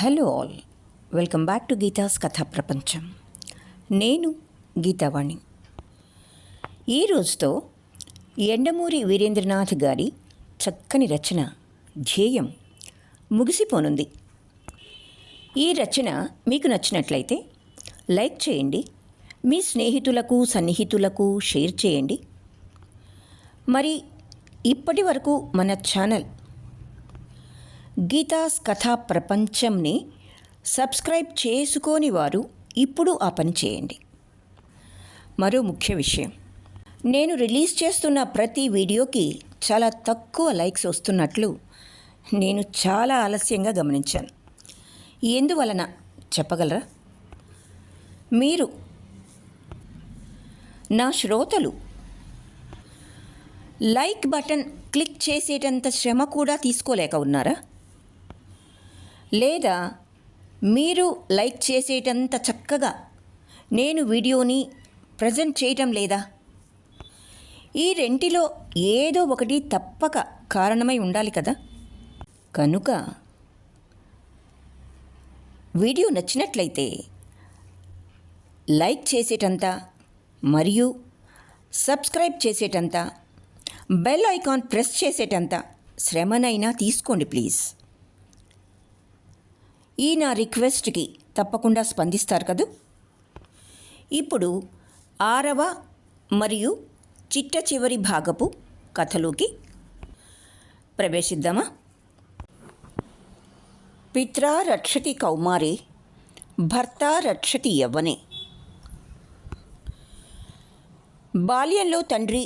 Hello all, welcome back to Geetha's కథా ప్రపంచం. నేను గీతావాణి. ఈ రోజుతో యండమూరి వీరేంద్రనాథ్ గారి చక్కని రచన ధ్యేయం ముగిసిపోనుంది. ఈ రచన మీకు నచ్చినట్లయితే లైక్ చేయండి, మీ స్నేహితులకు సన్నిహితులకు షేర్ చేయండి. మరి ఇప్పటి వరకు మన ఛానల్ గీతాస్ కథా ప్రపంచంని సబ్స్క్రైబ్ చేసుకోని వారు ఇప్పుడు ఆ పని చేయండి. మరో ముఖ్య విషయం, నేను రిలీజ్ చేస్తున్న ప్రతి వీడియోకి చాలా తక్కువ లైక్స్ వస్తున్నట్లు నేను చాలా ఆలస్యంగా గమనించాను. ఎందువలన చెప్పగలరా? మీరు నా శ్రోతలు లైక్ బటన్ క్లిక్ చేసేటంత శ్రమ కూడా తీసుకోలేక ఉన్నారా? లేదా మీరు లైక్ చేసేటంత చక్కగా నేను వీడియోని ప్రజెంట్ చేయటం లేదా? ఈ రెంటిలో ఏదో ఒకటి తప్పక కారణమై ఉండాలి కదా. కనుక వీడియో నచ్చినట్లయితే లైక్ చేసేటంత మరియు సబ్స్క్రైబ్ చేసేటంత, బెల్ ఐకాన్ ప్రెస్ చేసేటంత శ్రమనైనా తీసుకోండి ప్లీజ్. ఈ నా రిక్వెస్ట్కి తప్పకుండా స్పందిస్తారు కదూ. ఇప్పుడు 6వ మరియు చిట్ట చివరి భాగపు కథలోకి ప్రవేశిద్దామా? పిత్రా రక్షతి కౌమారే, భర్త రక్షతి యవ్వనే. బాల్యంలో తండ్రి,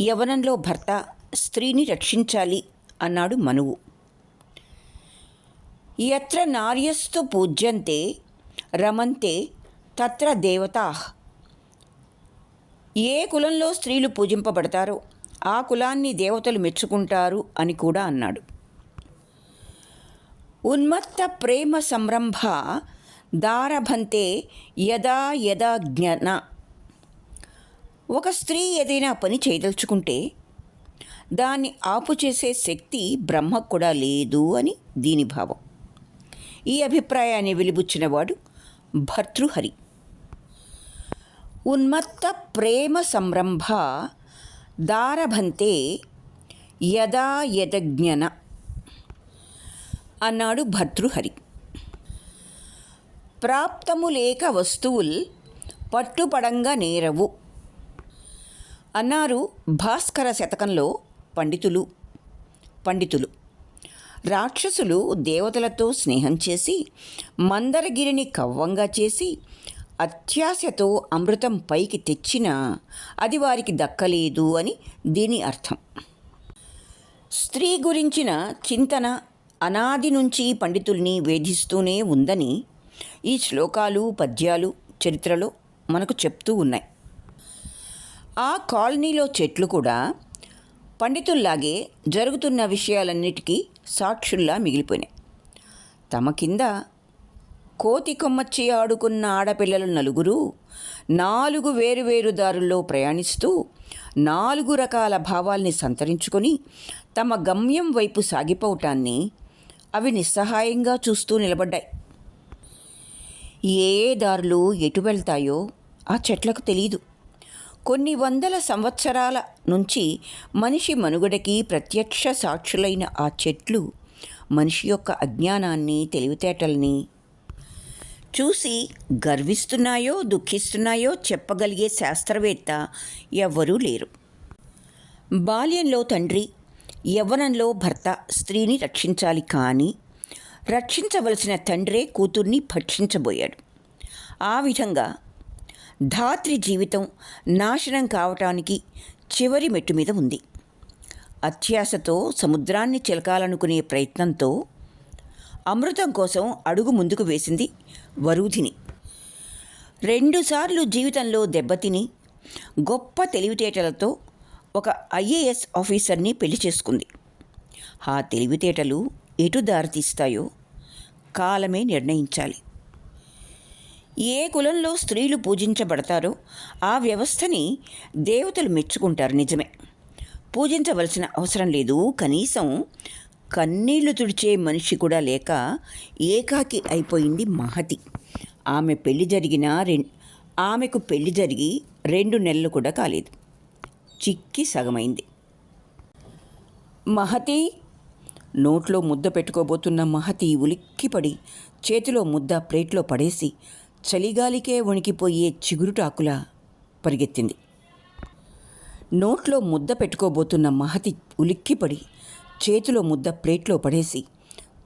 యవ్వనంలో భర్త స్త్రీని రక్షించాలి అన్నాడు మనువు. యత్ర నార్యస్తు పూజ్యంతే రమంతే తత్ర దేవతాః. ఏ కులంలో స్త్రీలు పూజింపబడతారో ఆ కులాన్ని దేవతలు మెచ్చుకుంటారు అని కూడా అన్నాడు. ఉన్మత్త ప్రేమ సంరంభ దారభంతే యదా యదా జ్ఞన. ఒక స్త్రీ ఏదైనా పని చేయదలుచుకుంటే దాన్ని ఆపుచేసే శక్తి బ్రహ్మకు కూడా లేదు అని దీని భావం. ఈ అభిప్రాయాన్ని వెలిబుచ్చినవాడు భర్తృహరి. ఉన్మత్త ప్రేమ సంరంభ దారభంతే యదా యదజ్ఞన అన్నాడు భర్తృహరి. ప్రాప్తములేక వస్తువుల్ పట్టుపడంగా నేరవు అన్నారు భాస్కర శతకంలో పండితులు. రాక్షసులు దేవతలతో స్నేహం చేసి మందరగిరిని కవ్వంగా చేసి అత్యాశతో అమృతం పైకి తెచ్చినా అది వారికి దక్కలేదు అని దీని అర్థం. స్త్రీ గురించిన చింతన అనాది నుంచి పండితుల్ని వేధిస్తూనే ఉందని ఈ శ్లోకాలు, పద్యాలు చరిత్రలో మనకు చెప్తూ ఉన్నాయి. ఆ కాలనీలో చెట్లు కూడా పండితుల్లాగే జరుగుతున్న విషయాలన్నిటికీ సాక్షుల్లా మిగిలిపోయినాయి. తమ కింద కోతి కొమ్మచ్చి ఆడుకున్న ఆడపిల్లలు నలుగురు 4 వేరువేరు దారుల్లో ప్రయాణిస్తూ 4 రకాల భావాల్ని సంతరించుకొని తమ గమ్యం వైపు సాగిపోవటాన్ని అవి నిస్సహాయంగా చూస్తూ నిలబడ్డాయి. ఏ దారులు ఎటు వెళ్తాయో ఆ చెట్లకు తెలీదు. కొన్ని వందల సంవత్సరాల నుంచి మనిషి మనుగడకి ప్రత్యక్ష సాక్షులైన ఆ చెట్లు మనిషి యొక్క అజ్ఞానాన్ని, తెలివితేటల్ని చూసి గర్విస్తున్నాయో దుఃఖిస్తున్నాయో చెప్పగలిగే శాస్త్రవేత్త ఎవ్వరూ లేరు. బాల్యంలో తండ్రి, యవ్వనంలో భర్త స్త్రీని రక్షించాలి, కానీ రక్షించవలసిన తండ్రే కూతుర్ని భక్షించబోయాడు. ఆ విధంగా ధాత్రి జీవితం నాశనం కావటానికి చివరి మెట్టు మీద ఉంది. అత్యాశతో సముద్రాన్ని చిలకాలనుకునే ప్రయత్నంతో అమృతం కోసం అడుగు ముందుకు వేసింది వరూధిని. 2 సార్లు జీవితంలో దెబ్బతిని గొప్ప తెలివితేటలతో ఒక IAS ఆఫీసర్ని పెళ్లి చేసుకుంది. ఆ తెలివితేటలు ఎటు దారితీస్తాయో కాలమే నిర్ణయించాలి. ఏ కులంలో స్త్రీలు పూజించబడతారో ఆ వ్యవస్థని దేవతలు మెచ్చుకుంటారు, నిజమే. పూజించవలసిన అవసరం లేదు, కనీసం కన్నీళ్లు తుడిచే మనిషి కూడా లేక ఏకాకి అయిపోయింది మహతి. ఆమెకు పెళ్లి జరిగి 2 నెలలు కూడా కాలేదు. చిక్కి సగమైంది. మహతి! నోట్లో ముద్ద పెట్టుకోబోతున్న మహతి ఉలిక్కిపడి చేతిలో ముద్ద ప్లేట్లో పడేసి చలిగాలికే వణికిపోయే చిగురుటాకులా పరిగెత్తింది. నోట్లో ముద్ద పెట్టుకోబోతున్న మహతి ఉలిక్కిపడి చేతిలో ముద్ద ప్లేట్లో పడేసి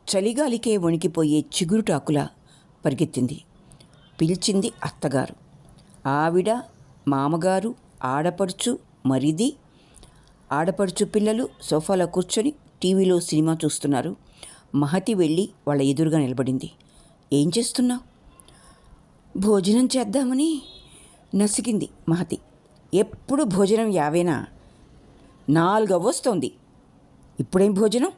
చలిగాలికే వణికిపోయే చిగురుటాకులా పరిగెత్తింది. పిలిచింది అత్తగారు. ఆవిడ, మామగారు, ఆడపడుచు, మరిది, ఆడపడుచు పిల్లలు సోఫాలో కూర్చొని టీవీలో సినిమా చూస్తున్నారు. మహతి వెళ్ళి వాళ్ళ ఎదురుగా నిలబడింది. ఏం చేస్తున్నావు? భోజనం చేద్దామని నసిగింది మహతి. ఎప్పుడు భోజనం యావేనా? 4 అవ్వొస్తోంది. ఇప్పుడేం భోజనం?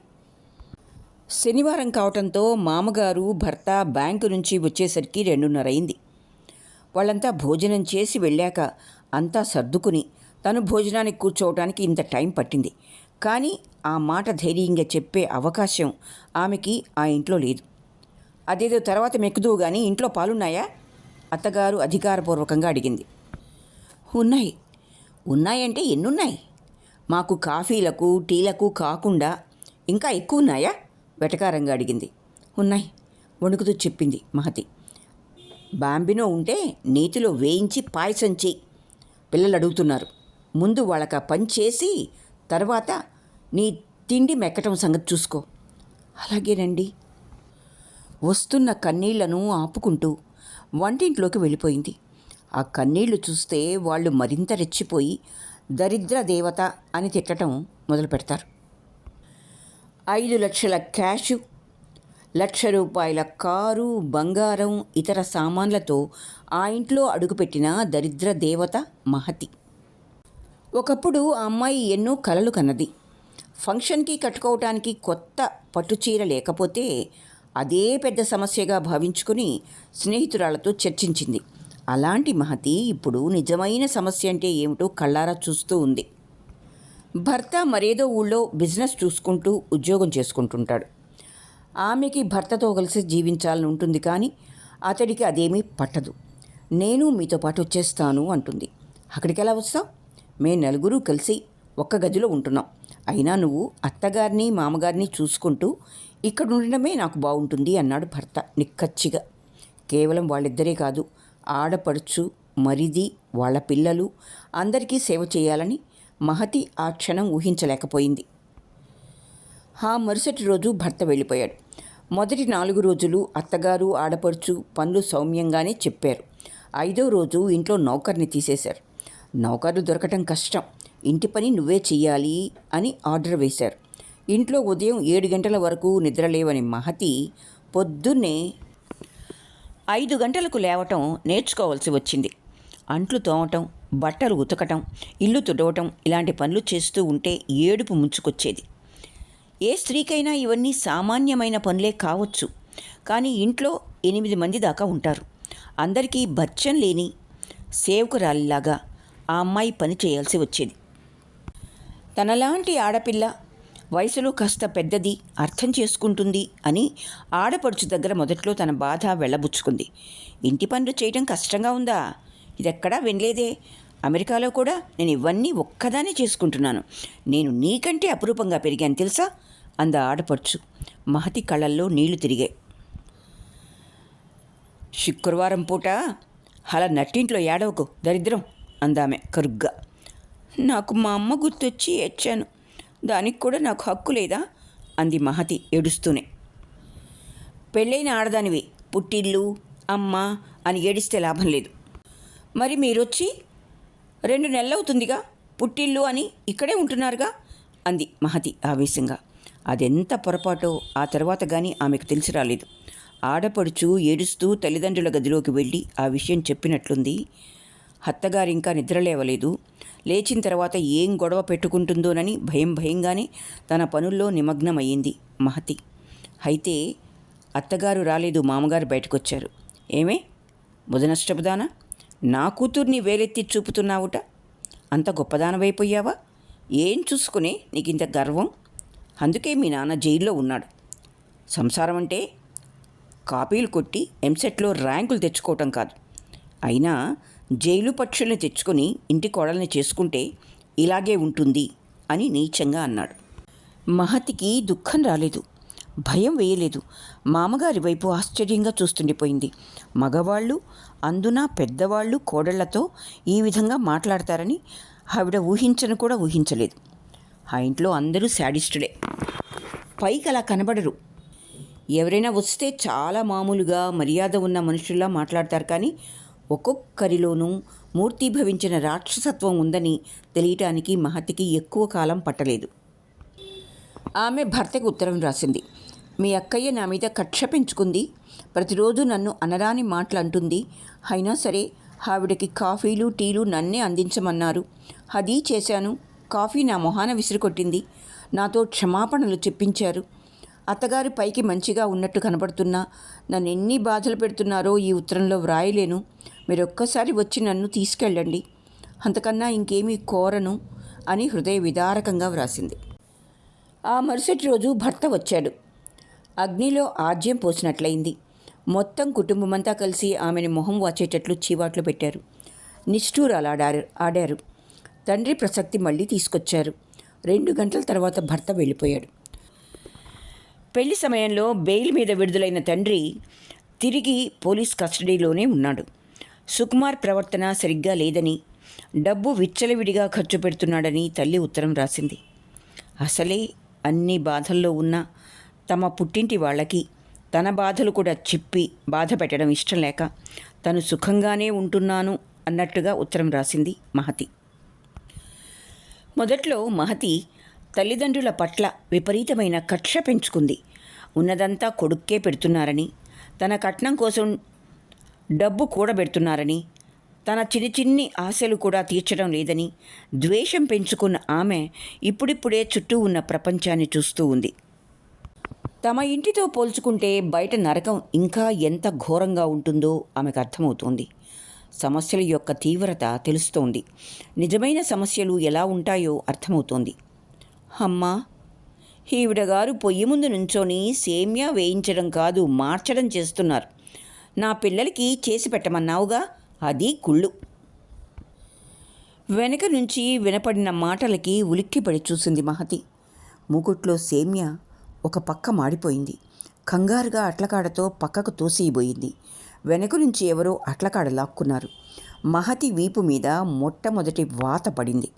శనివారం కావటంతో మామగారు భర్త బ్యాంకు నుంచి వచ్చేసరికి 2:30 అయింది. వాళ్ళంతా భోజనం చేసి వెళ్ళాక అంతా సర్దుకుని తను భోజనానికి కూర్చోవటానికి ఇంత టైం పట్టింది. కానీ ఆ మాట ధైర్యంగా చెప్పే అవకాశం ఆమెకి ఆ ఇంట్లో లేదు. అదేదో తర్వాత మెక్కుదువు కానీ ఇంట్లో పాలున్నాయా? అత్తగారు అధికారపూర్వకంగా అడిగింది. ఉన్నాయంటే ఎన్నున్నాయి? మాకు కాఫీలకు టీలకు కాకుండా ఇంకా ఎక్కువ ఉన్నాయా? వెటకారంగా అడిగింది. ఉన్నాయి, వణుకుతూ చెప్పింది మహతి. బాంబినో ఉంటే నేతిలో వేయించి పాయసం చెయ్యి. పిల్లలు అడుగుతున్నారు. ముందు వాళ్ళకి ఆ పని చేసి తర్వాత నీ తిండి మెక్కటం సంగతి చూసుకో. అలాగేనండి. వస్తున్న కన్నీళ్లను ఆపుకుంటూ వంటింట్లోకి వెళ్ళిపోయింది. ఆ కన్నీళ్లు చూస్తే వాళ్ళు మరింత రెచ్చిపోయి దరిద్ర దేవత అని తిట్టడం మొదలు పెడతారు. 5 లక్షల క్యాషు, ₹1,00,000 కారు, బంగారం, ఇతర సామాన్లతో ఆ ఇంట్లో అడుగుపెట్టిన దరిద్ర దేవత మహతి. ఒకప్పుడు ఆ అమ్మాయి ఎన్నో కలలు కన్నది. ఫంక్షన్కి కట్టుకోవటానికి కొత్త పట్టుచీర లేకపోతే అదే పెద్ద సమస్యగా భావించుకుని స్నేహితురాలతో చర్చించింది. అలాంటి మహతి ఇప్పుడు నిజమైన సమస్య అంటే ఏమిటో కళ్ళారా చూస్తూ ఉంది. భర్త మరేదో ఊళ్ళో బిజినెస్ చూసుకుంటూ ఉద్యోగం చేసుకుంటుంటాడు. ఆమెకి భర్తతో కలిసి జీవించాలని ఉంటుంది, కానీ అతడికి అదేమీ పట్టదు. నేను మీతో పాటు వచ్చేస్తాను అంటుంది. అక్కడికి ఎలా వస్తావు? మేము 4 కలిసి ఒక్క గదిలో ఉంటున్నాం. అయినా నువ్వు అత్తగారిని మామగారిని చూసుకుంటూ ఇక్కడ ఉండడమే నాకు బాగుంటుంది అన్నాడు భర్త నిక్కచ్చిగా. కేవలం వాళ్ళిద్దరే కాదు, ఆడపడుచు, మరిది, వాళ్ళ పిల్లలు అందరికీ సేవ చేయాలని మహతి ఆ క్షణం ఊహించలేకపోయింది. ఆ మరుసటి రోజు భర్త వెళ్ళిపోయాడు. మొదటి 4 రోజులు అత్తగారు, ఆడపడుచు పనులు సౌమ్యంగానే చెప్పారు. 5వ రోజు ఇంట్లో నౌకర్ని తీసేశారు. నౌకర్లు దొరకటం కష్టం, ఇంటి పని నువ్వే చెయ్యాలి అని ఆర్డర్ వేశారు. ఇంట్లో ఉదయం 7 గంటల వరకు నిద్రలేవని మహతి పొద్దున్నే 5 గంటలకు లేవటం నేర్చుకోవాల్సి వచ్చింది. అంట్లు తోమటం, బట్టలు ఉతకటం, ఇల్లు తుడవటం ఇలాంటి పనులు చేస్తూ ఉంటే ఏడుపు ముంచుకొచ్చేది. ఏ స్త్రీకైనా ఇవన్నీ సామాన్యమైన పనులే కావచ్చు, కానీ ఇంట్లో 8 మంది దాకా ఉంటారు. అందరికీ బచ్చం లేని సేవకురాలిలాగా ఆ అమ్మాయి పని చేయాల్సి వచ్చేది. తనలాంటి ఆడపిల్ల వయసులో కాస్త పెద్దది, అర్థం చేసుకుంటుంది అని ఆడపడుచు దగ్గర మొదట్లో తన బాధ వెళ్ళబుచ్చుకుంది. ఇంటి పనులు చేయడం కష్టంగా ఉందా? ఇదెక్కడా వినలేదే. అమెరికాలో కూడా నేను ఇవన్నీ ఒక్కదానే చేసుకుంటున్నాను. నేను నీకంటే అపురూపంగా పెరిగాను తెలుసా అంద ఆడపడుచు. మహతి కళ్ళల్లో నీళ్లు తిరిగాయి. శుక్రవారం పూట అలా నట్టింట్లో ఏడవకు దరిద్రం అందామె కరుగ్గా. నాకు మా అమ్మ గుర్తొచ్చి ఏడ్చాను. దానికి కూడా నాకు హక్కు లేదా అంది మహతి ఏడుస్తూనే. పెళ్ళైన ఆడదానివి, పుట్టిల్లు అమ్మ అని ఏడిస్తే లాభం లేదు. మరి మీరొచ్చి 2 నెలలవుతుందిగా, పుట్టిల్లు అని ఇక్కడే ఉంటున్నారుగా అంది మహతి ఆవేశంగా. అదెంత పొరపాటో ఆ తర్వాత కానీ ఆమెకు తెలిసి రాలేదు. ఆడపడుచు ఏడుస్తూ తల్లిదండ్రుల గదిలోకి వెళ్ళి ఆ విషయం చెప్పినట్లుంది. అత్తగారింకా నిద్రలేవలేదు. లేచిన తర్వాత ఏం గొడవ పెట్టుకుంటుందోనని భయంగానే తన పనుల్లో నిమగ్నమయ్యింది మహతి. అయితే అత్తగారు రాలేదు, మామగారు బయటకొచ్చారు. ఏమే బుధనష్టపుదానా, నా కూతుర్ని వేలెత్తి చూపుతున్నావుట? అంత గొప్పదానవైపోయావా? ఏం చూసుకునే నీకింత గర్వం అందుకే మీ నాన్న జైల్లో ఉన్నాడు. సంసారం అంటే కాపీలు కొట్టి ఎంసెట్లో ర్యాంకులు తెచ్చుకోవటం కాదు. అయినా జైలు పక్షుల్ని తెచ్చుకొని ఇంటి కోడల్ని చేసుకుంటే ఇలాగే ఉంటుంది అని నీచంగా అన్నాడు. మహతికి దుఃఖం రాలేదు, భయం వేయలేదు. మామగారి వైపు ఆశ్చర్యంగా చూస్తుండిపోయింది. మగవాళ్ళు, అందున పెద్దవాళ్ళు కోడళ్లతో ఈ విధంగా మాట్లాడతారని ఆవిడ ఊహించను కూడా ఊహించలేదు. ఆ ఇంట్లో అందరూ శాడిస్టులే. పైకి అలా కనబడరు. ఎవరైనా వస్తే చాలా మామూలుగా మర్యాద ఉన్న మనుషుల్లా మాట్లాడతారు. కానీ ఒక్కొక్కరిలోనూ మూర్తీభవించిన రాక్షసత్వం ఉందని తెలియటానికి మహతికి ఎక్కువ కాలం పట్టలేదు. ఆమె భర్తకు ఉత్తరం రాసింది. మీ అక్కయ్య నా మీద కక్ష పెంచుకుంది. ప్రతిరోజు నన్ను అనరాని మాటలు అంటుంది. అయినా సరే ఆవిడకి కాఫీలు టీలు నన్నే అందించమన్నారు. అది చేశాను. కాఫీ నా మొహాన విసిరికొట్టింది. నాతో క్షమాపణలు చెప్పించారు. అత్తగారి పైకి మంచిగా ఉన్నట్టు కనబడుతున్నా నన్ను ఎన్ని బాధలు పెడుతున్నారో ఈ ఉత్తరంలో వ్రాయలేను. మీరు ఒక్కసారి వచ్చి నన్ను తీసుకెళ్ళండి, అంతకన్నా ఇంకేమీ కోరను అని హృదయ విదారకంగా వ్రాసింది. ఆ మరుసటి రోజు భర్త వచ్చాడు. అగ్నిలో ఆజ్యం పోసినట్లయింది. మొత్తం కుటుంబమంతా కలిసి ఆమెను మొహం వాచేటట్లు చీవాట్లు పెట్టారు. నిష్ఠూరాలు ఆడారు. తండ్రి ప్రసక్తి మళ్ళీ తీసుకొచ్చారు. 2 గంటల తర్వాత భర్త వెళ్ళిపోయాడు. పెళ్లి సమయంలో బెయిల్ మీద విడుదలైన తండ్రి తిరిగి పోలీస్ కస్టడీలోనే ఉన్నాడు. సుకుమార్ ప్రవర్తన సరిగ్గా లేదని, డబ్బు విచ్చలవిడిగా ఖర్చు పెడుతున్నాడని తల్లి ఉత్తరం రాసింది. అసలే అన్ని బాధల్లో ఉన్న తమ పుట్టింటి వాళ్ళకి తన బాధలు కూడా చెప్పి బాధ పెట్టడం ఇష్టం లేక తను సుఖంగానే ఉంటున్నాను అన్నట్టుగా ఉత్తరం రాసింది మహతి. మొదట్లో మహతి తల్లిదండ్రుల పట్ల విపరీతమైన కక్ష పెంచుకుంది. ఉన్నదంతా కొడుక్కే పెడుతున్నారని, తన కట్నం కోసం డబ్బు కూడబెడుతున్నారని, తన చిన్ని ఆశలు కూడా తీర్చడం లేదని ద్వేషం పెంచుకున్న ఆమె ఇప్పుడిప్పుడే చుట్టూ ఉన్న ప్రపంచాన్ని చూస్తూ ఉంది. తమ ఇంటితో పోల్చుకుంటే బయట నరకం ఇంకా ఎంత ఘోరంగా ఉంటుందో ఆమెకు అర్థమవుతోంది. సమస్యల యొక్క తీవ్రత తెలుస్తోంది. నిజమైన సమస్యలు ఎలా ఉంటాయో అర్థమవుతోంది. అమ్మా, ఈవిడగారు పొయ్యి ముందు నుంచొని సేమ్యా వేయించడం కాదు మార్చడం చేస్తున్నారు. నా పిల్లలకి చేసి పెట్టమన్నావుగా, అది కుళ్ళు. వెనక నుంచి వినపడిన మాటలకి ఉలిక్కిపడి చూసింది మహతి. మూకుట్లో సేమ్యా ఒక పక్క మాడిపోయింది. కంగారుగా అట్లకాడతో పక్కకు తోసిపోయింది. వెనక నుంచి ఎవరో అట్లకాడ లాక్కున్నారు. మహతి వీపు మీద మొట్టమొదటి వాత పడింది.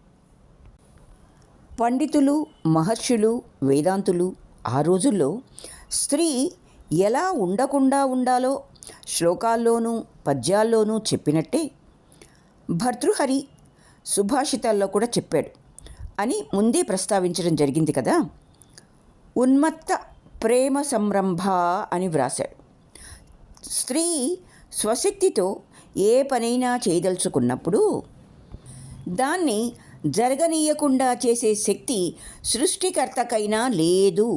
పండితులు, మహర్షులు, వేదాంతులు ఆ రోజుల్లో స్త్రీ ఎలా ఉండకుండా ఉండాలో శ్లోకాల్లోనూ పద్యాల్లోనూ చెప్పినట్టే భర్తృహరి సుభాషితాల్లో కూడా చెప్పాడు అని ముందే ప్రస్తావించడం జరిగింది కదా. ఉన్మత్త ప్రేమ సంరంభ అని వ్రాశాడు. స్త్రీ స్వశక్తితో ఏ పనైనా చేయదలుచుకున్నప్పుడు దాన్ని జరగనీయకుండా చేసే శక్తి సృష్టికర్తకైనా లేదు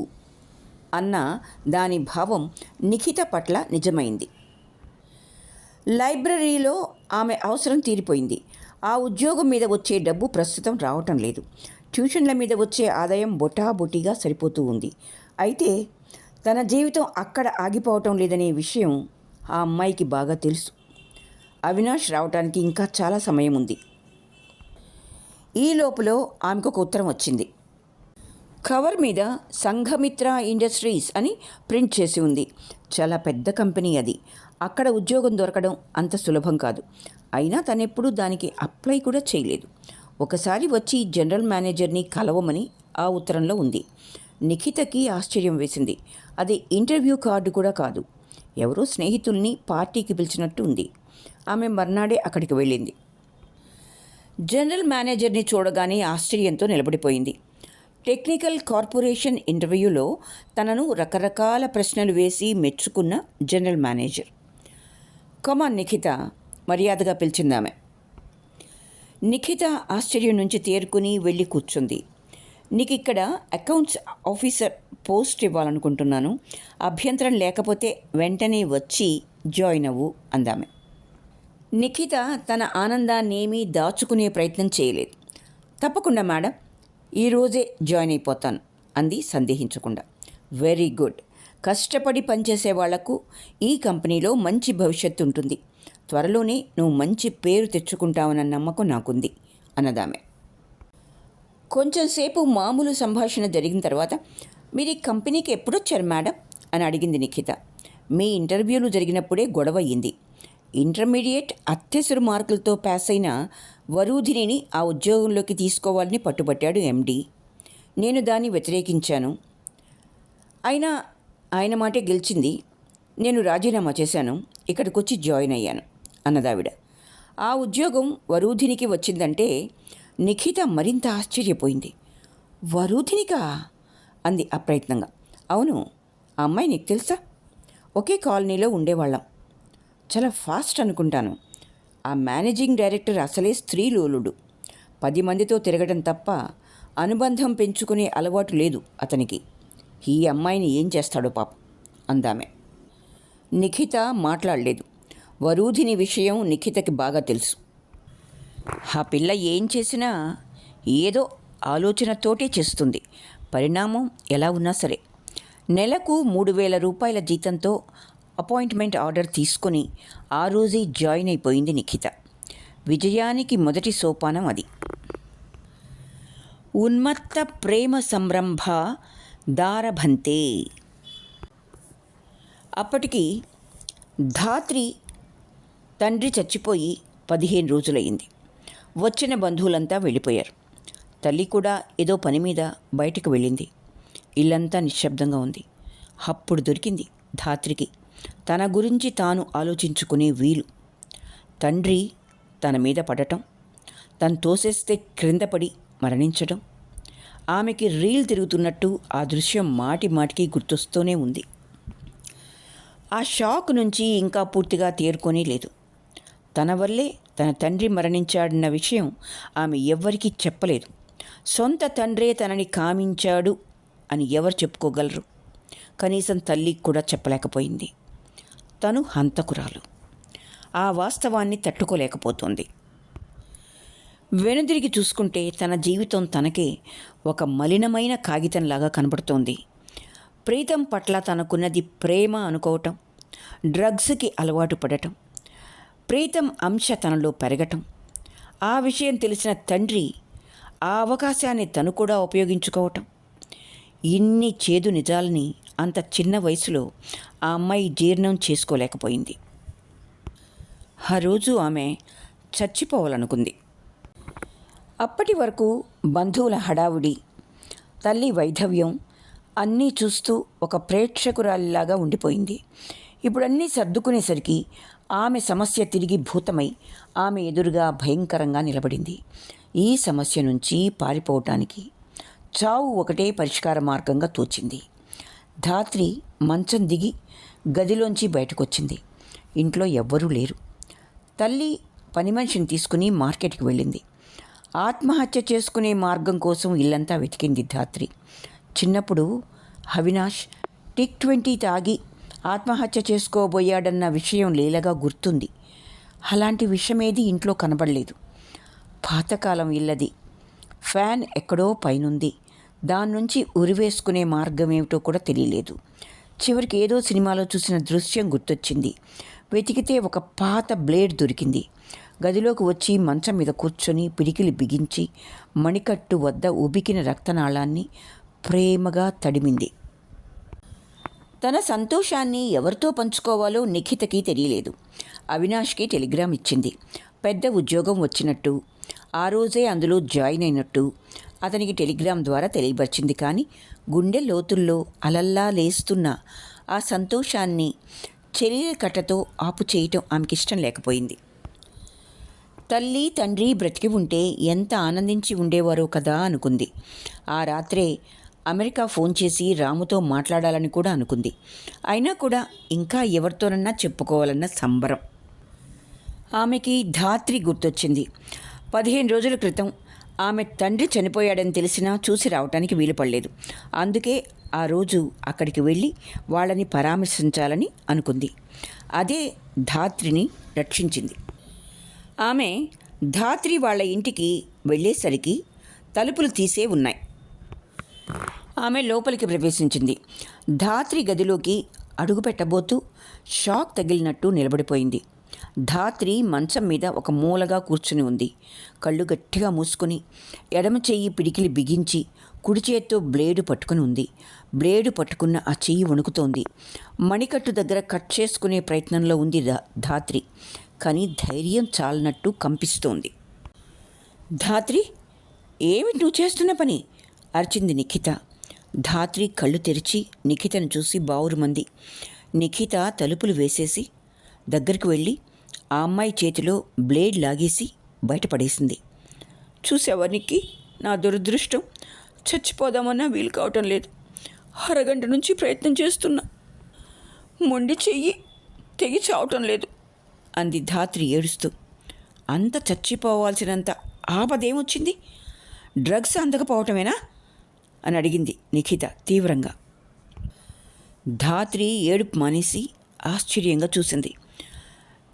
అన్న దాని భావం నిఖిత పట్ల నిజమైంది. లైబ్రరీలో ఆమె అవసరం తీరిపోయింది. ఆ ఉద్యోగం మీద వచ్చే డబ్బు ప్రస్తుతం రావటం లేదు. ట్యూషన్ల మీద వచ్చే ఆదాయం బొటాబొటిగా సరిపోతూ ఉంది. అయితే తన జీవితం అక్కడ ఆగిపోవటం లేదనే విషయం ఆ అమ్మాయికి బాగా తెలుసు. అవినాష్ రావటానికి ఇంకా చాలా సమయం ఉంది. ఈ లోపల ఆమెకు ఒక ఉత్తరం వచ్చింది. కవర్ మీద సంఘమిత్ర ఇండస్ట్రీస్ అని ప్రింట్ చేసి ఉంది. చాలా పెద్ద కంపెనీ అది. అక్కడ ఉద్యోగం దొరకడం అంత సులభం కాదు. అయినా తనెప్పుడూ దానికి అప్లై కూడా చేయలేదు. ఒకసారి వచ్చి జనరల్ మేనేజర్ని కలవమని ఆ ఉత్తరంలో ఉంది. నిఖితకి ఆశ్చర్యం వేసింది. అది ఇంటర్వ్యూ కార్డు కూడా కాదు. ఎవరో స్నేహితుల్ని పార్టీకి పిలిచినట్టు ఉంది. ఆమె మర్నాడే అక్కడికి వెళ్ళింది. జనరల్ మేనేజర్ని చూడగానే ఆశ్చర్యంతో నిలబడిపోయింది. టెక్నికల్ కార్పొరేషన్ ఇంటర్వ్యూలో తనను రకరకాల ప్రశ్నలు వేసి మెచ్చుకున్న జనరల్ మేనేజర్. కమాన్ నిఖిత, మర్యాదగా పిలిచిందామె. నిఖిత ఆశ్చర్యం నుంచి తేరుకుని వెళ్ళి కూర్చుంది. నీకు ఇక్కడ అకౌంట్స్ ఆఫీసర్ పోస్ట్ ఇవ్వాలనుకుంటున్నాను. అభ్యంతరం లేకపోతే వెంటనే వచ్చి జాయిన్ అవ్వు అందామె. నిఖిత తన ఆనందాన్నేమీ దాచుకునే ప్రయత్నం చేయలేదు. తప్పకుండా మేడం, ఈరోజే జాయిన్ అయిపోతాను అంది సందేహించకుండా. Very good. కష్టపడి పనిచేసే వాళ్లకు ఈ కంపెనీలో మంచి భవిష్యత్తు ఉంటుంది. త్వరలోనే నువ్వు మంచి పేరు తెచ్చుకుంటావన్న నమ్మకం నాకుంది అన్నదామె. కొంచెంసేపు మామూలు సంభాషణ జరిగిన తర్వాత, మీరు ఈ కంపెనీకి ఎప్పుడొచ్చారు మేడం అని అడిగింది నిఖిత. మీ ఇంటర్వ్యూలు జరిగినప్పుడే గొడవ అయ్యింది. ఇంటర్మీడియట్ అత్యవసర మార్కులతో పాస్ అయిన వరూధిని ఆ ఉద్యోగంలోకి తీసుకోవాలని పట్టుబట్టాడు ఎండి. నేను దాన్ని వ్యతిరేకించాను. అయినా ఆయన మాటే గెలిచింది. నేను రాజీనామా చేశాను, ఇక్కడికి వచ్చి జాయిన్ అయ్యాను అన్నదావిడ. ఆ ఉద్యోగం వరూధినికి వచ్చిందంటే నిఖిత మరింత ఆశ్చర్యపోయింది. వరూధినికా అంది అప్రయత్నంగా. అవును, ఆ అమ్మాయి నీకు తెలుసా? ఒకే కాలనీలో ఉండేవాళ్ళం. చాలా ఫాస్ట్ అనుకుంటాను. ఆ మేనేజింగ్ డైరెక్టర్ అసలే స్త్రీలోలుడు. 10 మందితో తిరగడం తప్ప అనుబంధం పెంచుకునే అలవాటు లేదు అతనికి. ఈ అమ్మాయిని ఏం చేస్తాడో పాపం అందామె. నిఖిత మాట్లాడలేదు. వరూధిని విషయం నిఖితకి బాగా తెలుసు. ఆ పిల్ల ఏం చేసినా ఏదో ఆలోచనతోటే చేస్తుంది. పరిణామం ఎలా ఉన్నా సరే. నెలకు 3,000 రూపాయల జీతంతో అపాయింట్మెంట్ ఆర్డర్ తీసుకొని ఆ రోజే జాయిన్ అయిపోయింది నిఖిత. విజయానికి మొదటి సోపానం అది. ఉన్మత్త ప్రేమ సంరంభ దారభంతే. అప్పటికి ధాత్రి తండ్రి చచ్చిపోయి 15 రోజులయ్యింది. వచ్చిన బంధువులంతా వెళ్ళిపోయారు. తల్లి కూడా ఏదో పని మీద బయటకు వెళ్ళింది. ఇల్లంతా నిశ్శబ్దంగా ఉంది. అప్పుడు దొరికింది ధాత్రికి తన గురించి తాను ఆలోచించుకునే వీలు. తండ్రి తన మీద పడటం, తను తోసేస్తే క్రింద పడి మరణించడం. ఆమెకి రీల్ తిరుగుతున్నట్టు ఆ దృశ్యం మాటి మాటికి గుర్తొస్తూనే ఉంది. ఆ షాక్ నుంచి ఇంకా పూర్తిగా తేరుకొని లేదు. తన వల్లే తన తండ్రి మరణించాడన్న విషయం ఆమె ఎవ్వరికీ చెప్పలేదు. సొంత తండ్రే తనని కామించాడు అని ఎవరు చెప్పుకోగలరు? కనీసం తల్లికి కూడా చెప్పలేకపోయింది. తను హంతకురాలు. ఆ వాస్తవాన్ని తట్టుకోలేకపోతుంది. వెనుదిరిగి చూసుకుంటే తన జీవితం తనకే ఒక మలినమైన కాగితంలాగా కనబడుతోంది. ప్రీతం పట్ల తనకున్నది ప్రేమ అనుకోవటం, డ్రగ్స్కి అలవాటు పడటం, ప్రీతం అంశ తనలో పెరగటం, ఆ విషయం తెలిసిన తండ్రి ఆ అవకాశాన్ని తను కూడా ఉపయోగించుకోవటం, ఇన్ని చేదు నిజాలని అంత చిన్న వయసులో ఆ అమ్మాయి జీర్ణం చేసుకోలేకపోయింది. ఆ రోజు ఆమె చచ్చిపోవాలనుకుంది. అప్పటి వరకు బంధువుల హడావుడి, తల్లి వైధవ్యం అన్నీ చూస్తూ ఒక ప్రేక్షకురాలిలాగా ఉండిపోయింది. ఇప్పుడు అన్నీ సర్దుకునేసరికి ఆమె సమస్య తిరిగి భూతమై ఆమె ఎదురుగా భయంకరంగా నిలబడింది. ఈ సమస్య నుంచి పారిపోవటానికి చావు ఒకటే పరిష్కార మార్గంగా తోచింది. ధాత్రి మంచం దిగి గదిలోంచి బయటకొచ్చింది. ఇంట్లో ఎవ్వరూ లేరు. తల్లి పని మనిషిని తీసుకుని మార్కెట్కి వెళ్ళింది. ఆత్మహత్య చేసుకునే మార్గం కోసం ఇల్లంతా వెతికింది ధాత్రి. చిన్నప్పుడు అవినాష్ టిక్-20 తాగి ఆత్మహత్య చేసుకోబోయాడన్న విషయం లీలగా గుర్తుంది. అలాంటి విషయమేది ఇంట్లో కనబడలేదు. పాతకాలం ఇల్లది. ఫ్యాన్ ఎక్కడో పైనుంది. దాని నుంచి ఉరివేసుకునే మార్గం ఏమిటో కూడా తెలియలేదు. చివరికి ఏదో సినిమాలో చూసిన దృశ్యం గుర్తొచ్చింది. వెతికితే ఒక పాత బ్లేడ్ దొరికింది. గదిలోకి వచ్చి మంచం మీద కూర్చొని పిడికిలి బిగించి మణికట్టు వద్ద ఉబికిన రక్తనాళాన్ని ప్రేమగా తడిమింది. తన సంతోషాన్ని ఎవరితో పంచుకోవాలో నిఖితకి తెలియలేదు. అవినాష్కి టెలిగ్రామ్ ఇచ్చింది. పెద్ద ఉద్యోగం వచ్చినట్టు, ఆ రోజే అందులో జాయిన్ అయినట్టు అతనికి టెలిగ్రామ్ ద్వారా తెలియపరిచింది. కానీ గుండె లోతుల్లో అలల్లా లేస్తున్న ఆ సంతోషాన్ని చెల్లెల కట్టతో ఆపు చేయటం ఆమెకి ఇష్టం లేకపోయింది. తల్లి తండ్రి బ్రతికి ఉంటే ఎంత ఆనందించి ఉండేవారో కదా అనుకుంది. ఆ రాత్రే అమెరికా ఫోన్ చేసి రాముతో మాట్లాడాలని కూడా అనుకుంది. అయినా కూడా ఇంకా ఎవరితోనన్నా చెప్పుకోవాలన్న సంబరం. ఆమెకి ధాత్రి గుర్తొచ్చింది. 15 రోజుల క్రితం ఆమె తండ్రి చనిపోయాడని తెలిసినా చూసి రావటానికి వీలు పడలేదు. అందుకే ఆ రోజు అక్కడికి వెళ్ళి వాళ్ళని పరామర్శించాలని అనుకుంది. అదే ధాత్రిని రక్షించింది. ఆమె ధాత్రి వాళ్ళ ఇంటికి వెళ్ళేసరికి తలుపులు తీసే ఉన్నాయి. ఆమె లోపలికి ప్రవేశించింది. ధాత్రి గదిలోకి అడుగుపెట్టబోతూ షాక్ తగిలినట్టు నిలబడిపోయింది. ధాత్రి మంచం మీద ఒక మూలగా కూర్చుని ఉంది. కళ్ళు గట్టిగా మూసుకొని ఎడమ చెయ్యి పిడికిలి బిగించి కుడి చేత్తో బ్లేడు పట్టుకుని ఉంది. బ్లేడు పట్టుకున్న ఆ చెయ్యి వణుకుతోంది. మణికట్టు దగ్గర కట్ చేసుకునే ప్రయత్నంలో ఉంది ధాత్రి. కానీ ధైర్యం చాలనట్టు కంపిస్తోంది. ధాత్రి, ఏమిటి నువ్వు చేస్తున్న పని? అరిచింది నిఖిత. ధాత్రి కళ్ళు తెరిచి నిఖితను చూసి బావురుమంది. నిఖిత తలుపులు వేసేసి దగ్గరికి వెళ్ళి ఆ అమ్మాయి చేతిలో బ్లేడ్ లాగేసి బయటపడేసింది. చూసావా నిక్కి, నా దురదృష్టం, చచ్చిపోదామన్నా వీలు కావటం లేదు. అరగంట నుంచి ప్రయత్నం చేస్తున్నా, మొండి చెయ్యి తెగి చావటం లేదు అంది ధాత్రి ఏడుస్తూ. అంత చచ్చిపోవాల్సినంత ఆపదేమొచ్చింది? డ్రగ్స్ అందకపోవటమేనా అని అడిగింది నిఖిత తీవ్రంగా. ధాత్రి ఏడుపు మానేసి ఆశ్చర్యంగా చూసింది.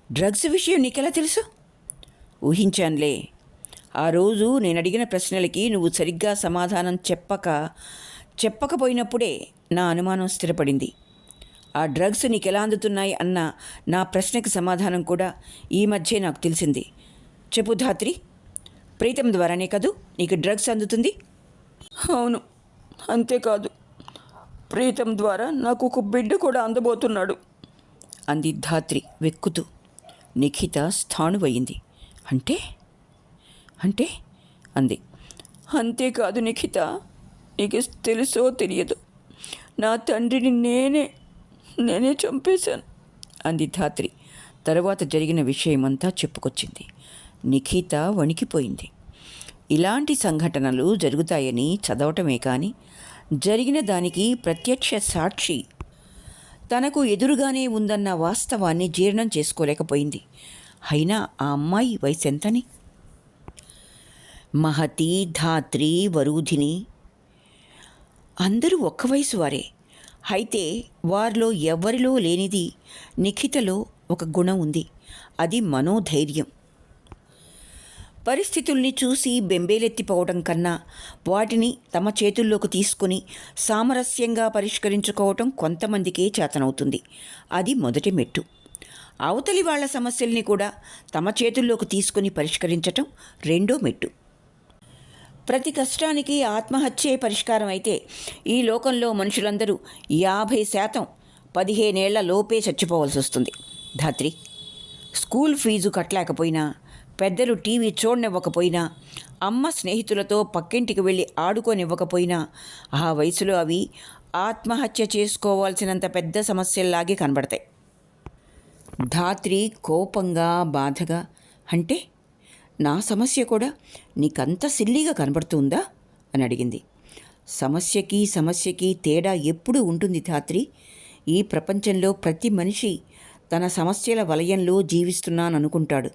డ్రగ్స్ విషయం నీకెలా తెలుసు? ఊహించానులే. ఆ రోజు నేను అడిగిన ప్రశ్నలకి నువ్వు సరిగ్గా సమాధానం చెప్పకపోయినప్పుడే నా అనుమానం స్థిరపడింది. ఆ డ్రగ్స్ నీకెలా అందుతున్నాయి అన్న నా ప్రశ్నకి సమాధానం కూడా ఈ మధ్యే నాకు తెలిసింది. చెప్పు ధాత్రి, ప్రీతం ద్వారానే కదూ నీకు డ్రగ్స్ అందుతుంది? అవును, అంతేకాదు, ప్రీతం ద్వారా నాకు ఒక బిడ్డ కూడా అందబోతున్నాడు అంది ధాత్రి వెక్కుతూ. నిఖిత స్థాణువయ్యింది. అంటే అంటే అంది. అంతేకాదు నిఖిత, నీకు తెలుసో తెలియదు, నా తండ్రిని నేనే చంపేశాను అంది ధాత్రి. తర్వాత జరిగిన విషయమంతా చెప్పుకొచ్చింది. నిఖిత వణికిపోయింది. ఇలాంటి సంఘటనలు జరుగుతాయని చదవటమే కానీ జరిగిన దానికి ప్రత్యక్ష సాక్షి తనకు ఎదురుగానే ఉందన్న వాస్తవాన్ని జీర్ణం చేసుకోలేకపోయింది. అయినా ఆ అమ్మాయి వయసు ఎంతని? మహతి, ధాత్రి, వరూధిని అందరూ ఒక్క వయసు వారే. అయితే వారిలో ఎవ్వరిలో లేనిది నిఖితలో ఒక గుణం ఉంది. అది మనోధైర్యం. పరిస్థితుల్ని చూసి బెంబేలెత్తిపోవడం కన్నా వాటిని తమ చేతుల్లోకి తీసుకుని సామరస్యంగా పరిష్కరించుకోవటం కొంతమందికే చేతనవుతుంది. అది మొదటి మెట్టు. అవతలి వాళ్ళ సమస్యల్ని కూడా తమ చేతుల్లోకి తీసుకుని పరిష్కరించటం రెండో మెట్టు. ప్రతి కష్టానికి ఆత్మహత్యే పరిష్కారం అయితే ఈ లోకంలో మనుషులందరూ 50% 15 ఏళ్ల లోపే చచ్చిపోవాల్సి వస్తుంది. ధాత్రి, స్కూల్ ఫీజు కట్టలేకపోయినా, పెద్దలు టీవీ చూడనివ్వకపోయినా, అమ్మ స్నేహితులతో పక్కింటికి వెళ్ళి ఆడుకోనివ్వకపోయినా ఆ వయసులో అవి ఆత్మహత్య చేసుకోవాల్సినంత పెద్ద సమస్యల్లాగే కనబడతాయి. ధాత్రి కోపంగా బాధగా, అంటే నా సమస్య కూడా నీకంత సిల్లీగా కనబడుతుందా అని అడిగింది. సమస్యకి తేడా ఎప్పుడూ ఉంటుంది ధాత్రి. ఈ ప్రపంచంలో ప్రతి మనిషి తన సమస్యల వలయంలో జీవిస్తున్నాననుకుంటాడు.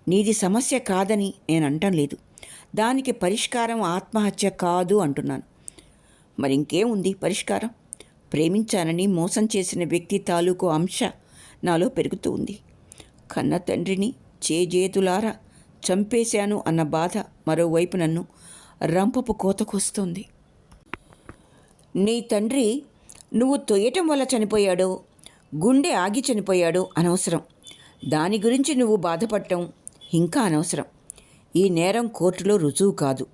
నీది సమస్య కాదని నేను అంటం లేదు. దానికి పరిష్కారం ఆత్మహత్య కాదు అంటున్నాను. మరి ఇంకేముంది పరిష్కారం? ప్రేమించానని మోసం చేసిన వ్యక్తి తాలూకు అంశ నాలో పెరుగుతూ ఉంది. కన్న తండ్రిని చేజేతులారా చంపేశాను అన్న బాధ మరోవైపు నన్ను రంపపు కోతకొస్తోంది. నీ తండ్రి నువ్వు తొయ్యటం వల్ల చనిపోయాడో, గుండె ఆగి చనిపోయాడో అనవసరం. దాని గురించి నువ్వు బాధపడటం ఇంకా అనవసరం. ఈ నేరం కోర్టులో రుజువు కాదు.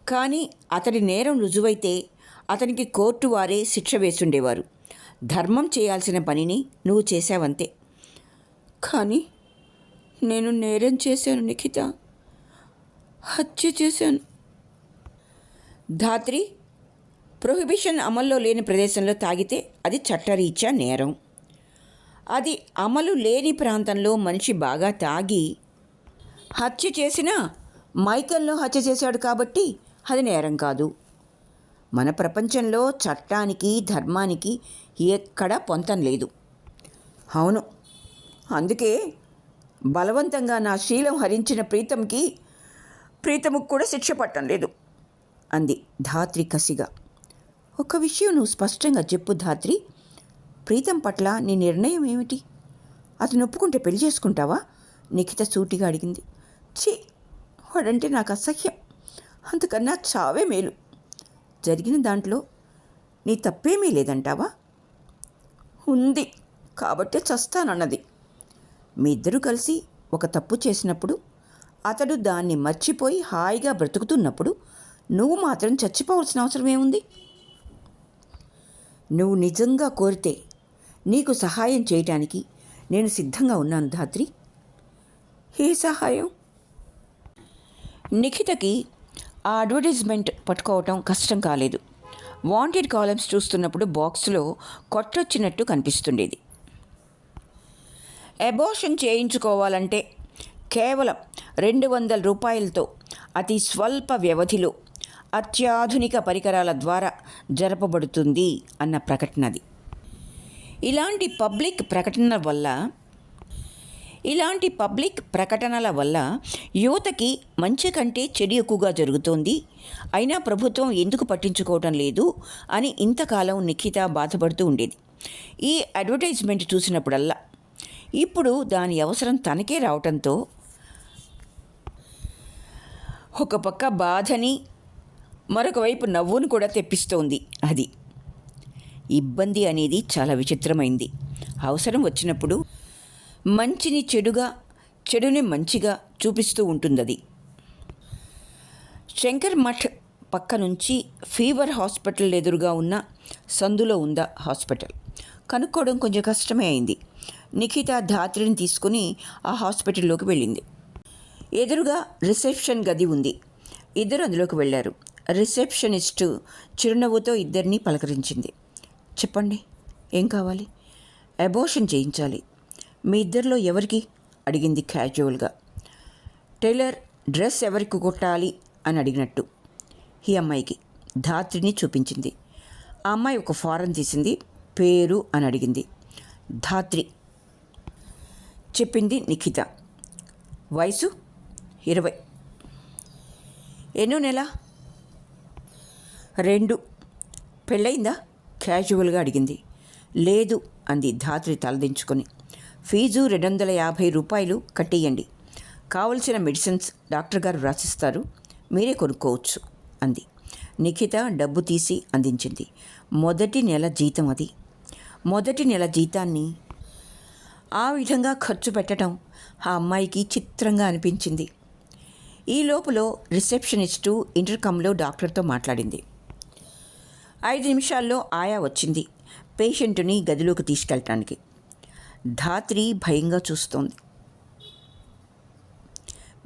కానీ అతడి నేరం రుజువైతే అతనికి కోర్టు వారే శిక్ష వేసుండేవారు. ధర్మం చేయాల్సిన పనిని నువ్వు చేశావంతే. కానీ నేను నేరం చేశాను నిఖిత, హత్య చేశాను. ధాత్రి, ప్రొహిబిషన్ అమల్లో లేని ప్రదేశంలో తాగితే అది చట్టరీత్యా నేరం. అది అమలు లేని ప్రాంతంలో మనిషి బాగా తాగి హత్య చేసినా మైకంలో హత్య చేశాడు కాబట్టి అది నేరం కాదు. మన ప్రపంచంలో చట్టానికి ధర్మానికి ఎక్కడా పొంతం లేదు. అవును, అందుకే బలవంతంగా నా శీలం హరించిన ప్రీతముకు కూడా శిక్ష పట్టం లేదు అంది ధాత్రి కసిగా. ఒక విషయం నువ్వు స్పష్టంగా చెప్పు ధాత్రి. ప్రీతం పట్ల నీ నిర్ణయం ఏమిటి? అతను ఒప్పుకుంటే పెళ్లి చేసుకుంటావా? నిఖిత సూటిగా అడిగింది. ఛీ, వాడంటే నాకు అసహ్యం. అంతకన్నా చావే మేలు. జరిగిన దాంట్లో నీ తప్పేమీ లేదంటావా? ఉంది కాబట్టే చస్తానన్నది. మీ ఇద్దరూ కలిసి ఒక తప్పు చేసినప్పుడు అతడు దాన్ని మర్చిపోయి హాయిగా బ్రతుకుతున్నప్పుడు నువ్వు మాత్రం చచ్చిపోవాల్సిన అవసరం ఏముంది? నువ్వు నిజంగా కోరితే నీకు సహాయం చేయటానికి నేను సిద్ధంగా ఉన్నాను ధాత్రి. ఏ సహాయం? నిఖితకి ఆ అడ్వర్టైజ్మెంట్ పట్టుకోవటం కష్టం కాలేదు. వాంటెడ్ కాలమ్స్ చూస్తున్నప్పుడు బాక్స్లో కొట్టొచ్చినట్టు కనిపిస్తుండేది. అబార్షన్ చేయించుకోవాలంటే కేవలం 200 రూపాయలతో అతి స్వల్ప వ్యవధిలో అత్యాధునిక పరికరాల ద్వారా జరపబడుతుంది అన్న ప్రకటనది. ఇలాంటి పబ్లిక్ ప్రకటనల వల్ల యువతకి మంచి కంటే చెడు ఎక్కువగా జరుగుతోంది. అయినా ప్రభుత్వం ఎందుకు పట్టించుకోవటం లేదు అని ఇంతకాలం నిఖిత బాధపడుతూ ఉండేది. ఈ అడ్వర్టైజ్మెంట్ చూసినప్పుడల్లా ఇప్పుడు దాని అవసరం తనకే రావటంతో ఒక పక్క బాధని మరొక వైపు నవ్వును కూడా తెప్పిస్తోంది. అది ఇబ్బంది అనేది చాలా విచిత్రమైంది. అవసరం వచ్చినప్పుడు మంచిని చెడుగా, చెడుని మంచిగా చూపిస్తూ ఉంటుందది. శంకర్ మఠ్ పక్క నుంచి ఫీవర్ హాస్పిటల్ ఎదురుగా ఉన్న సందులో ఉందా హాస్పిటల్ కనుక్కోవడం కొంచెం కష్టమే అయింది. నిఖిత ధాత్రిని తీసుకుని ఆ హాస్పిటల్లోకి వెళ్ళింది. ఎదురుగా రిసెప్షన్ గది ఉంది. ఇద్దరు అందులోకి వెళ్ళారు. రిసెప్షనిస్టు చిరునవ్వుతో ఇద్దరిని పలకరించింది. చెప్పండి, ఏం కావాలి? అబార్షన్ చేయించాలి. మీ ఇద్దరిలో ఎవరికి? అడిగింది క్యాజువల్గా. టైలర్ డ్రెస్ ఎవరికి కుట్టాలి అని అడిగినట్టు. ఈ అమ్మాయికి. ధాత్రిని చూపించింది. ఆ అమ్మాయి ఒక ఫారం తీసింది. పేరు అని అడిగింది. ధాత్రి చెప్పింది నిఖిత. వయసు 20. ఎన్నో నెల? 2. పెళ్ళయిందా? క్యాజువల్గా అడిగింది. లేదు అంది ధాత్రి తలదించుకొని. ఫీజు 250 రూపాయలు కట్టేయండి. కావలసిన మెడిసిన్స్ డాక్టర్ గారు రాసిస్తారు, మీరే కొనుక్కోవచ్చు అంది. నిఖిత డబ్బు తీసి అందించింది. మొదటి నెల జీతం అది. మొదటి నెల జీతాన్ని ఆ విధంగా ఖర్చు పెట్టడం ఆ అమ్మాయికి చిత్రంగా అనిపించింది. ఈ లోపల రిసెప్షనిస్టు ఇంటర్కమ్లో డాక్టర్తో మాట్లాడింది. 5 నిమిషాల్లో ఆయా వచ్చింది పేషెంటుని గదిలోకి తీసుకెళ్ళటానికి. ధాత్రి భయంగా చూస్తోంది.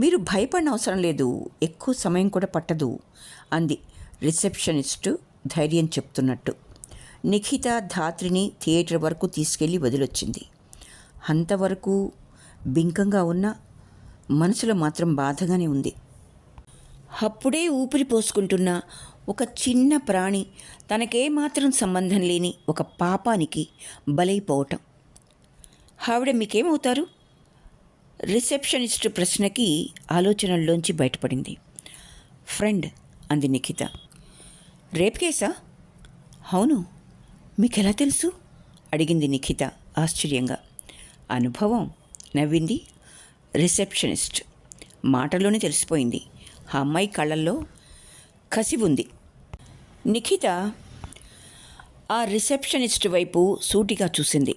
మీరు భయపడిన అవసరం లేదు, ఎక్కువ సమయం కూడా పట్టదు అంది రిసెప్షనిస్టు ధైర్యం చెప్తున్నట్టు. నిఖిత ధాత్రిని థియేటర్ వరకు తీసుకెళ్ళి వదిలొచ్చింది. అంతవరకు బింకంగా ఉన్న మనసులో మాత్రం బాధగానే ఉంది. అప్పుడే ఊపిరి పోసుకుంటున్న ఒక చిన్న ప్రాణి తనకేమాత్రం సంబంధం లేని ఒక పాపానికి బలైపోవటం. ఆవిడ మీకేమవుతారు? రిసెప్షనిస్ట్ ప్రశ్నకి ఆలోచనల్లోంచి బయటపడింది. ఫ్రెండ్ అంది నిఖిత. రేప్ కేసా? అవును. మీకెలా తెలుసు? అడిగింది నిఖిత ఆశ్చర్యంగా. అనుభవం నవ్వింది రిసెప్షనిస్ట్. మాటలోనే తెలిసిపోయింది. ఆ అమ్మాయి కళ్ళల్లో కసి ఉంది. నిఖిత ఆ రిసెప్షనిస్ట్ వైపు సూటిగా చూసింది.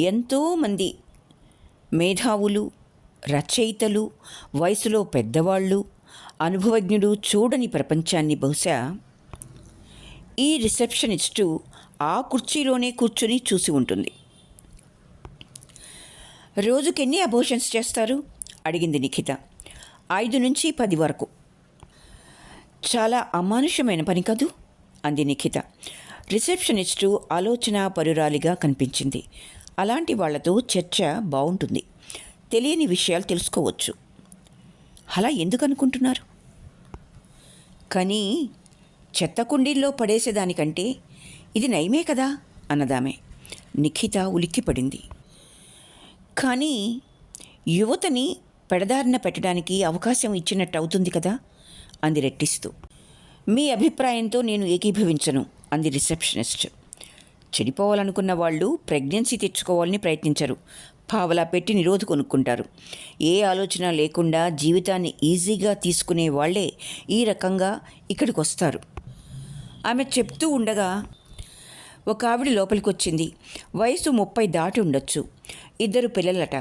ఎంతోమంది మేధావులు, రచయితలు, వయసులో పెద్దవాళ్ళు, అనుభవజ్ఞుడు చూడని ప్రపంచాన్ని బహుశా ఈ రిసెప్షనిస్టు ఆ కుర్చీలోనే కూర్చుని చూసి ఉంటుంది. రోజుకెన్ని అబోషన్స్ చేస్తారు? అడిగింది నిఖిత. 5 నుంచి 10 వరకు. చాలా అమానుషమైన పని కదూ అంది నిఖిత. రిసెప్షనిస్టు ఆలోచనా పరురాలిగా కనిపించింది. అలాంటి వాళ్లతో చర్చ బాగుంటుంది, తెలియని విషయాలు తెలుసుకోవచ్చు. అలా ఎందుకు అనుకుంటున్నారు? కానీ చెత్త కుండీల్లో పడేసేదానికంటే ఇది నయమే కదా అన్నదామె. నిఖిత ఉలిక్కిపడింది. కానీ యువతని పెడదారిన పెట్టడానికి అవకాశం ఇచ్చినట్టు అవుతుంది కదా అంది రెట్టిస్తూ. మీ అభిప్రాయంతో నేను ఏకీభవించను అంది రిసెప్షనిస్ట్. చెడిపోవాలనుకున్న వాళ్ళు ప్రెగ్నెన్సీ తెచ్చుకోవాలని ప్రయత్నించరు. పావలా పెట్టి నిరోధ కొనుక్కుంటారు. ఏ ఆలోచన లేకుండా జీవితాన్ని ఈజీగా తీసుకునే వాళ్లే ఈ రకంగా ఇక్కడికి వస్తారు. ఆమె చెప్తూ ఉండగా ఒక ఆవిడ లోపలికి వచ్చింది. వయసు 30 దాటి ఉండొచ్చు. 2 పిల్లలట.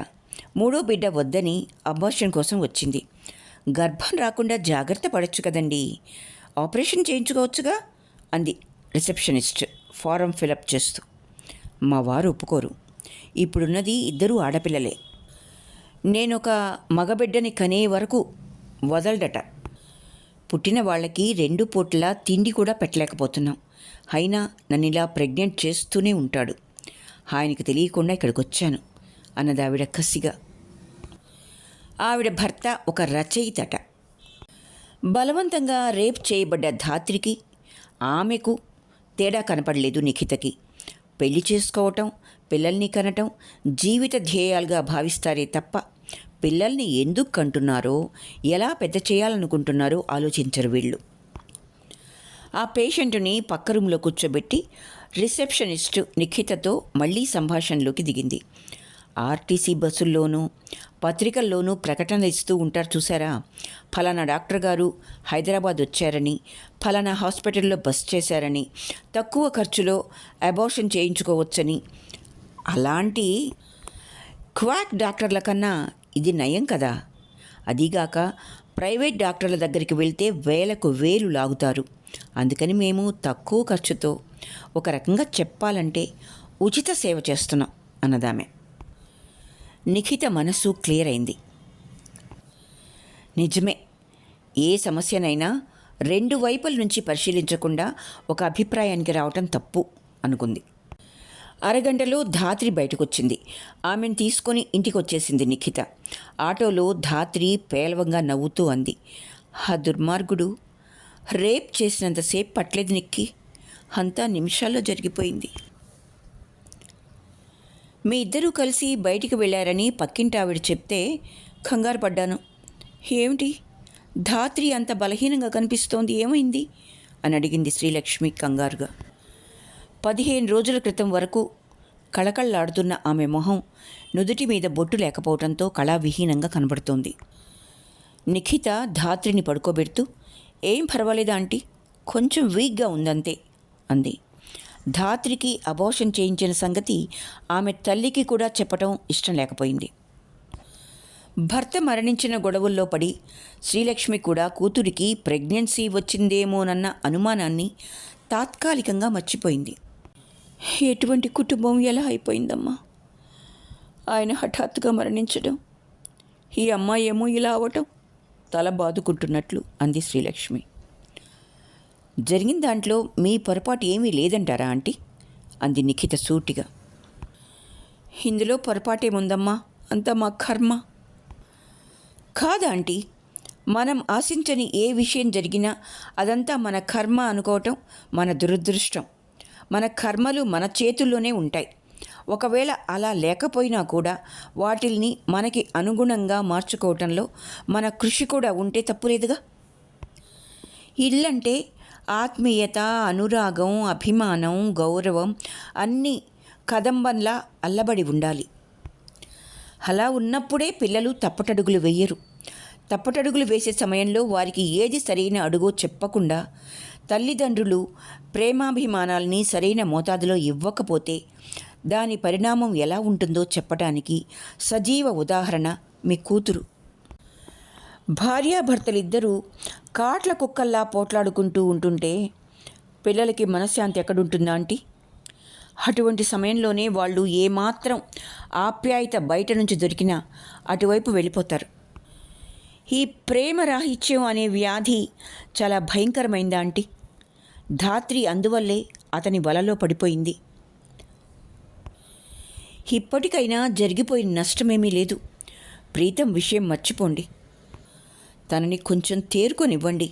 3వ బిడ్డ వద్దని అబార్షన్ కోసం వచ్చింది. గర్భం రాకుండా జాగ్రత్త పడచ్చు కదండి, ఆపరేషన్ చేయించుకోవచ్చుగా అంది రిసెప్షనిస్ట్ ఫారం ఫిలప్ చేస్తూ. మా వారు ఒప్పుకోరు. ఇప్పుడున్నది 2 ఆడపిల్లలే. నేనొక మగబిడ్డని కనే వరకు వదలడట. పుట్టిన వాళ్ళకి 2 పూట్ల తిండి కూడా పెట్టలేకపోతున్నాం. అయినా నన్ను ఇలా ప్రెగ్నెంట్ చేస్తూనే ఉంటాడు. ఆయనకి తెలియకుండా ఇక్కడికి వచ్చాను అన్నది ఆవిడ కసిగా. ఆవిడ భర్త ఒక రచయితట. బలవంతంగా రేప్ చేయబడ్డ ధాత్రికి, ఆమెకు తేడా కనపడలేదు నిఖితకి. పెళ్లి చేసుకోవటం, పిల్లల్ని కనటం జీవిత ధ్యేయాలుగా భావిస్తారే తప్ప పిల్లల్ని ఎందుకు కంటున్నారో, ఎలా పెద్ద చేయాలనుకుంటున్నారో ఆలోచించరు వీళ్ళు. ఆ పేషెంటుని పక్క రూమ్లో కూర్చోబెట్టి రిసెప్షనిస్టు నిఖితతో మళ్లీ సంభాషణలోకి దిగింది. ఆర్టీసీ బస్సుల్లోనూ పత్రికల్లోనూ ప్రకటనలు ఇస్తూ ఉంటారు చూసారా, ఫలానా డాక్టర్ గారు హైదరాబాద్ వచ్చారని, ఫలానా హాస్పిటల్లో బస్ చేశారని, తక్కువ ఖర్చులో అబార్షన్ చేయించుకోవచ్చని. అలాంటి క్వాక్ డాక్టర్ల కన్నా ఇది నయం కదా. అదీగాక ప్రైవేట్ డాక్టర్ల దగ్గరికి వెళ్తే వేలకు వేలు లాగుతారు. అందుకని మేము తక్కువ ఖర్చుతో, ఒక రకంగా చెప్పాలంటే ఉచిత సేవ చేస్తున్నాం అన్నదామె. నిఖిత మనసు క్లియర్ అయింది. నిజమే, ఏ సమస్యనైనా 2 వైపుల నుంచి పరిశీలించకుండా ఒక అభిప్రాయానికి రావటం తప్పు అనుకుంది. అరగంటలో ధాత్రి బయటకొచ్చింది. ఆమెను తీసుకొని ఇంటికి వచ్చేసింది నిఖిత. ఆటోలో ధాత్రి పేలవంగా నవ్వుతూ అంది, ఆ దుర్మార్గుడు రేప్ చేసినంతసేపు పట్టలేదు నిక్కి, అంతా నిమిషాల్లో జరిగిపోయింది. మీ ఇద్దరూ కలిసి బయటికి వెళ్ళారని పక్కింటి ఆవిడ చెప్తే కంగారు పడ్డాను. ఏమిటి ధాత్రి అంత బలహీనంగా కనిపిస్తోంది, ఏమైంది అని అడిగింది శ్రీలక్ష్మి కంగారుగా. 15 రోజుల క్రితం వరకు కళకళలాడుతున్న ఆమె మొహం నుదుటి మీద బొట్టు లేకపోవడంతో కళావిహీనంగా కనబడుతోంది. నిఖిత ధాత్రిని పడుకోబెడుతూ, ఏం పర్వాలేదా ఆంటీ, కొంచెం వీక్గా ఉందంతే అంది. ధాత్రికి అబార్షన్ చేయించిన సంగతి ఆమె తల్లికి కూడా చెప్పటం ఇష్టం లేకపోయింది. భర్త మరణించిన గొడవల్లో పడి శ్రీలక్ష్మి కూడా కూతురికి ప్రెగ్నెన్సీ వచ్చిందేమోనన్న అనుమానాన్ని తాత్కాలికంగా మర్చిపోయింది. ఎటువంటి కుటుంబం ఎలా అయిపోయిందమ్మా, ఆయన హఠాత్తుగా మరణించడం, ఈ అమ్మాయి ఏమో ఇలా అవ్వటం, తల బాదుకుంటున్నట్లు అంది శ్రీలక్ష్మి. జరిగిన దాంట్లో మీ పొరపాటు ఏమీ లేదంటారా ఆంటీ అంది నిఖిత సూటిగా. ఇందులో పొరపాటేముందమ్మా, అంతా మా కర్మ. కాదా ఆంటీ, మనం ఆశించని ఏ విషయం జరిగినా అదంతా మన కర్మ అనుకోవటం మన దురదృష్టం. మన కర్మలు మన చేతుల్లోనే ఉంటాయి. ఒకవేళ అలా లేకపోయినా కూడా వాటిల్ని మనకి అనుగుణంగా మార్చుకోవటంలో మన కృషి కూడా ఉంటే తప్పులేదుగా. ఇల్లంటే ఆత్మీయత, అనురాగం, అభిమానం, గౌరవం అన్నీ కదంబంలా అల్లబడి ఉండాలి. అలా ఉన్నప్పుడే పిల్లలు తప్పటడుగులు వేయరు. తప్పటడుగులు వేసే సమయంలో వారికి ఏది సరైన అడుగో చెప్పకుండా తల్లిదండ్రులు ప్రేమాభిమానాల్ని సరైన మోతాదులో ఇవ్వకపోతే దాని పరిణామం ఎలా ఉంటుందో చెప్పటానికి సజీవ ఉదాహరణ మీ కూతురు. భార్యాభర్తలిద్దరూ కాట్ల కుక్కల్లా పోట్లాడుకుంటూ ఉంటుంటే పిల్లలకి మనశ్శాంతి ఎక్కడుంటుందా ఆంటీ? అటువంటి సమయంలోనే వాళ్ళు ఏమాత్రం ఆప్యాయత బయట నుంచి దొరికినా అటువైపు వెళ్ళిపోతారు. ఈ ప్రేమ రాహిత్యం అనే వ్యాధి చాలా భయంకరమైందా ఆంటీ? ధాత్రి అందువల్లే అతని వలలో పడిపోయింది. ఇప్పటికైనా జరిగిపోయిన నష్టమేమీ లేదు. ప్రీతం విషయం మర్చిపోండి. తనని కొంచెం తేరుకొనివ్వండి.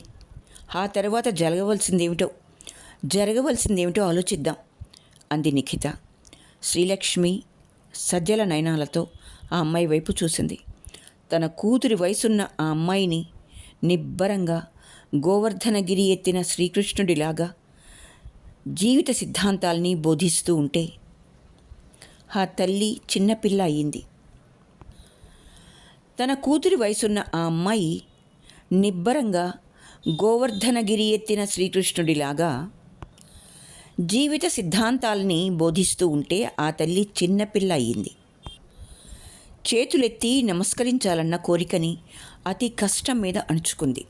ఆ తర్వాత జరగవలసిందేమిటో ఆలోచిద్దాం అంది నిఖిత. శ్రీలక్ష్మి సజ్జల నయనాలతో ఆ అమ్మాయి వైపు చూసింది. తన కూతురి వయసున్న ఆ అమ్మాయిని నిబ్బరంగా గోవర్ధనగిరి ఎత్తిన శ్రీకృష్ణుడిలాగా జీవిత సిద్ధాంతాల్ని బోధిస్తూ ఉంటే ఆ తల్లి చిన్నపిల్ల అయింది. తన కూతురి వయసున్న ఆ అమ్మాయి నిబ్బరంగా గోవర్ధనగిరి ఎత్తిన శ్రీకృష్ణుడిలాగా జీవిత సిద్ధాంతాల్ని బోధిస్తూ ఉంటే ఆ తల్లి చిన్నపిల్ల అయ్యింది. చేతులెత్తి నమస్కరించాలన్న కోరికని అతి కష్టం మీద అణుచుకుంది.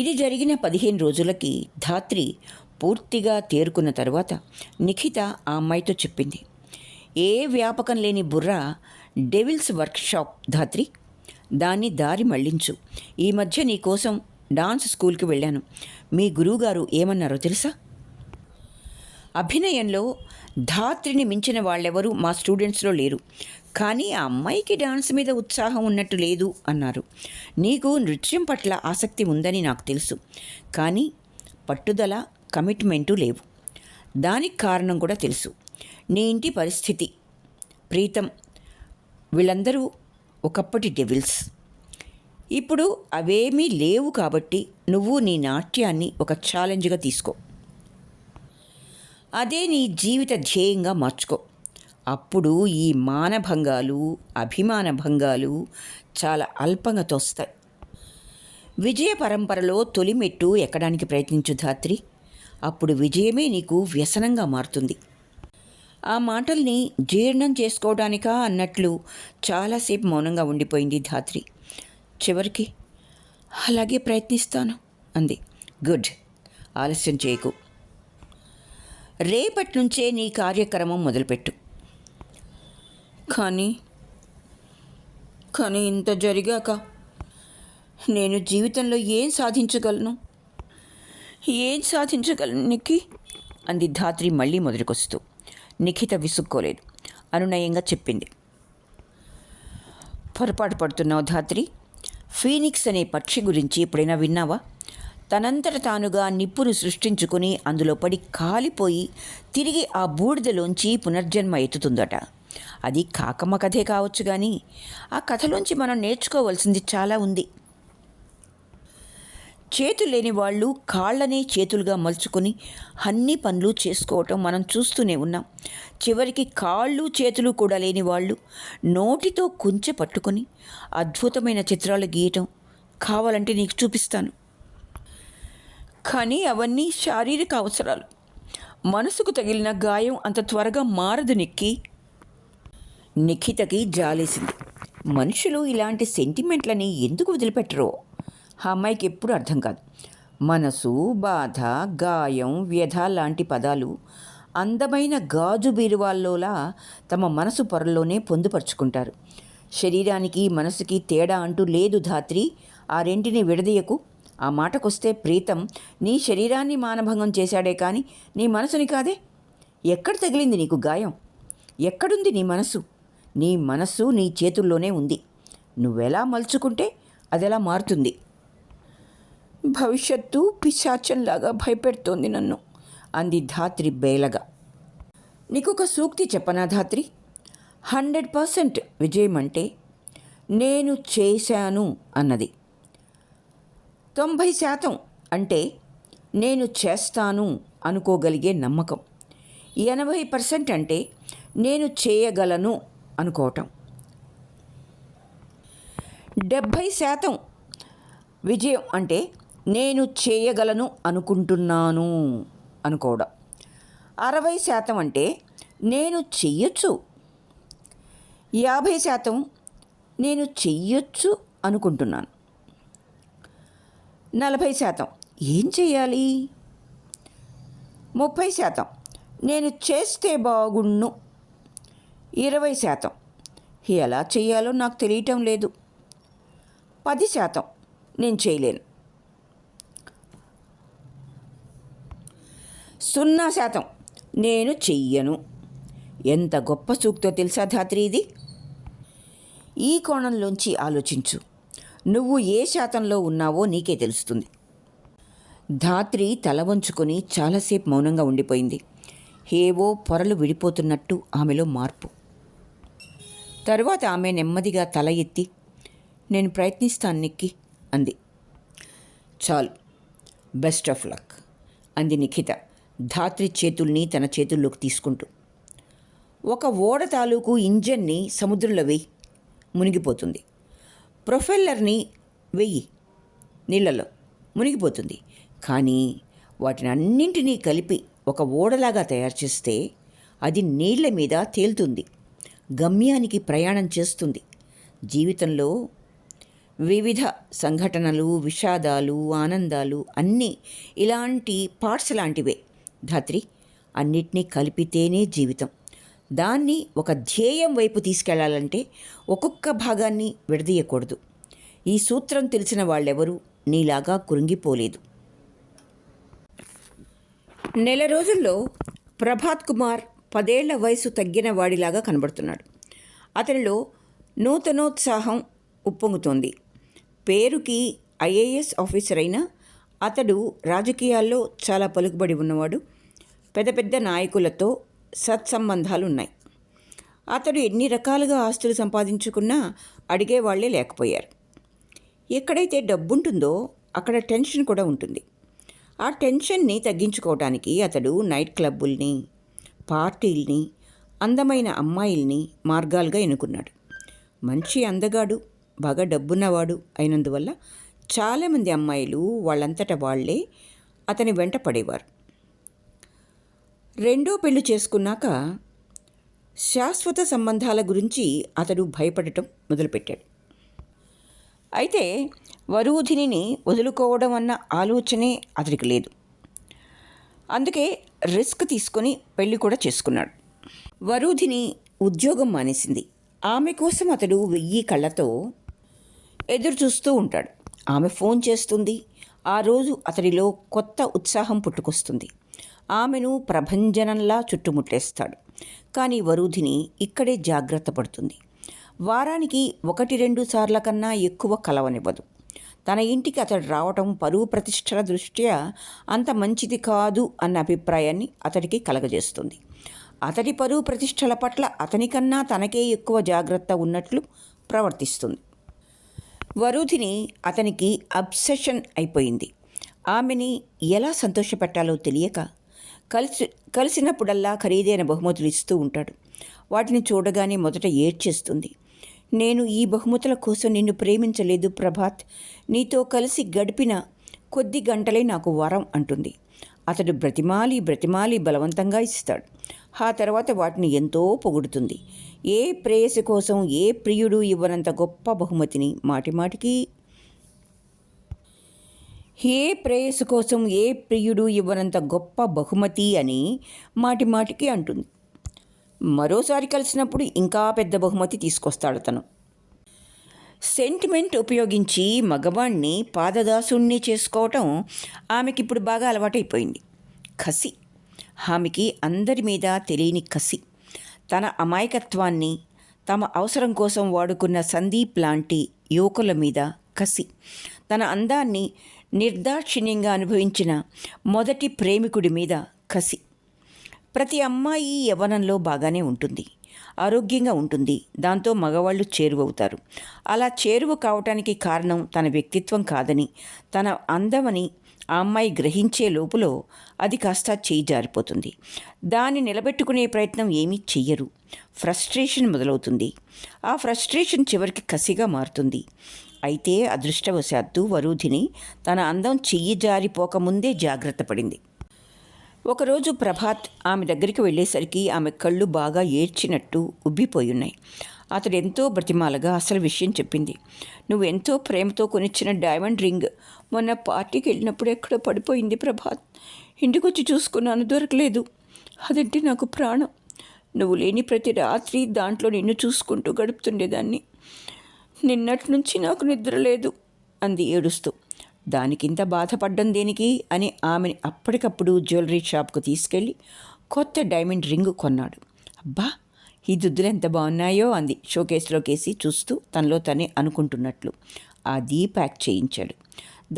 ఇది జరిగిన 15 రోజులకి ధాత్రి పూర్తిగా తేరుకున్న తర్వాత నిఖిత ఆ అమ్మాయితో చెప్పింది, ఏ వ్యాపకం లేని బుర్ర డెవిల్స్ వర్క్షాప్ ధాత్రి, దాన్ని దారి మళ్లించు. ఈ మధ్య నీ కోసం డాన్స్ స్కూల్కి వెళ్ళాను. మీ గురువుగారు ఏమన్నారో తెలుసా? అభినయంలో ధాత్రిని మించిన వాళ్ళెవరూ మా స్టూడెంట్స్లో లేరు, కానీ ఆ అమ్మాయికి డాన్స్ మీద ఉత్సాహం ఉన్నట్టు లేదు అన్నారు. నీకు నృత్యం పట్ల ఆసక్తి ఉందని నాకు తెలుసు, కానీ పట్టుదల, కమిట్మెంటు లేవు. దానికి కారణం కూడా తెలుసు. నీ ఇంటి పరిస్థితి. ప్రీతం, వీళ్ళందరూ ఒకప్పటి డెవిల్స్. ఇప్పుడు అవేమీ లేవు కాబట్టి నువ్వు నీ నాట్యాన్ని ఒక ఛాలెంజ్గా తీసుకో. అదే నీ జీవిత ధ్యేయంగా మార్చుకో. అప్పుడు ఈ మానభంగాలు, అభిమానభంగాలు చాలా అల్పంగా తోస్తాయి. విజయ పరంపరలో తొలిమెట్టు ఎక్కడానికి ప్రయత్నించు ధాత్రి. అప్పుడు విజయమే నీకు వ్యసనంగా మారుతుంది. ఆ మాటల్ని జీర్ణం చేసుకోవడానికా అన్నట్లు చాలాసేపు మౌనంగా ఉండిపోయింది ధాత్రి. చివరికి అలాగే ప్రయత్నిస్తాను అంది. గుడ్, ఆలస్యం చేయకు. రేపటి నుంచే నీ కార్యక్రమం మొదలుపెట్టు. కానీ ఇంత జరిగాక నేను జీవితంలో ఏం సాధించగలను నిక్కి అంది ధాత్రి మళ్ళీ మొదలుకొస్తూ. నిఖిత విసుక్కోలేదు, అనునయంగా చెప్పింది. పొరపాటు పడుతున్నావు ధాత్రి. ఫీనిక్స్ అనే పక్షి గురించి ఎప్పుడైనా విన్నావా? తనంతట తానుగా నిప్పును సృష్టించుకుని అందులో పడి కాలిపోయి తిరిగి ఆ బూడిదలోంచి పునర్జన్మ ఎత్తుతుందట. అది కాకమ్మ కథే కావచ్చు, కానీ ఆ కథలోంచి మనం నేర్చుకోవాల్సింది చాలా ఉంది. చేతులు లేని వాళ్ళు కాళ్ళనే చేతులుగా మలుచుకొని అన్ని పనులు చేసుకోవటం మనం చూస్తూనే ఉన్నాం. చివరికి కాళ్ళు చేతులు కూడా లేని వాళ్ళు నోటితో కుంచె పట్టుకొని అద్భుతమైన చిత్రాలు గీయటం కావాలంటే నీకు చూపిస్తాను. కానీ అవన్నీ శారీరక అవసరాలు. మనసుకు తగిలిన గాయం అంత త్వరగా మారదు నిక్కి. నిఖితకి జాలేసింది. మనుషులు ఇలాంటి సెంటిమెంట్లని ఎందుకు వదిలిపెట్టరో ఆ అమ్మాయికి ఎప్పుడు అర్థం కాదు. మనసు, బాధ, గాయం, వ్యధ లాంటి పదాలు అందమైన గాజు బీరువాల్లోలా తమ మనసు పొరల్లోనే పొందుపరుచుకుంటారు. శరీరానికి మనసుకి తేడా అంటూ లేదు ధాత్రి. ఆ రెంటిని విడదీయకు. ఆ మాటకొస్తే ప్రీతం నీ శరీరాన్ని మానభంగం చేశాడే కానీ నీ మనసుని కాదే. ఎక్కడ తగిలింది నీకు గాయం? ఎక్కడుంది నీ మనసు? నీ మనస్సు నీ చేతుల్లోనే ఉంది. నువ్వెలా మలుచుకుంటే అదెలా మారుతుంది. భవిష్యత్తు పిశాచంలాగా భయపెడుతోంది నన్ను అంది ధాత్రి బేలగా. నీకొక సూక్తి చెప్పనా ధాత్రి? 100% విజయం అంటే నేను చేశాను అన్నది. 90% అంటే నేను చేస్తాను అనుకోగలిగే నమ్మకం. 80% అంటే నేను చేయగలను అనుకోవటం. 70% విజయం అంటే నేను చేయగలను అనుకుంటున్నాను అనుకోవడం. 60% అంటే నేను చెయ్యొచ్చు. 50% నేను చెయ్యొచ్చు అనుకుంటున్నాను. 40% ఏం చెయ్యాలి? 30% నేను చేస్తే బాగుండు. 20% ఎలా చెయ్యాలో నాకు తెలియటం లేదు. 10% నేను చేయలేను. 0% నేను చెయ్యను. ఎంత గొప్ప సూక్తో తెలుసా ధాత్రి ఇది? ఈ కోణంలోంచి ఆలోచించు. నువ్వు ఏ శాతంలో ఉన్నావో నీకే తెలుస్తుంది. ధాత్రి తల వంచుకొని చాలాసేపు మౌనంగా ఉండిపోయింది. ఏవో పొరలు విడిపోతున్నట్టు ఆమెలో మార్పు. తరువాత ఆమె నెమ్మదిగా తల ఎత్తి, నేను ప్రయత్నిస్తాను నిక్కి అంది. చాలు, బెస్ట్ ఆఫ్ లక్ అంది నిఖిత ధాత్రి చేతుల్ని తన చేతుల్లోకి తీసుకుంటూ. ఒక ఓడ తాలూకు ఇంజన్ని సముద్రంలో వెయ్యి, మునిగిపోతుంది. ప్రొఫెల్లర్ని వెయ్యి, నీళ్ళలో మునిగిపోతుంది. కానీ వాటిని అన్నింటినీ కలిపి ఒక ఓడలాగా తయారు చేస్తే అది నీళ్ల మీద తేలుతుంది, గమ్యానికి ప్రయాణం చేస్తుంది. జీవితంలో వివిధ సంఘటనలు, విషాదాలు, ఆనందాలు అన్నీ ఇలాంటి పార్ట్స్ లాంటివే ధాత్రి. అన్నిటినీ కలిపితేనే జీవితం. దాన్ని ఒక ధ్యేయం వైపు తీసుకెళ్లాలంటే ఒక్కొక్క భాగాన్ని విడదీయకూడదు. ఈ సూత్రం తెలిసిన వాళ్ళెవరూ నీలాగా కృంగిపోలేదు. నెల రోజుల్లో ప్రభాత్ కుమార్ 10 ఏళ్ల వయసు తగ్గిన వాడిలాగా కనబడుతున్నాడు. అతనిలో నూతనోత్సాహం ఉప్పొంగుతోంది. పేరుకి ఐఏఎస్ ఆఫీసర్ అయినా అతడు రాజకీయాల్లో చాలా పలుకుబడి ఉన్నవాడు. పెద్ద పెద్ద నాయకులతో సత్సంబంధాలున్నాయి. అతడు ఎన్ని రకాలుగా ఆస్తులు సంపాదించుకున్నా అడిగేవాళ్లే లేకపోయారు. ఎక్కడైతే డబ్బుంటుందో అక్కడ టెన్షన్ కూడా ఉంటుంది. ఆ టెన్షన్ని తగ్గించుకోవడానికి అతడు నైట్ క్లబ్బుల్ని, పార్టీల్ని, అందమైన అమ్మాయిల్ని మార్గాలుగా ఎన్నుకున్నాడు. మంచి అందగాడు, బాగా డబ్బున్నవాడు అయినందువల్ల చాలామంది అమ్మాయిలు వాళ్ళంతట వాళ్లే అతని వెంట పడేవారు. రెండో పెళ్లి చేసుకున్నాక శాశ్వత సంబంధాల గురించి అతడు భయపడటం మొదలుపెట్టాడు. అయితే వరూధినిని వదులుకోవడం అన్న ఆలోచనే అతడికి లేదు. అందుకే రిస్క్ తీసుకొని పెళ్లి కూడా చేసుకున్నాడు. వరూధిని ఉద్యోగం మానేసింది. ఆమె కోసం అతడు 1000 కళ్ళతో ఎదురు చూస్తూ ఉంటాడు. ఆమె ఫోన్ చేస్తుంది. ఆ రోజు అతడిలో కొత్త ఉత్సాహం పుట్టుకొస్తుంది. ఆమెను ప్రభంజనంలా చుట్టుముట్టేస్తాడు. కానీ వరూధిని ఇక్కడే జాగ్రత్త పడుతుంది. వారానికి 1-2 సార్ల కన్నా ఎక్కువ కలవనివ్వదు. తన ఇంటికి అతడు రావటం పరువు ప్రతిష్టల దృష్ట్యా అంత మంచిది కాదు అన్న అభిప్రాయాన్ని అతడికి కలగజేస్తుంది. అతడి పరువు ప్రతిష్టల పట్ల అతనికన్నా తనకే ఎక్కువ జాగ్రత్త ఉన్నట్లు ప్రవర్తిస్తుంది. వరూధిని అతనికి అబ్సెషన్ అయిపోయింది. ఆమెని ఎలా సంతోషపెట్టాలో తెలియక కలిసినప్పుడల్లా ఖరీదైన బహుమతులు ఇస్తూ ఉంటాడు. వాటిని చూడగానే మొదట ఏడ్చేస్తుంది. నేను ఈ బహుమతుల కోసం నిన్ను ప్రేమించలేదు ప్రభాత్, నీతో కలిసి గడిపిన కొద్ది గంటలే నాకు వరం అంటుంది. అతడు బ్రతిమాలి బలవంతంగా ఇస్తాడు. ఆ తర్వాత వాటిని ఎంతో పొగుడుతుంది. ఏ ప్రేయసి కోసం ఏ ప్రియుడు ఇవ్వనంత గొప్ప బహుమతిని మాటిమాటికి ఏ ప్రేయసి కోసం ఏ ప్రియుడు ఇవ్వనంత గొప్ప బహుమతి అని మాటిమాటికి అంటుంది. మరోసారి కలిసినప్పుడు ఇంకా పెద్ద బహుమతి తీసుకొస్తాడు తను. సెంటిమెంట్ ఉపయోగించి మగవాణ్ణి పాదదాసుణ్ణి చేసుకోవటం ఆమెకిప్పుడు బాగా అలవాటైపోయింది. కసి, ఆమెకి అందరి మీద తెలియని కసి. తన అమాయకత్వాన్ని తమ అవసరం కోసం వాడుకున్న సందీప్ లాంటి యువకుల మీద కసి. తన అందాన్ని నిర్దాక్షిణ్యంగా అనుభవించిన మొదటి ప్రేమికుడి మీద కసి. ప్రతి అమ్మాయి యవ్వనంలో బాగానే ఉంటుంది, ఆరోగ్యంగా ఉంటుంది. దాంతో మగవాళ్ళు చేరువవుతారు. అలా చేరువ కావటానికి కారణం తన వ్యక్తిత్వం కాదని, తన అందమని ఆ అమ్మాయి గ్రహించే లోపులో అది కాస్త చేయి జారిపోతుంది. దాన్ని నిలబెట్టుకునే ప్రయత్నం ఏమీ చెయ్యరు. ఫ్రస్ట్రేషన్ మొదలవుతుంది. ఆ ఫ్రస్ట్రేషన్ చివరికి కసిగా మారుతుంది. అయితే అదృష్టవశాత్తు వరూధిని తన అందం చెయ్యి జారిపోకముందే జాగ్రత్త పడింది. ఒకరోజు ప్రభాత్ ఆమె దగ్గరికి వెళ్ళేసరికి ఆమె కళ్ళు బాగా ఏడ్చినట్టు ఉబ్బిపోయున్నాయి. అతడు ఎంతో బ్రతిమాలగా అసలు విషయం చెప్పింది. నువ్వు ఎంతో ప్రేమతో కొనిచ్చిన డైమండ్ రింగ్ మొన్న పార్టీకి వెళ్ళినప్పుడు ఎక్కడో పడిపోయింది ప్రభాత్. ఇంటికొచ్చి చూసుకున్నాను, దొరకలేదు. అదంటే నాకు ప్రాణం. నువ్వు లేని ప్రతి రాత్రి దాంట్లో నిన్ను చూసుకుంటూ గడుపుతుండేదాన్ని. నిన్నటి నుంచి నాకు నిద్ర లేదు అంది ఏడుస్తూ. దానికింత బాధపడ్డం దేనికి అని ఆమెని అప్పటికప్పుడు జ్యువెలరీ షాప్కు తీసుకెళ్ళి కొత్త డైమండ్ రింగ్ కొన్నాడు. అబ్బా, ఈ దుద్దులు ఎంత బాగున్నాయో అంది షోకేస్లోకేసి చూస్తూ తనలో తనే అనుకుంటున్నట్లు. అది ప్యాక్ చేయించాడు.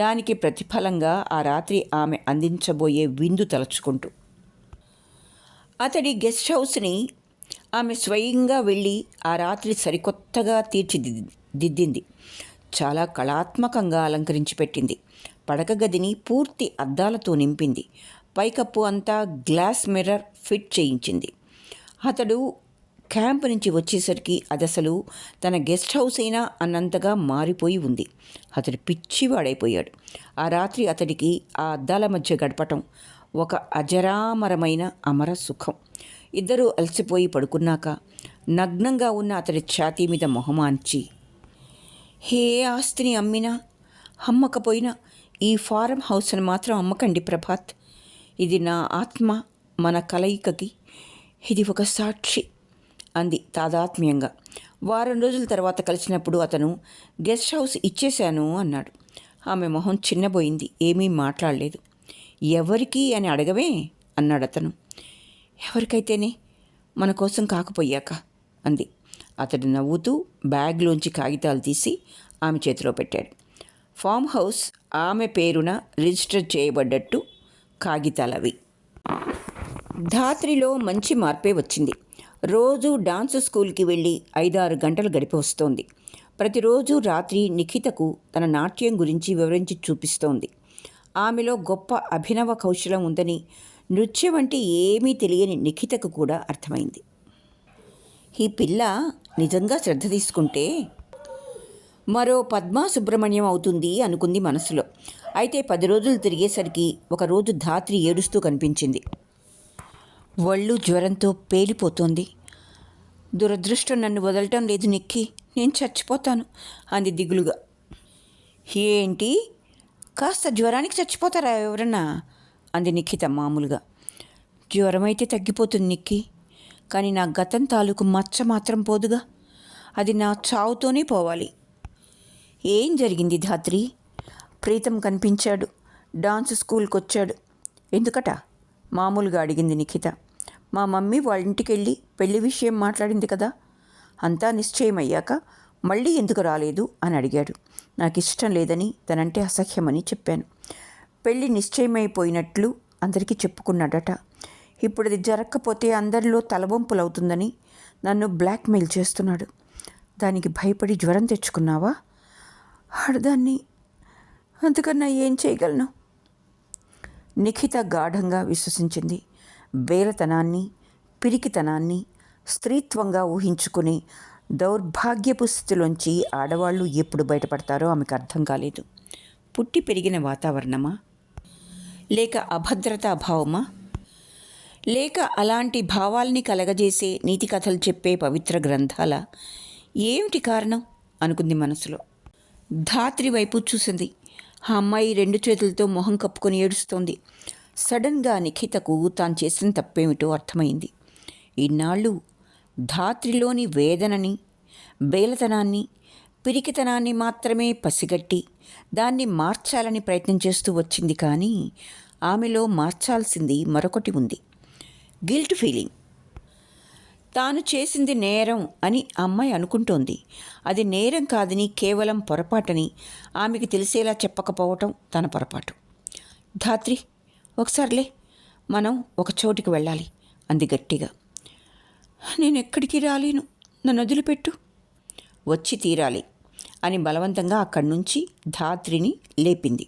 దానికి ప్రతిఫలంగా ఆ రాత్రి ఆమె అందించబోయే విందు తలుచుకుంటూ. అతడి గెస్ట్ హౌస్ని ఆమె స్వయంగా వెళ్ళి ఆ రాత్రి సరికొత్తగా తీర్చిదిద్దింది. చాలా కళాత్మకంగా అలంకరించి పెట్టింది. పడక గదిని పూర్తి అద్దాలతో నింపింది. పైకప్పు అంతా గ్లాస్ మిర్రర్ ఫిట్ చేయించింది. అతడు క్యాంప్ నుంచి వచ్చేసరికి అదసలు తన గెస్ట్ హౌస్ అయినా అన్నంతగా మారిపోయి ఉంది. అతడు పిచ్చివాడైపోయాడు. ఆ రాత్రి అతడికి ఆ అద్దాల మధ్య గడపటం, ఒక అజరామరమైన అమర సుఖం. ఇద్దరూ అలసిపోయి పడుకున్నాక నగ్నంగా ఉన్న అతడి ఛాతీ మీద మొహమాంచి, ఏ ఆస్తిని అమ్మినా అమ్మకపోయినా ఈ ఫారం హౌస్ని మాత్రం అమ్మకండి ప్రభాత్. ఇది నా ఆత్మ, మన కలయికకి ఇది ఒక సాక్షి అంది తాదాత్మ్యంగా. వారం రోజుల తర్వాత కలిసినప్పుడు అతను గెస్ట్ హౌస్ ఇచ్చేశాను అన్నాడు. ఆమె మొహం చిన్నబోయింది. ఏమీ మాట్లాడలేదు. ఎవరికి అని అడగవే అన్నాడు అతను. ఎవరికైతేనే, మన కోసం కాకపోయాక అంది. అతడు నవ్వుతూ బ్యాగ్లోంచి కాగితాలు తీసి ఆమె చేతిలో పెట్టాడు. ఫామ్ హౌస్ ఆమె పేరున రిజిస్టర్ చేయబడ్డట్టు కాగితాలవి. ధాత్రిలో మంచి మార్పే వచ్చింది. రోజు డాన్స్ స్కూల్కి వెళ్ళి 5-6 గంటలు గడిపి వస్తోంది. ప్రతిరోజు రాత్రి నిఖితకు తన నాట్యం గురించి వివరించి చూపిస్తోంది. ఆమెలో గొప్ప అభినవ కౌశలం ఉందని నృత్యం అంటే ఏమీ తెలియని నిఖితకు కూడా అర్థమైంది. ఈ పిల్ల నిజంగా శ్రద్ధ తీసుకుంటే మరో పద్మా సుబ్రహ్మణ్యం అవుతుంది అనుకుంది మనసులో. అయితే 10 రోజులు తిరిగేసరికి ఒకరోజు ధాత్రి ఏడుస్తూ కనిపించింది. ఒళ్ళు జ్వరంతో పేలిపోతోంది. దురదృష్టం నన్ను వదలటం లేదు నిక్కి, నేను చచ్చిపోతాను అంది దిగులుగా. ఏంటి, కాస్త జ్వరానికి చచ్చిపోతారా ఎవరన్నా అంది నిఖిత మామూలుగా. జ్వరమైతే తగ్గిపోతుంది నిక్కి, కానీ నా గతం తాలూకు మచ్చ మాత్రం పోదుగా, అది నా చావుతోనే పోవాలి. ఏం జరిగింది ధాత్రి? ప్రీతం కనిపించాడు, డాన్స్ స్కూల్కి వచ్చాడు. ఎందుకట మామూలుగా అడిగింది నిఖిత. మా మమ్మీ వాళ్ళ ఇంటికి వెళ్ళి పెళ్లి విషయం మాట్లాడింది కదా, అంతా నిశ్చయమయ్యాక మళ్ళీ ఎందుకు రాలేదు అని అడిగాడు. నాకు ఇష్టం లేదని, తనంటే అసహ్యమని చెప్పాను. పెళ్ళి నిశ్చయమైపోయినట్లు అందరికీ చెప్పుకున్నాడట. ఇప్పుడు అది జరగకపోతే అందరిలో తలవంపులవుతుందని నన్ను బ్లాక్మెయిల్ చేస్తున్నాడు. దానికి భయపడి జ్వరం తెచ్చుకున్నావా? ఆడదాన్ని, అందుకన్నా ఏం చేయగలను? నిఖిత గాఢంగా విశ్వసించింది. బేలతనాన్ని, పిరికితనాన్ని స్త్రీత్వంగా ఊహించుకుని దౌర్భాగ్యపు స్థితిలోంచి ఆడవాళ్ళు ఎప్పుడు బయటపడతారో ఆమెకు అర్థం కాలేదు. పుట్టి పెరిగిన వాతావరణమా, లేక అభద్రతా భావమా, లేక అలాంటి భావాల్ని కలగజేసే నీతి కథలు చెప్పే పవిత్ర గ్రంథాల? ఏమిటి కారణం అనుకుంది మనసులో. ధాత్రి వైపు చూసింది. ఆ అమ్మాయి 2 చేతులతో మొహం కప్పుకొని ఏడుస్తోంది. సడన్గా నిఖితకు తాను చేసిన తప్పేమిటో అర్థమైంది. ఇన్నాళ్ళు ధాత్రిలోని వేదనని, బేలతనాన్ని, పిరికితనాన్ని మాత్రమే పసిగట్టి దాన్ని మార్చాలని ప్రయత్నం చేస్తూ వచ్చింది. కానీ ఆమెలో మార్చాల్సింది మరొకటి ఉంది. Guilt feeling. తాను చేసింది నేరం అని అమ్మాయి అనుకుంటోంది. అది నేరం కాదని, కేవలం పొరపాటని ఆమెకు తెలిసేలా చెప్పకపోవటం తన పొరపాటు. ధాత్రి, ఒకసారిలే, మనం ఒక చోటికి వెళ్ళాలి అంది గట్టిగా. నేను ఎక్కడికి రాలేను, నన్ను వదిలిపెట్టు. వచ్చి తీరాలి అని బలవంతంగా అక్కడి నుంచి ధాత్రిని లేపింది.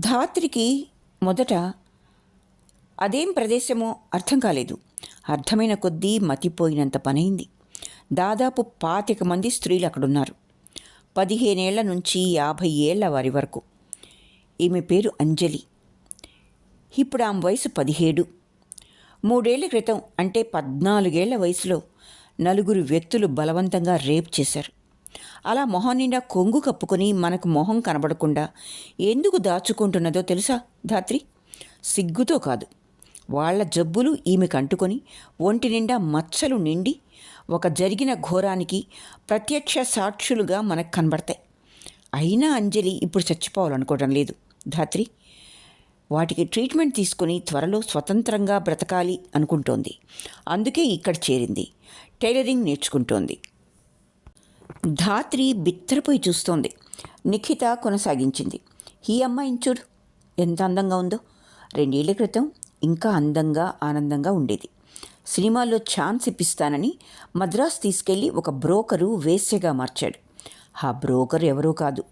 ధాత్రికి మొదట అదేం ప్రదేశమో అర్థం కాలేదు. అర్థమైన కొద్దీ మతిపోయినంత పనైంది. దాదాపు 25 మంది స్త్రీలు అక్కడున్నారు. 15 ఏళ్ల నుంచి 50 ఏళ్ల వారి వరకు. ఈమె పేరు అంజలి. ఇప్పుడు ఆమె వయసు 17. 3 ఏళ్ల క్రితం, అంటే 14 ఏళ్ల వయసులో 4 వ్యక్తులు బలవంతంగా రేప్ చేశారు. అలా మొహం నిండా కొంగు కప్పుకొని మనకు మొహం కనబడకుండా ఎందుకు దాచుకుంటున్నదో తెలుసా ధాత్రి? సిగ్గుతో కాదు. వాళ్ల జబ్బులు ఈమెకు అంటుకొని ఒంటి నిండా మచ్చలు నిండి ఒక జరిగిన ఘోరానికి ప్రత్యక్ష సాక్షులుగా మనకు కనబడతాయి. అయినా అంజలి ఇప్పుడు చచ్చిపోవాలనుకోవడం లేదు ధాత్రి. వాటికి ట్రీట్మెంట్ తీసుకుని త్వరలో స్వతంత్రంగా బ్రతకాలి అనుకుంటోంది. అందుకే ఇక్కడ చేరింది. టైలరింగ్ నేర్చుకుంటోంది. ధాత్రి బిత్తరపోయి చూస్తోంది. నిఖిత కొనసాగించింది. ఈ అమ్మాయిని చూడు, ఎంత అందంగా ఉందో. 2 ఏళ్ల క్రితం ఇంకా అందంగా, ఆనందంగా ఉండేది. సినిమాల్లో ఛాన్స్ ఇప్పిస్తానని మద్రాసు తీసుకెళ్లి ఒక బ్రోకరు వేశ్యగా మార్చాడు. ఆ బ్రోకర్ ఎవరో కాదు,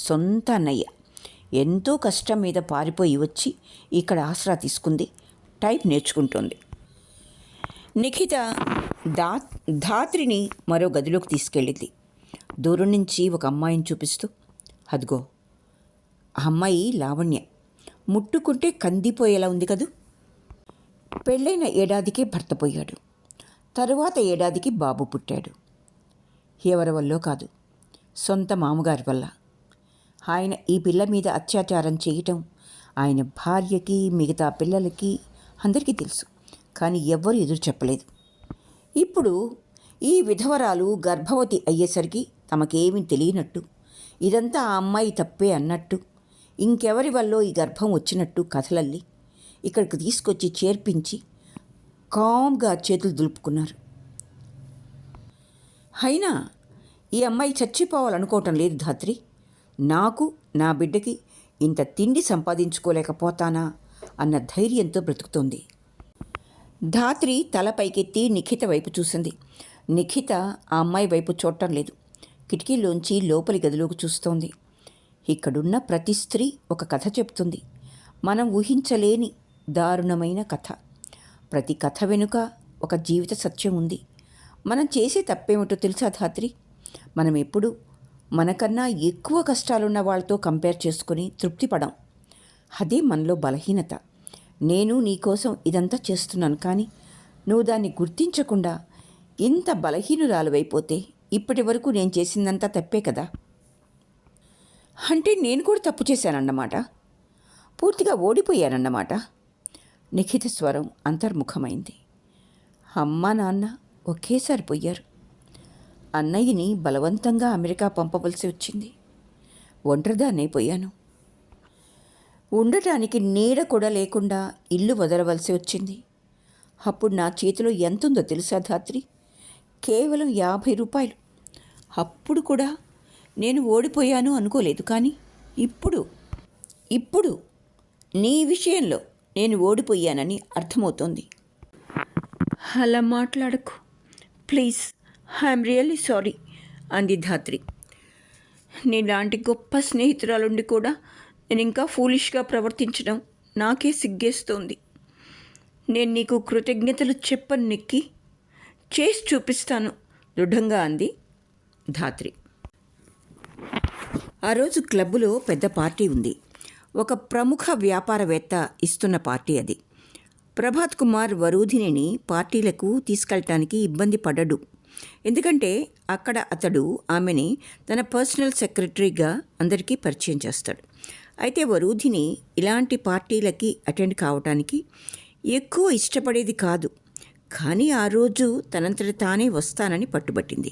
సొంత అన్నయ్య. ఎంతో కష్టం మీద పారిపోయి వచ్చి ఇక్కడ ఆసరా తీసుకుంది. టైప్ నేర్చుకుంటోంది. నిఖిత ధాత్రిని మరో గదిలోకి తీసుకెళ్ళింది. దూరం నుంచి ఒక అమ్మాయిని చూపిస్తూ, అదిగో ఆ అమ్మాయి లావణ్య, ముట్టుకుంటే కందిపోయేలా ఉంది కదూ. పెళ్ళైన ఏడాదికే భర్త పోయాడు. తరువాత ఏడాదికి బాబు పుట్టాడు. ఎవరి వల్లో కాదు, సొంత మామగారి వల్ల. ఆయన ఈ పిల్ల మీద అత్యాచారం చేయటం ఆయన భార్యకి, మిగతా పిల్లలకి అందరికీ తెలుసు. కానీ ఎవ్వరూ ఎదురు చెప్పలేదు. ఇప్పుడు ఈ విధవరాలు గర్భవతి అయ్యేసరికి తమకేమీ తెలియనట్టు, ఇదంతా ఆ అమ్మాయి తప్పే అన్నట్టు, ఇంకెవరి వల్లో ఈ గర్భం వచ్చినట్టు కథలల్లి ఇక్కడికి తీసుకొచ్చి చేర్పించి కామ్గా చేతులు దులుపుకున్నారు. అయినా ఈ అమ్మాయి చచ్చిపోవాలనుకోవటం లేదు ధాత్రి. నాకు, నా బిడ్డకి ఇంత తిండి సంపాదించుకోలేకపోతానా అన్న ధైర్యంతో బ్రతుకుతోంది. ధాత్రి తల పైకెత్తి నిఖిత వైపు చూసింది. నిఖిత ఆ అమ్మాయి వైపు చూడటం లేదు. కిటికీలోంచి లోపలి గదిలోకి చూస్తోంది. ఇక్కడున్న ప్రతి స్త్రీ ఒక కథ చెప్తుంది. మనం ఊహించలేని దారుణమైన కథ. ప్రతి కథ వెనుక ఒక జీవిత సత్యం ఉంది. మనం చేసే తప్పేమిటో తెలుసా ధాత్రి? మనం ఎప్పుడు మనకన్నా ఎక్కువ కష్టాలున్న వాళ్ళతో కంపేర్ చేసుకొని తృప్తి పడం. అదే మనలో బలహీనత. నేను నీకోసం ఇదంతా చేస్తున్నాను, కానీ నువ్వు దాన్ని గుర్తించకుండా ఇంత బలహీనురాలువైపోతే ఇప్పటి వరకు నేను చేసిందంతా తప్పే కదా. అంటే నేను కూడా తప్పు చేశానన్నమాట, పూర్తిగా ఓడిపోయానన్నమాట. నిఖిత స్వరం అంతర్ముఖమైంది. అమ్మా నాన్న ఒకేసారి పోయారు. అన్నయ్యని బలవంతంగా అమెరికా పంపవలసి వచ్చింది. ఒంటరిదాన్నైపోయాను. ఉండటానికి నీడ కూడా లేకుండా ఇల్లు వదలవలసి వచ్చింది. అప్పుడు నా చేతిలో ఎంతుందో తెలుసా ధాత్రి? కేవలం 50 రూపాయలు. అప్పుడు కూడా నేను ఓడిపోయాను అనుకోలేదు. కానీ ఇప్పుడు నీ విషయంలో నేను ఓడిపోయానని అర్థమవుతోంది. అలా మాట్లాడకు ప్లీజ్, ఐఎమ్ రియల్లీ సారీ అంది ధాత్రి. నీలాంటి గొప్ప స్నేహితురాలుండి కూడా నేను ఇంకా ఫూలిష్గా ప్రవర్తించడం నాకే సిగ్గేస్తోంది. నేను నీకు కృతజ్ఞతలు చెప్పను నిక్కి, చేసి చూపిస్తాను దృఢంగా అంది ధాత్రి. ఆ రోజు క్లబ్బులో పెద్ద పార్టీ ఉంది. ఒక ప్రముఖ వ్యాపారవేత్త ఇస్తున్న పార్టీ అది. ప్రభాత్ కుమార్ వరూధినిని పార్టీలకు తీసుకెళ్ళటానికి ఇబ్బంది పడడు. ఎందుకంటే అక్కడ అతడు ఆమెని తన పర్సనల్ సెక్రటరీగా అందరికీ పరిచయం చేస్తాడు. అయితే వరూధిని ఇలాంటి పార్టీలకి అటెండ్ కావటానికి ఎక్కువ ఇష్టపడేది కాదు. కానీ ఆ రోజు తనంతట తానే వస్తానని పట్టుబట్టింది.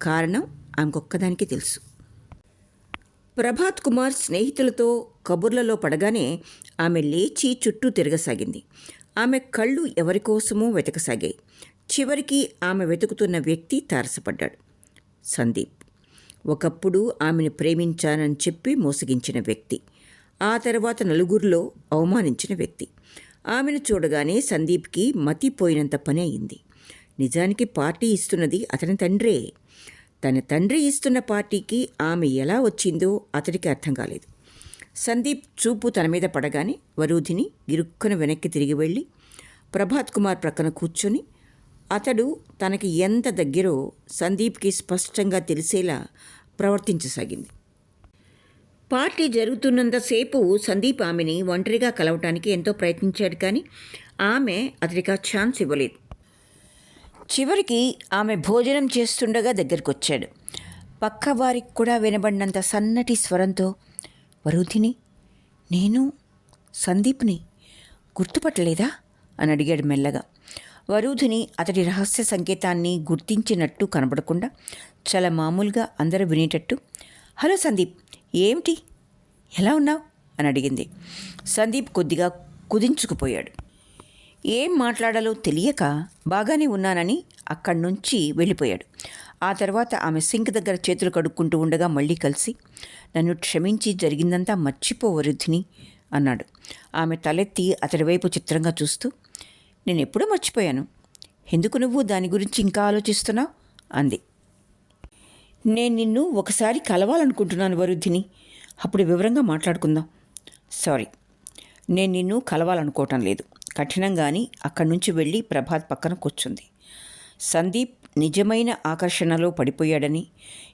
కారణం ఆమెకొక్కదానికి తెలుసు. ప్రభాత్ కుమార్ స్నేహితులతో కబుర్లలో పడగానే ఆమె లేచి చుట్టూ తిరగసాగింది. ఆమె కళ్ళు ఎవరికోసమో వెతకసాగాయి. చివరికి ఆమె వెతుకుతున్న వ్యక్తి తారసపడ్డాడు. సందీప్. ఒకప్పుడు ఆమెను ప్రేమించానని చెప్పి మోసగించిన వ్యక్తి. ఆ తర్వాత నలుగురిలో అవమానించిన వ్యక్తి. ఆమెను చూడగానే సందీప్కి మతిపోయినంత పని అయింది. నిజానికి పార్టీ ఇస్తున్నది అతని తండ్రే. తన తండ్రి ఇస్తున్న పార్టీకి ఆమె ఎలా వచ్చిందో అతడికి అర్థం కాలేదు. సందీప్ చూపు తన మీద పడగానే వరూధిని ఇరుక్కున వెనక్కి తిరిగి వెళ్ళి ప్రభాత్ కుమార్ ప్రక్కన కూర్చొని అతడు తనకి ఎంత దగ్గరో సందీప్కి స్పష్టంగా తెలిసేలా ప్రవర్తించసాగింది. పార్టీ జరుగుతున్నంతసేపు సందీప్ ఆమెని ఒంటరిగా కలవటానికి ఎంతో ప్రయత్నించాడు. కానీ ఆమె అతడికి ఆ ఛాన్స్ ఇవ్వలేదు. చివరికి ఆమె భోజనం చేస్తుండగా దగ్గరికి పక్కవారికి కూడా వినబడినంత సన్నటి స్వరంతో, వరూధిని, నేను సందీప్ని గుర్తుపట్టలేదా అని అడిగాడు మెల్లగా. వరూధిని అతడి రహస్య సంకేతాన్ని గుర్తించినట్టు కనబడకుండా చాలా మామూలుగా అందరూ వినేటట్టు, హలో సందీప్, ఏమిటి, ఎలా ఉన్నావు అని అడిగింది. సందీప్ కొద్దిగా కుదించుకుపోయాడు. ఏం మాట్లాడాలో తెలియక బాగానే ఉన్నానని అక్కడి నుంచి వెళ్ళిపోయాడు. ఆ తర్వాత ఆమె సింక్ దగ్గర చేతులు కడుక్కుంటూ ఉండగా మళ్ళీ కలిసి, నన్ను క్షమించి జరిగిందంతా మర్చిపో వరూధిని అన్నాడు. ఆమె తలెత్తి అతడి వైపు చిత్రంగా చూస్తూ, నేను ఎప్పుడూ మర్చిపోయాను, ఎందుకు నువ్వు దాని గురించి ఇంకా ఆలోచిస్తున్నావు అంది. నేను నిన్ను ఒకసారి కలవాలనుకుంటున్నాను వరూధిని, అప్పుడు వివరంగా మాట్లాడుకుందాం. సారీ, నేను నిన్ను కలవాలనుకోవటం లేదు కఠినంగాని అక్కడి నుంచి వెళ్ళి ప్రభాత్ పక్కన కూర్చుంది. సందీప్ నిజమైన ఆకర్షణలో పడిపోయాడని,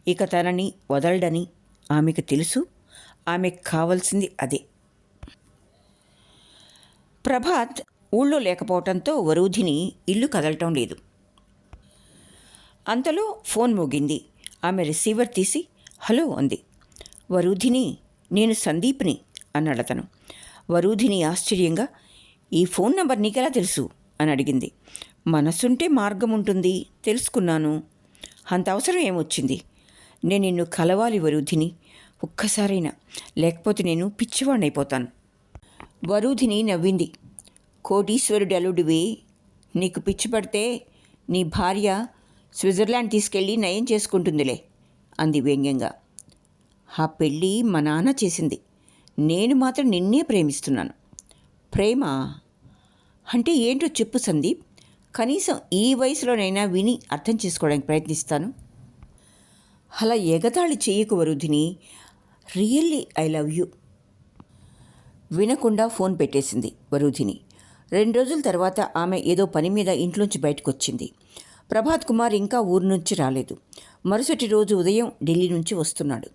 ఇక తనని వదలడని ఆమెకు తెలుసు. ఆమెకు కావాల్సింది అదే. ప్రభాత్ ఊళ్ళో లేకపోవడంతో వరూధిని ఇల్లు కదలటం లేదు. అంతలో ఫోన్ మోగింది. ఆమె రిసీవర్ తీసి హలో అంది. వరూధిని, నేను సందీప్ని అన్నాడతను. వరూధిని ఆశ్చర్యంగా ఈ ఫోన్ నంబర్ నీకెలా తెలుసు అని అడిగింది. మనసుంటే మార్గం ఉంటుంది, తెలుసుకున్నాను. అంత అవసరం ఏమొచ్చింది? నేను నిన్ను కలవాలి వరూధిని, ఒక్కసారైనా, లేకపోతే నేను పిచ్చివాణ్ణైపోతాను. వరూధిని నవ్వింది. కోటీశ్వరుడి అల్లుడివి, నీకు పిచ్చి పడితే నీ భార్య స్విట్జర్లాండ్ తీసుకెళ్ళి నయం చేసుకుంటుందిలే అంది వ్యంగ్యంగా. ఆ పెళ్ళి మా నాన్న చేసింది, నేను మాత్రం నిన్నే ప్రేమిస్తున్నాను. ప్రేమ అంటే ఏంటో చెప్పు సందీప్, కనీసం ఈ వయసులోనైనా విని అర్థం చేసుకోవడానికి ప్రయత్నిస్తాను. అలా ఎగతాళి చెయ్యకు Varudhini, really I love you. వినకుండా ఫోన్ పెట్టేసింది వరుధిని. 2 రోజుల తర్వాత ఆమె ఏదో పని మీద ఇంట్లోంచి బయటకు వచ్చింది. ప్రభాత్ కుమార్ ఇంకా ఊరు నుంచి రాలేదు. మరుసటి రోజు ఉదయం ఢిల్లీ నుంచి వస్తున్నాడు.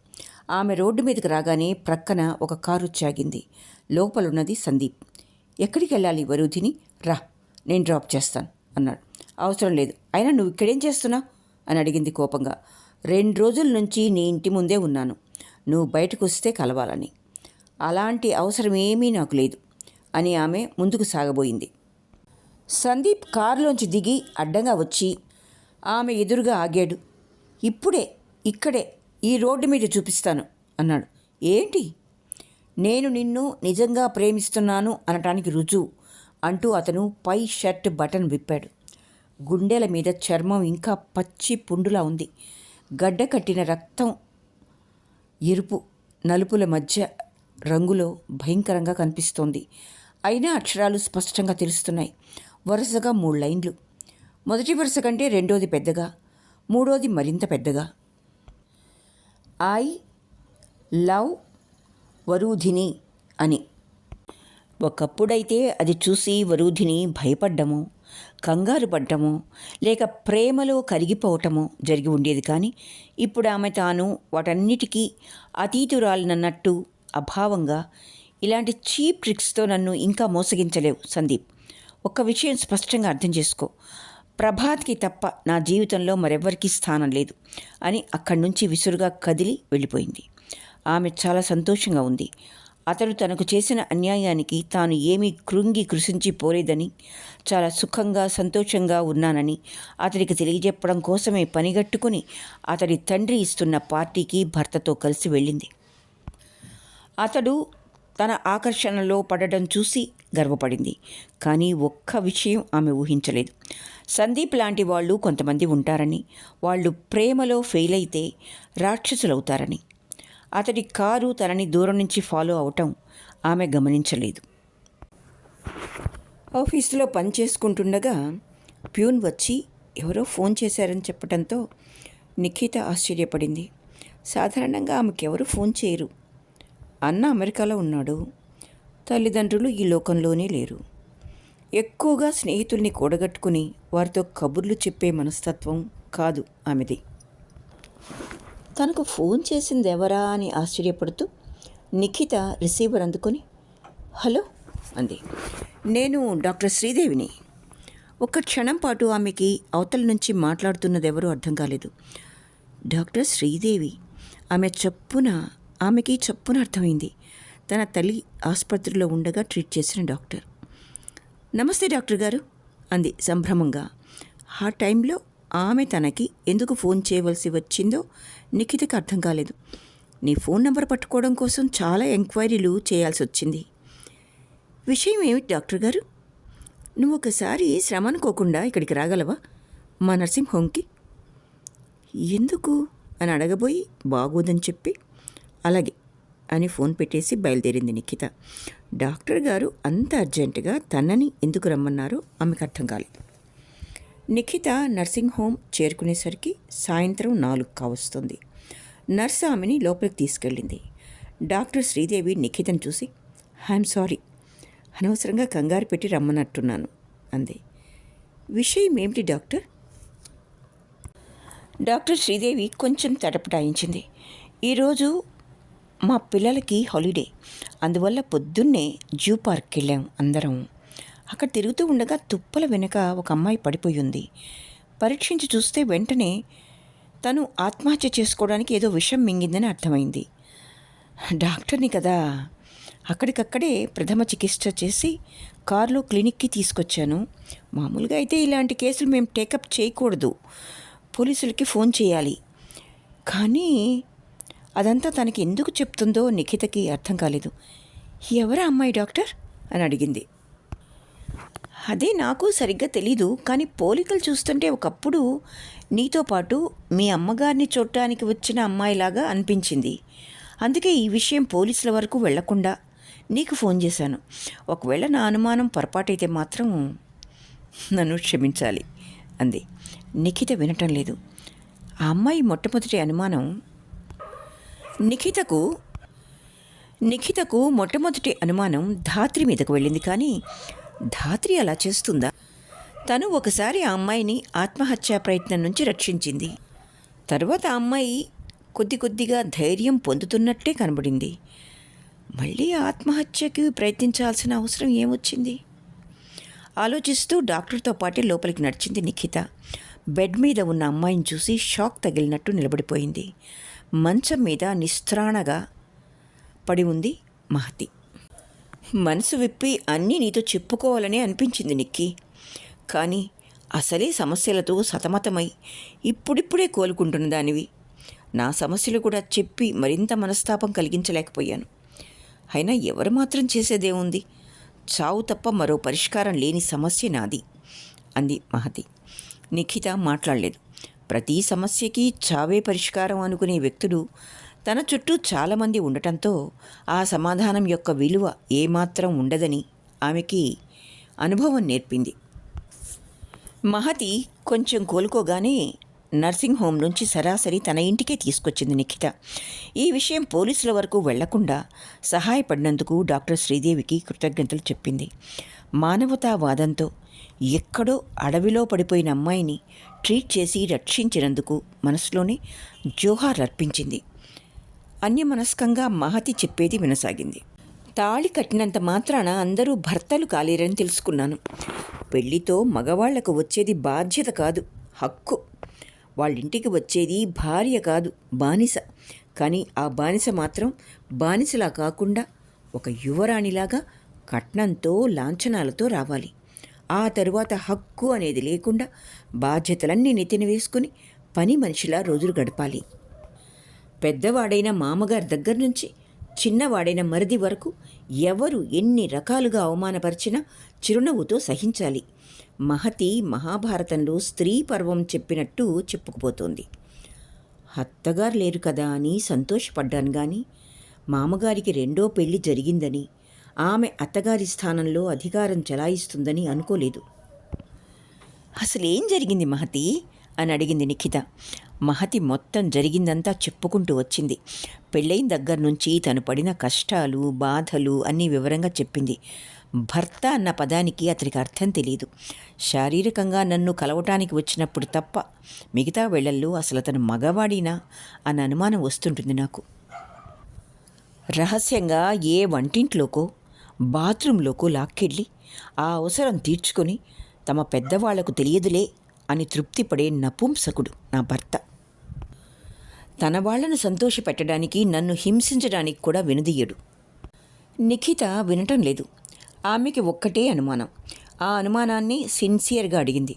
ఆమె రోడ్డు మీదకి రాగానే ప్రక్కన ఒక కారు చాగింది. లోపలున్నది సందీప్. ఎక్కడికి వెళ్ళాలి వరుధిని? రా, నేను డ్రాప్ చేస్తాను అన్నాడు. అవసరం లేదు, అయినా నువ్వు ఇక్కడేం చేస్తున్నావు అని అడిగింది కోపంగా. 2 రోజుల నుంచి నీ ఇంటి ముందే ఉన్నాను, నువ్వు బయటకు వస్తే కలవాలని. అలాంటి అవసరం ఏమీ నాకు లేదు అని ఆమె ముందుకు సాగబోయింది. సందీప్ కారులోంచి దిగి అడ్డంగా వచ్చి ఆమె ఎదురుగా ఆగాడు. ఇప్పుడే ఇక్కడే ఈ రోడ్డు మీద చూపిస్తాను అన్నాడు. ఏంటి? నేను నిన్ను నిజంగా ప్రేమిస్తున్నాను అనటానికి రుజువు అంటూ అతను పై షర్ట్ బటన్ విప్పాడు. గుండెల మీద చర్మం ఇంకా పచ్చి పుండులా ఉంది. గడ్డ కట్టిన రక్తం ఎరుపు నలుపుల మధ్య రంగులో భయంకరంగా కనిపిస్తోంది. అయినా అక్షరాలు స్పష్టంగా తెలుస్తున్నాయి. వరుసగా 3 లైన్లు. మొదటి వరుస కంటే రెండోది పెద్దగా, మూడోది మరింత పెద్దగా. ఐ లవ్ వరూధిని అని. ఒకప్పుడైతే అది చూసి వరూధిని భయపడ్డమో, కంగారు పడ్డమో, లేక ప్రేమలో కరిగిపోవటమో జరిగి ఉండేది. కానీ ఇప్పుడు ఆమె తాను వాటన్నిటికీ అతీతురాలనన్నట్టు అభావంగా, ఇలాంటి చీప్ ట్రిక్స్తో నన్ను ఇంకా మోసగించలేవు సందీప్. ఒక్క విషయం స్పష్టంగా అర్థం చేసుకో, ప్రభాత్కి తప్ప నా జీవితంలో మరెవ్వరికీ స్థానం లేదు అని అక్కడి నుంచి విసురుగా కదిలి వెళ్ళిపోయింది. ఆమె చాలా సంతోషంగా ఉంది. అతడు తనకు చేసిన అన్యాయానికి తాను ఏమీ కృంగి కృషించిపోలేదని, చాలా సుఖంగా సంతోషంగా ఉన్నానని అతడికి తెలియజెప్పడం కోసమే పనిగట్టుకుని అతడి తండ్రి ఇస్తున్న పార్టీకి భర్తతో కలిసి వెళ్ళింది. అతడు తన ఆకర్షణలో పడడం చూసి గర్వపడింది. కానీ ఒక్క విషయం ఆమె ఊహించలేదు. సందీప్ లాంటి వాళ్ళు కొంతమంది ఉంటారని, వాళ్ళు ప్రేమలో ఫెయిల్ అయితే రాక్షసులవుతారని. అతడి కారు తనని దూరం నుంచి ఫాలో అవటం ఆమె గమనించలేదు. ఆఫీసులో పని చేసుకుంటుండగా ప్యూన్ వచ్చి ఎవరో ఫోన్ చేశారని చెప్పడంతో నిఖిత ఆశ్చర్యపడింది. సాధారణంగా ఆమెకెవరు ఫోన్ చేయరు. అన్న అమెరికాలో ఉన్నాడు, తల్లిదండ్రులు ఈ లోకంలోనే లేరు. ఎక్కువగా స్నేహితుల్ని కూడగట్టుకుని వారితో కబుర్లు చెప్పే మనస్తత్వం కాదు ఆమెది. తనకు ఫోన్ చేసింది ఎవరా అని ఆశ్చర్యపడుతూ నిఖిత రిసీవర్ అందుకొని హలో అంది. నేను డాక్టర్ శ్రీదేవిని. ఒక్క క్షణం పాటు ఆమెకి అవతల నుంచి మాట్లాడుతున్నది ఎవరో అర్థం కాలేదు. డాక్టర్ శ్రీదేవి. ఆమెకి చప్పున అర్థమైంది. తన తల్లి ఆసుపత్రిలో ఉండగా ట్రీట్ చేసిన డాక్టర్. నమస్తే డాక్టర్ గారు అంది సంభ్రమంగా. ఆ టైంలో ఆమె తనకి ఎందుకు ఫోన్ చేయవలసి వచ్చిందో నిఖితకి అర్థం కాలేదు. నీ ఫోన్ నెంబర్ పట్టుకోవడం కోసం చాలా ఎంక్వైరీలు చేయాల్సి వచ్చింది. విషయం ఏమిటి డాక్టర్ గారు? నువ్వు ఒకసారి శ్రమ అనుకోకుండా ఇక్కడికి రాగలవా మా నర్సింగ్ హోమ్కి? ఎందుకు అని అడగబోయి బాగోదని చెప్పి అలాగే అని ఫోన్ పెట్టేసి బయలుదేరింది నిఖిత. డాక్టర్ గారు అంత అర్జెంటుగా తనని ఎందుకు రమ్మన్నారో ఆమెకు అర్థం కాలేదు. నిఖిత నర్సింగ్ హోమ్ చేరుకునేసరికి సాయంత్రం 4 కావస్తుంది. నర్సు ఆమెని లోపలికి తీసుకెళ్ళింది. డాక్టర్ శ్రీదేవి నిఖితను చూసి ఐఎమ్ సారీ, అనవసరంగా కంగారు పెట్టి రమ్మన్నట్టున్నాను అంది. విషయం ఏమిటి డాక్టర్? డాక్టర్ శ్రీదేవి కొంచెం తటపటాయించింది. ఈరోజు మా పిల్లలకి హాలిడే, అందువల్ల పొద్దున్నే జూ పార్క్కి వెళ్ళాం అందరం అక్కడ తిరుగుతూ ఉండగా తుప్పల వెనుక ఒక అమ్మాయి పడిపోయి ఉంది. పరీక్షించి చూస్తే వెంటనే తను ఆత్మహత్య చేసుకోవడానికి ఏదో విషం మింగిందని అర్థమైంది. డాక్టర్ని కదా, అక్కడికక్కడే ప్రథమ చికిత్స చేసి కారులో క్లినిక్కి తీసుకొచ్చాను. మామూలుగా అయితే ఇలాంటి కేసులు మేము టేకప్ చేయకూడదు, పోలీసులకి ఫోన్ చేయాలి. కానీ అదంతా తనకి ఎందుకు చెప్తుందో నిఖితకి అర్థం కాలేదు. ఎవరా అమ్మాయి డాక్టర్ అని అడిగింది. అదే నాకు సరిగ్గా తెలీదు, కానీ పోలికలు చూస్తుంటే ఒకప్పుడు నీతో పాటు మీ అమ్మగారిని చూడటానికి వచ్చిన అమ్మాయిలాగా అనిపించింది. అందుకే ఈ విషయం పోలీసుల వరకు వెళ్లకుండా నీకు ఫోన్ చేశాను. ఒకవేళ నా అనుమానం పొరపాటైతే మాత్రం నన్ను క్షమించాలి అంది. నిఖిత వినటం లేదు. ఆ అమ్మాయి మొట్టమొదటి అనుమానం నిఖితకు మొట్టమొదటి అనుమానం ధాత్రి మీదకు వెళ్ళింది. కానీ ధాత్రి అలా చేస్తుందా? తను ఒకసారి ఆ అమ్మాయిని ఆత్మహత్యా ప్రయత్నం నుంచి రక్షించింది. తర్వాత ఆ అమ్మాయి కొద్ది కొద్దిగా ధైర్యం పొందుతున్నట్టే కనబడింది. మళ్ళీ ఆత్మహత్యకి ప్రయత్నించాల్సిన అవసరం ఏమొచ్చింది? ఆలోచిస్తూ డాక్టర్తో పాటే లోపలికి నడిచింది నిఖిత. బెడ్ మీద ఉన్న అమ్మాయిని చూసి షాక్ తగిలినట్టు నిలబడిపోయింది. మంచం మీద నిస్త్రాణగా పడి ఉంది మహతి. మనసు విప్పి అన్నీ నీతో చెప్పుకోవాలనే అనిపించింది నిక్కి. కానీ అసలే సమస్యలతో సతమతమై ఇప్పుడిప్పుడే కోలుకుంటున్న దానివి. నా సమస్యలు కూడా చెప్పి మరింత మనస్తాపం కలిగించలేకపోయాను. అయినా ఎవరు మాత్రం చేసేదేముంది? చావు తప్ప మరో పరిష్కారం లేని సమస్య నాది అంది మహతి. నిఖిత మాట్లాడలేదు. ప్రతి సమస్యకి చావే పరిష్కారం అనుకునే వ్యక్తులు తన చుట్టూ చాలామంది ఉండటంతో ఆ సమాధానం యొక్క విలువ ఏమాత్రం ఉండదని ఆమెకి అనుభవం నేర్పింది. మహతి కొంచెం కోలుకోగానే నర్సింగ్ హోమ్ నుంచి సరాసరి తన ఇంటికే తీసుకొచ్చింది నిఖిత. ఈ విషయం పోలీసుల వరకు వెళ్లకుండా సహాయపడినందుకు డాక్టర్ శ్రీదేవికి కృతజ్ఞతలు చెప్పింది. మానవతావాదంతో ఎక్కడో అడవిలో పడిపోయిన అమ్మాయిని ట్రీట్ చేసి రక్షించినందుకు మనసులోనే జోహార్లర్పించింది. అన్యమనస్కంగా మహతి చెప్పేది వినసాగింది. తాళి కట్టినంత మాత్రాన అందరూ భర్తలు కాలేరని తెలుసుకున్నాను. పెళ్లితో మగవాళ్లకు వచ్చేది బాధ్యత కాదు, హక్కు. వాళ్ళింటికి వచ్చేది భార్య కాదు, బానిస. కానీ ఆ బానిస మాత్రం బానిసలా కాకుండా ఒక యువరాణిలాగా కట్నంతో లాంఛనాలతో రావాలి. ఆ తరువాత హక్కు అనేది లేకుండా బాధ్యతలన్నీ నెత్తిన వేసుకుని పని మనిషిలా రోజులు గడపాలి. పెద్దవాడైన మామగారి దగ్గర నుంచి చిన్నవాడైన మరిది వరకు ఎవరు ఎన్ని రకాలుగా అవమానపరిచినా చిరునవ్వుతో సహించాలి. మహతి మహాభారతంలో స్త్రీ పర్వం చెప్పినట్టు చెప్పుకుపోతోంది. అత్తగారు లేరు కదా అని సంతోషపడ్డాను, కానీ మామగారికి రెండో పెళ్లి జరిగిందని, ఆమె అత్తగారి స్థానంలో అధికారం చెలాయిస్తుందని అనుకోలేదు. అసలేం జరిగింది మహతి అని అడిగింది నిఖిత. మహతి మొత్తం జరిగిందంతా చెప్పుకుంటూ వచ్చింది. పెళ్ళైన దగ్గర నుంచి తను పడిన కష్టాలు, బాధలు అన్నీ వివరంగా చెప్పింది. భర్త అన్న పదానికి అతనికి అర్థం తెలియదు. శారీరకంగా నన్ను కలవటానికి వచ్చినప్పుడు తప్ప మిగతా వేళల్లో అసలు అతను మగవాడినా అన్న అనుమానం వస్తుంటుంది నాకు. రహస్యంగా ఏ వంటింట్లోకో బాత్రూంలోకో లాక్కెళ్ళి ఆ అవసరం తీర్చుకొని తమ పెద్దవాళ్లకు తెలియదులే అని తృప్తిపడే నపుంసకుడు నా భర్త. తన వాళ్లను సంతోషపెట్టడానికి నన్ను హింసించడానికి కూడా వెనుదీయడు. నిఖిత వినటం లేదు. ఆమెకి ఒక్కటే అనుమానం. ఆ అనుమానాన్ని సిన్సియర్గా అడిగింది.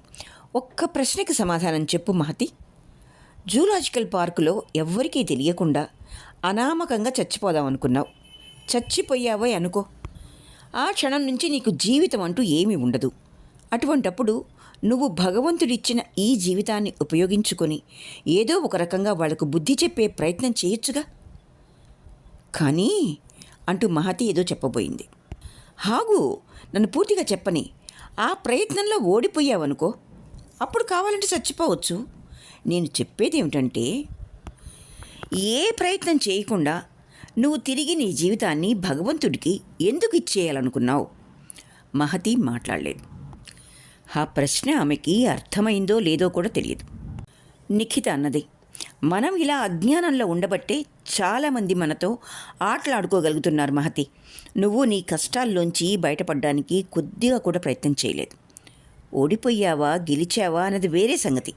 ఒక్క ప్రశ్నకి సమాధానం చెప్పు మహతి. జూలాజికల్ పార్కులో ఎవ్వరికీ తెలియకుండా అనామకంగా చచ్చిపోదామనుకున్నావు. చచ్చిపోయావో అనుకో, ఆ క్షణం నుంచి నీకు జీవితం అంటూ ఏమీ ఉండదు. అటువంటప్పుడు నువ్వు భగవంతుడిచ్చిన ఈ జీవితాన్ని ఉపయోగించుకొని ఏదో ఒక రకంగా వాళ్లకు బుద్ధి చెప్పే ప్రయత్నం చేయొచ్చుగా. కానీ అంటూ మహతి ఏదో చెప్పబోయింది. హాగు, నన్ను పూర్తిగా చెప్పని. ఆ ప్రయత్నంలో ఓడిపోయావనుకో, అప్పుడు కావాలంటే చచ్చిపోవచ్చు. నేను చెప్పేది ఏమిటంటే, ఏ ప్రయత్నం చేయకుండా నువ్వు తిరిగి నీ జీవితాన్ని భగవంతుడికి ఎందుకు ఇచ్చేయాలనుకున్నావు? మహతి మాట్లాడలేదు. ఆ ప్రశ్న ఆమెకి అర్థమైందో లేదో కూడా తెలియదు. నిఖిత అన్నది, మనం ఇలా అజ్ఞానంలో ఉండబట్టే చాలామంది మనతో ఆటలాడుకోగలుగుతున్నారు మహతి. నువ్వు నీ కష్టాల్లోంచి బయటపడడానికి కొద్దిగా కూడా ప్రయత్నం చేయలేదు. ఓడిపోయావా గెలిచావా అన్నది వేరే సంగతి.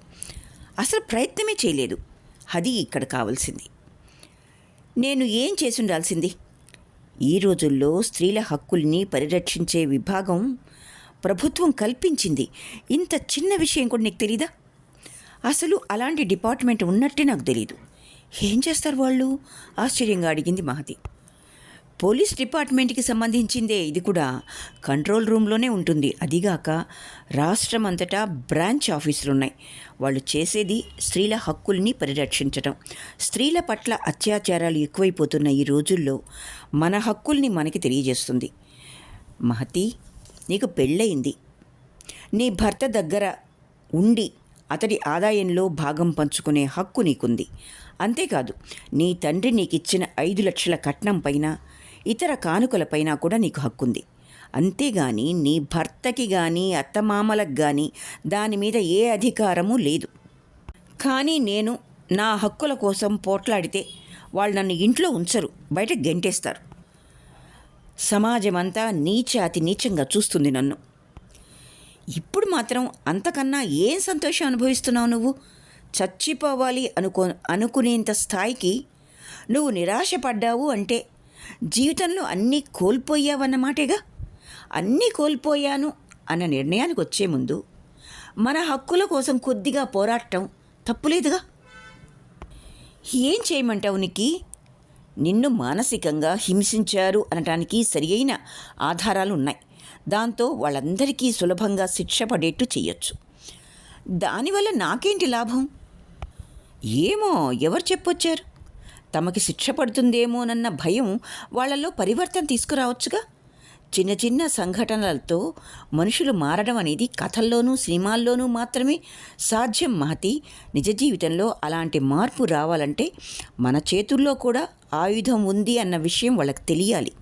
అసలు ప్రయత్నమే చేయలేదు. అది ఇక్కడ కావాల్సింది. నేను ఏం చేసి ఉండాల్సింది? ఈ రోజుల్లో స్త్రీల హక్కుల్ని పరిరక్షించే విభాగం ప్రభుత్వం కల్పించింది. ఇంత చిన్న విషయం కూడా నీకు తెలీదా? అసలు అలాంటి డిపార్ట్మెంట్ ఉన్నట్టే నాకు తెలీదు. ఏం చేస్తారు వాళ్ళు? ఆశ్చర్యంగా అడిగింది మహతి. పోలీస్ డిపార్ట్మెంట్కి సంబంధించిందే ఇది కూడా. కంట్రోల్ రూమ్లోనే ఉంటుంది. అదిగాక రాష్ట్రం అంతటా బ్రాంచ్ ఆఫీసులున్నాయి. వాళ్ళు చేసేది స్త్రీల హక్కుల్ని పరిరక్షించటం. స్త్రీల పట్ల అత్యాచారాలు ఎక్కువైపోతున్న ఈ రోజుల్లో మన హక్కుల్ని మనకి తెలియజేస్తుంది. మహతి, నీకు పెళ్ళయింది. నీ భర్త దగ్గర ఉండి అతడి ఆదాయంలో భాగం పంచుకునే హక్కు నీకుంది. అంతేకాదు, నీ తండ్రి నీకిచ్చిన 5 లక్షల కట్నం పైన ఇతర కానుకలపైన కూడా నీకు హక్కుంది. అంతేగాని నీ భర్తకి కానీ అత్తమామలకు కానీ దాని మీద ఏ అధికారము లేదు. కానీ నేను నా హక్కుల కోసం పోట్లాడితే వాళ్ళు నన్ను ఇంట్లో ఉంచరు, బయట గెంటేస్తారు. సమాజమంతా అతి నీచంగా చూస్తుంది నన్ను. ఇప్పుడు మాత్రం అంతకన్నా ఏం సంతోషం అనుభవిస్తున్నావు నువ్వు? చచ్చిపోవాలి అనుకునేంత స్థాయికి నువ్వు నిరాశపడ్డావు అంటే జీవితంలో అన్నీ కోల్పోయావన్నమాటేగా. అన్నీ కోల్పోయాను అన్న నిర్ణయానికి వచ్చే ముందు మన హక్కుల కోసం కొద్దిగా పోరాటం తప్పులేదుగా. ఏం చేయమంటావు? నీకు నిన్ను మానసికంగా హింసించారు అనటానికి సరియైన ఆధారాలు ఉన్నాయి. దాంతో వాళ్ళందరికీ సులభంగా శిక్ష పడేట్టు చెయ్యొచ్చు. దానివల్ల నాకేంటి లాభం? ఏమో, ఎవరు చెప్పొచ్చారు? తమకి శిక్ష పడుతుందేమోనన్న భయం వాళ్ళల్లో పరివర్తన తీసుకురావచ్చుగా. చిన్న చిన్న సంఘటనలతో మనుషులు మారడం అనేది కథల్లోనూ సినిమాల్లోనూ మాత్రమే సాధ్యం మహతి. నిజ జీవితంలో అలాంటి మార్పు రావాలంటే మన చేతుల్లో కూడా ఆయుధం ఉంది అన్న విషయం వాళ్ళకి తెలియాలి.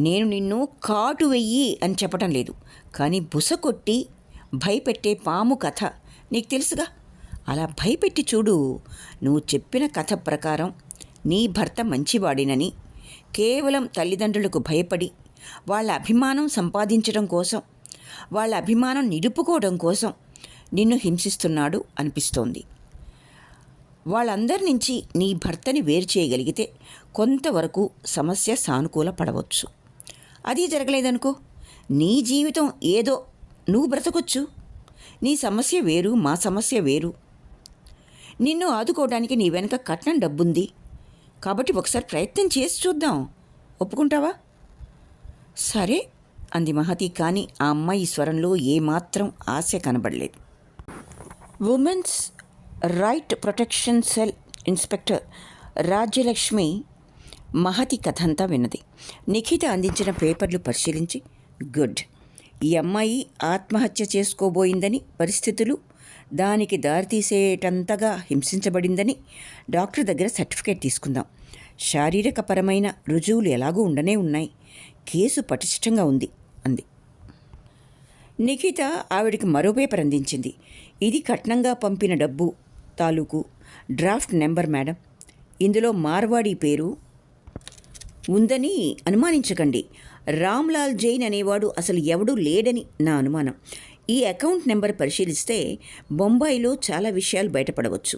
నేను నిన్ను కాటు వెయ్యి అని చెప్పటం లేదు, కానీ బుస కొట్టి భయపెట్టే పాము కథ నీకు తెలుసుగా. అలా భయపెట్టి చూడు. నువ్వు చెప్పిన కథ ప్రకారం నీ భర్త మంచివాడినని, కేవలం తల్లిదండ్రులకు భయపడి వాళ్ళ అభిమానం సంపాదించడం కోసం, వాళ్ళ అభిమానం నిలుపుకోవడం కోసం నిన్ను హింసిస్తున్నాడు అనిపిస్తోంది. వాళ్ళందరి నుంచి నీ భర్తని వేరు చేయగలిగితే కొంతవరకు సమస్య సానుకూల పడవచ్చు. అది జరగలేదనుకో, నీ జీవితం ఏదో నువ్వు బ్రతకొచ్చు. నీ సమస్య వేరు, మా సమస్య వేరు. నిన్ను ఆదుకోవడానికి నీ వెనక కట్నం డబ్బుంది కాబట్టి ఒకసారి ప్రయత్నం చేసి చూద్దాం. ఒప్పుకుంటావా? సరే అంది మహతి. కానీ ఆ అమ్మాయి స్వరంలో ఏమాత్రం ఆశ కనబడలేదు. Women's right protection cell inspector Rajyalakshmi Mahathi కథంతా విన్నది. నిఖిత అందించిన పేపర్లు పరిశీలించి, గుడ్, ఈ అమ్మాయి ఆత్మహత్య చేసుకోబోయిందని, పరిస్థితులు దానికి దారితీసేటంతగా హింసించబడిందని డాక్టర్ దగ్గర సర్టిఫికేట్ తీసుకుందాం. శారీరకపరమైన రుజువులు ఎలాగూ ఉండనే ఉన్నాయి. కేసు పటిష్టంగా ఉంది అంది. నిఖిత ఆవిడికి మరో పేపర్ అందించింది. ఇది కట్నంగా పంపిన డబ్బు తాలూకు డ్రాఫ్ట్ నెంబర్ మేడం. ఇందులో మార్వాడి పేరు ఉందని అనుమానించకండి. రామ్లాల్ జైన్ అనేవాడు అసలు ఎవడూ లేడని నా అనుమానం. ఈ అకౌంట్ నెంబర్ పరిశీలిస్తే బొంబాయిలో చాలా విషయాలు బయటపడవచ్చు.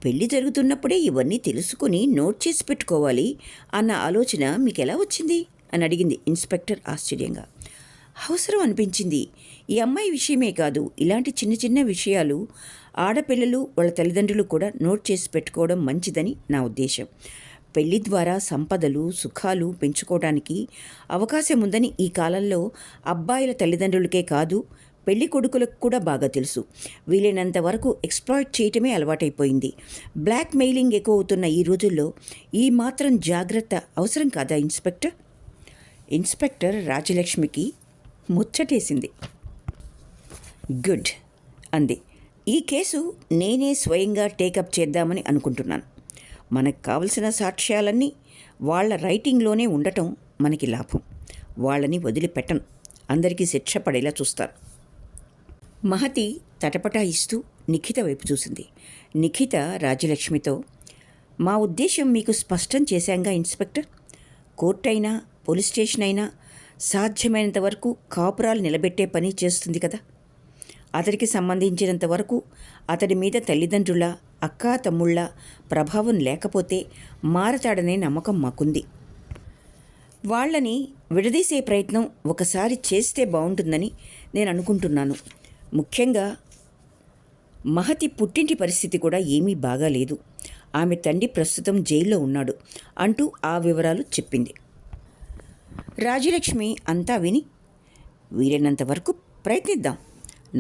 పెళ్లి జరుగుతున్నప్పుడే ఇవన్నీ తెలుసుకుని నోట్ చేసి పెట్టుకోవాలి అన్న ఆలోచన మీకు ఎలా వచ్చింది అని అడిగింది ఇన్స్పెక్టర్ ఆశ్చర్యంగా. అవసరం అనిపించింది. ఈ అమ్మాయి విషయమే కాదు, ఇలాంటి చిన్న చిన్న విషయాలు ఆడపిల్లలు వాళ్ళ తల్లిదండ్రులు కూడా నోట్ చేసి పెట్టుకోవడం మంచిదని నా ఉద్దేశం. పెళ్లి ద్వారా సంపదలు సుఖాలు పెంచుకోవడానికి అవకాశం ఉందని ఈ కాలంలో అబ్బాయిల తల్లిదండ్రులకే కాదు, పెళ్లి కొడుకులకు కూడా బాగా తెలుసు. వీలైనంత వరకు ఎక్స్‌ప్లాయిట్ చేయటమే అలవాటైపోయింది. బ్లాక్ మెయిలింగ్ ఎక్కువ అవుతున్న ఈ రోజుల్లో ఈ మాత్రం జాగ్రత్త అవసరం కాదా ఇన్స్పెక్టర్? ఇన్స్పెక్టర్ రాజలక్ష్మికి ముచ్చటేసింది. గుడ్ అంది. ఈ కేసు నేనే స్వయంగా టేకప్ చేద్దామని అనుకుంటున్నాను. మనకు కావలసిన సాక్ష్యాలన్నీ వాళ్ళ రైటింగ్లోనే ఉండటం మనకి లాభం. వాళ్ళని వదిలిపెట్టను. అందరికీ శిక్ష పడేలా చూస్తారు. మహతి తటపటాయిస్తూ నిఖిత వైపు చూసింది. నిఖిత రాజ్యలక్ష్మితో, మా ఉద్దేశం మీకు స్పష్టం చేశాంగా ఇన్స్పెక్టర్. కోర్టు అయినా పోలీస్ స్టేషన్ అయినా సాధ్యమైనంత వరకు కాపురాలు నిలబెట్టే పని చేస్తుంది కదా. అతడికి సంబంధించినంత వరకు అతడి మీద తల్లిదండ్రుల, అక్కా తమ్ముళ్ళ ప్రభావం లేకపోతే మారతాడనే నమ్మకం మాకుంది. వాళ్ళని విడదీసే ప్రయత్నం ఒకసారి చేస్తే బాగుంటుందని నేను అనుకుంటున్నాను. ముఖ్యంగా మహతి పుట్టింటి పరిస్థితి కూడా ఏమీ బాగాలేదు. ఆమె తండ్రి ప్రస్తుతం జైల్లో ఉన్నాడు అంటూ ఆ వివరాలు చెప్పింది. రాజ్యలక్ష్మి అంతా విని, వీలైనంత వరకు ప్రయత్నిద్దాం.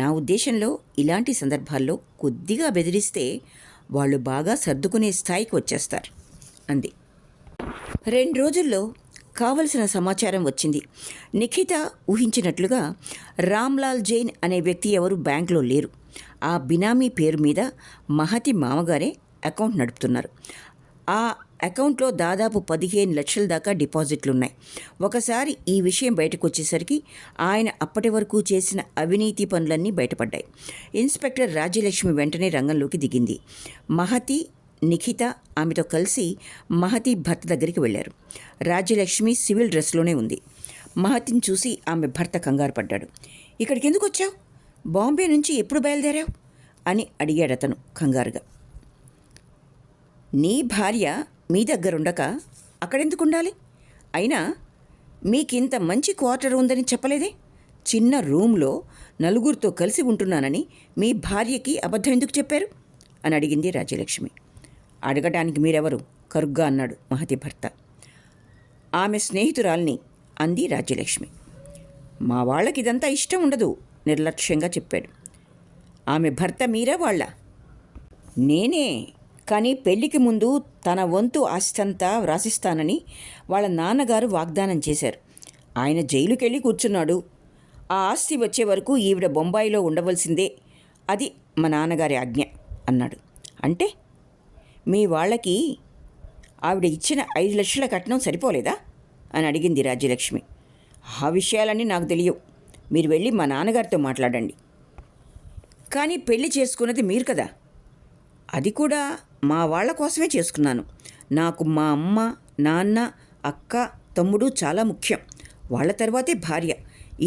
నా ఉద్దేశంలో ఇలాంటి సందర్భాల్లో కొద్దిగా బెదిరిస్తే వాళ్ళు బాగా సర్దుకునే స్థాయికి వచ్చేస్తారు అంది. 2 రోజుల్లో కావలసిన సమాచారం వచ్చింది. నిఖిత ఊహించినట్లుగా రామ్లాల్ జైన్ అనే వ్యక్తి ఎవరు బ్యాంకులో లేరు. ఆ బినామీ పేరు మీద మహతి మామగారే అకౌంట్ నడుపుతున్నారు. ఆ అకౌంట్లో దాదాపు 15 లక్షల దాకా డిపాజిట్లున్నాయి. ఒకసారి ఈ విషయం బయటకు వచ్చేసరికి ఆయన అప్పటి వరకు చేసిన అవినీతి పనులన్నీ బయటపడ్డాయి. ఇన్స్పెక్టర్ రాజ్యలక్ష్మి వెంటనే రంగంలోకి దిగింది. మహతి, నిఖిత ఆమెతో కలిసి మహతి భర్త దగ్గరికి వెళ్ళారు. రాజ్యలక్ష్మి సివిల్ డ్రెస్లోనే ఉంది. మహతిని చూసి ఆమె భర్త కంగారు పడ్డాడు. ఇక్కడికి ఎందుకు వచ్చావు? బాంబే నుంచి ఎప్పుడు బయలుదేరావు అని అడిగాడు అతను కంగారుగా. నీ భార్య మీ దగ్గరుండక అక్కడెందుకు ఉండాలి? అయినా మీకింత మంచి క్వార్టర్ ఉందని చెప్పలేదే? చిన్న రూమ్లో 4 కలిసి ఉంటున్నానని మీ భార్యకి అబద్ధం ఎందుకు చెప్పారు అని అడిగింది రాజ్యలక్ష్మి. అడగడానికి మీరెవరు? కరుగ్గా అన్నాడు మహతి భర్త. ఆమె స్నేహితురాల్ని అంది రాజ్యలక్ష్మి. మా వాళ్ళకి ఇదంతా ఇష్టం ఉండదు నిర్లక్ష్యంగా చెప్పాడు. ఆమె భర్త మీరా వాళ్ళ? నేనే. కానీ పెళ్లికి ముందు తన వంతు ఆస్తంతా వ్రాసిస్తానని వాళ్ళ నాన్నగారు వాగ్దానం చేశారు. ఆయన జైలుకెళ్ళి కూర్చున్నాడు. ఆ ఆస్తి వచ్చే వరకు ఈవిడ బొంబాయిలో ఉండవలసిందే. అది మా నాన్నగారి ఆజ్ఞ అన్నాడు. అంటే మీ వాళ్ళకి ఆవిడ ఇచ్చిన 5 లక్షల కట్నం సరిపోలేదా అని అడిగింది రాజ్యలక్ష్మి. ఆ విషయాలన్నీ నాకు తెలియవు. మీరు వెళ్ళి మా నాన్నగారితో మాట్లాడండి. కానీ పెళ్లి చేసుకున్నది మీరు కదా. అది కూడా మా వాళ్ళ కోసమే చేసుకున్నాను. నాకు మా అమ్మ, నాన్న, అక్క, తమ్ముడు చాలా ముఖ్యం. వాళ్ళ తర్వాతే భార్య.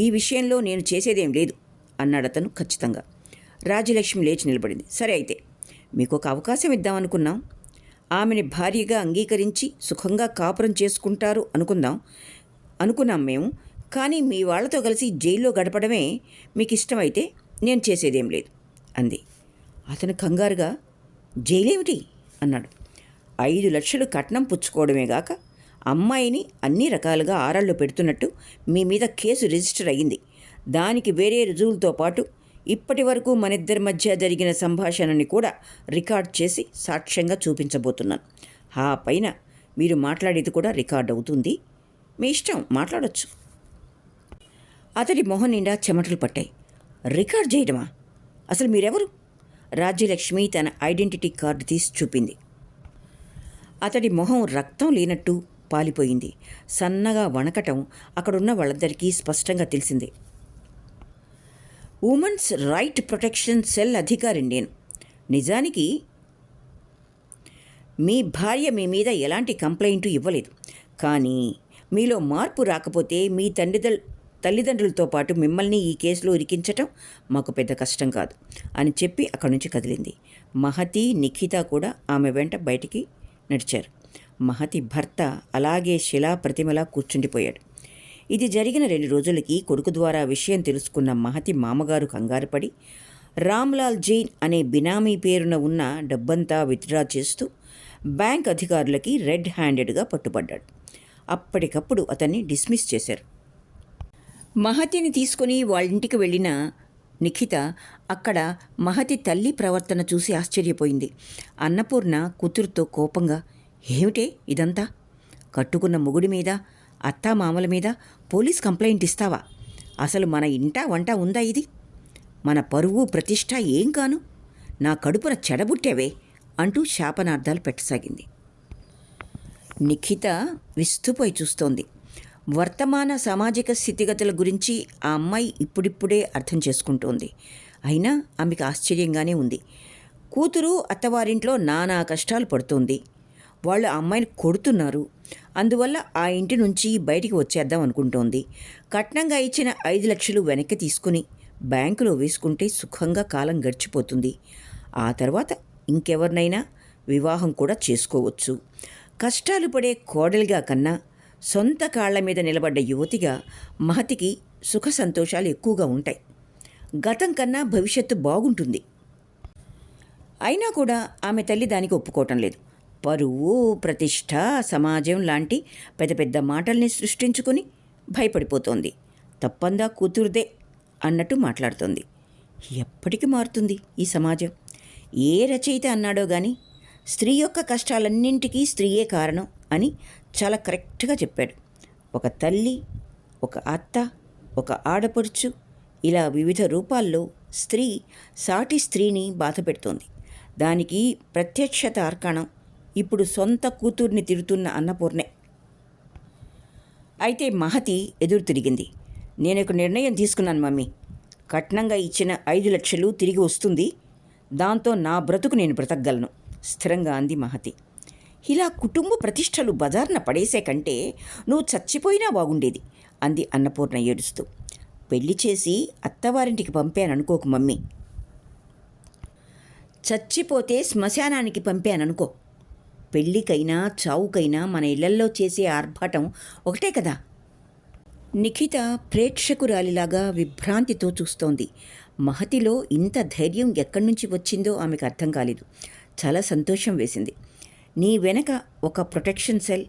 ఈ విషయంలో నేను చేసేదేం లేదు అన్నాడు అతను ఖచ్చితంగా. రాజ్యలక్ష్మి లేచి నిలబడింది. సరే అయితే మీకు ఒక అవకాశం ఇద్దామనుకున్నాం. ఆమెని భార్యగా అంగీకరించి సుఖంగా కాపురం చేసుకుంటారు అనుకున్నాం మేము. కానీ మీ వాళ్ళతో కలిసి జైల్లో గడపడమే మీకు ఇష్టమైతే నేను చేసేదేం లేదు అంది. అతను కంగారుగా, జైలేమిటి అన్నాడు. 5 లక్షలు కట్నం పుచ్చుకోవడమే గాక అమ్మాయిని అన్ని రకాలుగా ఆరాళ్ళు పెడుతున్నట్టు మీ మీద కేసు రిజిస్టర్ అయ్యింది. దానికి వేరే రుజువులతో పాటు ఇప్పటి వరకు మనిద్దరి మధ్య జరిగిన సంభాషణని కూడా రికార్డ్ చేసి సాక్ష్యంగా చూపించబోతున్నాను. ఆ పైన మీరు మాట్లాడేది కూడా రికార్డ్ అవుతుంది. మీ ఇష్టం, మాట్లాడొచ్చు. అతడి మొహం నిండా చెమటలు పట్టాయి. రికార్డ్ చేయడమా? అసలు మీరెవరు? రాజ్యలక్ష్మి తన ఐడెంటిటీ కార్డు తీసి చూపింది. అతడి మొహం రక్తం లేనట్టు పాలిపోయింది. సన్నగా వణకటం అక్కడున్న వాళ్ళందరికీ స్పష్టంగా తెలిసింది. ఉమెన్స్ రైట్ ప్రొటెక్షన్ సెల్ అధికారిని నేను. నిజానికి మీ భార్య మీ మీద ఎలాంటి కంప్లైంట్ ఇవ్వలేదు. కానీ మీలో మార్పు రాకపోతే మీ తల్లిదండ్రులతో పాటు మిమ్మల్ని ఈ కేసులో ఇరికించటం మాకు పెద్ద కష్టం కాదు అని చెప్పి అక్కడి నుంచి కదిలింది. మహతి, నిఖిత కూడా ఆమె వెంట బయటికి నడిచారు. మహతి భర్త అలాగే శిలా ప్రతిమలా కూర్చుండిపోయాడు. ఇది జరిగిన 2 రోజులకి కొడుకు ద్వారా విషయం తెలుసుకున్న మహతి మామగారు కంగారుపడి రామ్లాల్ జైన్ అనే బినామీ పేరున ఉన్న డబ్బంతా విత్డ్రా చేస్తూ బ్యాంక్ అధికారులకి రెడ్ హ్యాండెడ్గా పట్టుబడ్డాడు. అప్పటికప్పుడు అతన్ని డిస్మిస్ చేశారు. మహతిని తీసుకుని వాళ్ళింటికి వెళ్ళిన నిఖిత అక్కడ మహతి తల్లి ప్రవర్తన చూసి ఆశ్చర్యపోయింది. అన్నపూర్ణ కూతురుతో కోపంగా, ఏమిటే ఇదంతా? కట్టుకున్న మొగుడి మీద, అత్తామామల మీద పోలీస్ కంప్లైంట్ ఇస్తావా? అసలు మన ఇంటా వంట ఉందా ఇది? మన పరువు ప్రతిష్ట ఏం కాను? నా కడుపున చెడబుట్టేవే అంటూ శాపనార్థాలు పెట్టసాగింది. నిఖిత విస్తుపోయి చూస్తోంది. వర్తమాన సామాజిక స్థితిగతుల గురించి ఆ అమ్మాయి ఇప్పుడిప్పుడే అర్థం చేసుకుంటోంది. అయినా ఆమెకు ఆశ్చర్యంగానే ఉంది. కూతురు అత్తవారింట్లో నానా కష్టాలు పడుతోంది. వాళ్ళు ఆ అమ్మాయిని కొడుతున్నారు. అందువల్ల ఆ ఇంటి నుంచి బయటికి వచ్చేద్దాం అనుకుంటోంది. కట్నంగా ఇచ్చిన 5 లక్షలు వెనక్కి తీసుకుని బ్యాంకులో వేసుకుంటే సుఖంగా కాలం గడిచిపోతుంది. ఆ తర్వాత ఇంకెవరినైనా వివాహం కూడా చేసుకోవచ్చు. కష్టాలు పడే కోడలిగా కన్నా సొంత కాళ్ల మీద నిలబడ్డ యువతిగా మహతికి సుఖ సంతోషాలు ఎక్కువగా ఉంటాయి. గతం కన్నా భవిష్యత్తు బాగుంటుంది. అయినా కూడా ఆమె తల్లి దానికి ఒప్పుకోవటం లేదు. పరువు, ప్రతిష్ట, సమాజం లాంటి పెద్ద పెద్ద మాటల్ని సృష్టించుకొని భయపడిపోతోంది. తప్పందా కూతురుదే అన్నట్టు మాట్లాడుతోంది. ఎప్పటికి మారుతుంది ఈ సమాజం? ఏ రచయిత అన్నాడో గాని స్త్రీ యొక్క కష్టాలన్నింటికీ స్త్రీయే కారణం అని చాలా కరెక్ట్గా చెప్పాడు. ఒక తల్లి, ఒక అత్త, ఒక ఆడపడుచు, ఇలా వివిధ రూపాల్లో స్త్రీ సాటి స్త్రీని బాధ పెడుతోంది. దానికి ప్రత్యక్ష తార్కాణం ఇప్పుడు సొంత కూతుర్ని తిడుతున్న అన్నపూర్ణే. అయితే మహతి ఎదురు తిరిగింది. నేను ఒక నిర్ణయం తీసుకున్నాను మమ్మీ. కట్నంగా ఇచ్చిన 5 లక్షలు తిరిగి వస్తుంది. దాంతో నా బ్రతుకు నేను బ్రతకగలను స్థిరంగా అంది మహతి. ఇలా కుటుంబ ప్రతిష్టలు బజార్న పడేసే కంటే నువ్వు చచ్చిపోయినా బాగుండేది అంది అన్నపూర్ణ ఏడుస్తూ. పెళ్లి చేసి అత్తవారింటికి పంపాననుకోకు మమ్మీ. చచ్చిపోతే శ్మశానానికి పంపాననుకో. పెళ్ళికైనా చావుకైనా మన ఇళ్లల్లో చేసే ఆర్భాటం ఒకటే కదా. నిఖిత ప్రేక్షకురాలిలాగా విభ్రాంతితో చూస్తోంది. మహతిలో ఇంత ధైర్యం ఎక్కడి నుంచి వచ్చిందో ఆమెకు అర్థం కాలేదు. చాలా సంతోషం వేసింది. నీ వెనక ఒక ప్రొటెక్షన్ సెల్,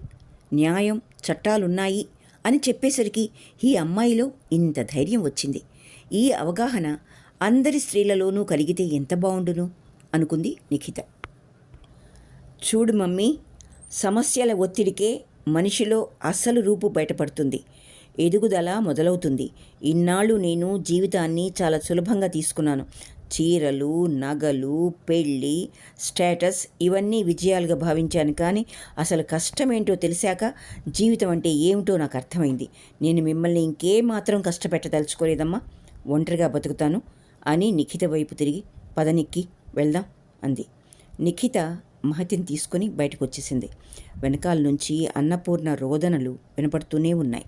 న్యాయం, చట్టాలున్నాయి అని చెప్పేసరికి ఈ అమ్మాయిలో ఇంత ధైర్యం వచ్చింది. ఈ అవగాహన అందరి స్త్రీలలోనూ కలిగితే ఎంత బాగుండును అనుకుంది నిఖిత. చూడు మమ్మీ, సమస్యల ఒత్తిడికే మనిషిలో అసలు రూపు బయటపడుతుంది. ఎదుగుదల మొదలవుతుంది. ఇన్నాళ్ళు నేను జీవితాన్ని చాలా సులభంగా తీసుకున్నాను. చీరలు, నగలు, పెళ్ళి, స్టేటస్ ఇవన్నీ విజయాలుగా భావించాను. కానీ అసలు కష్టమేంటో తెలిసాక జీవితం అంటే ఏమిటో నాకు అర్థమైంది. నేను మిమ్మల్ని ఇంకేమాత్రం కష్టపెట్టదలుచుకోలేదమ్మా. ఒంటరిగా బతుకుతాను అని నిఖిత వైపు తిరిగి పదనిక్కి వెళ్దాం అంది. నిఖిత మహతిని తీసుకుని బయటకు వచ్చేసింది. వెనకాల నుంచి అన్నపూర్ణ రోదనలు వినపడుతూనే ఉన్నాయి.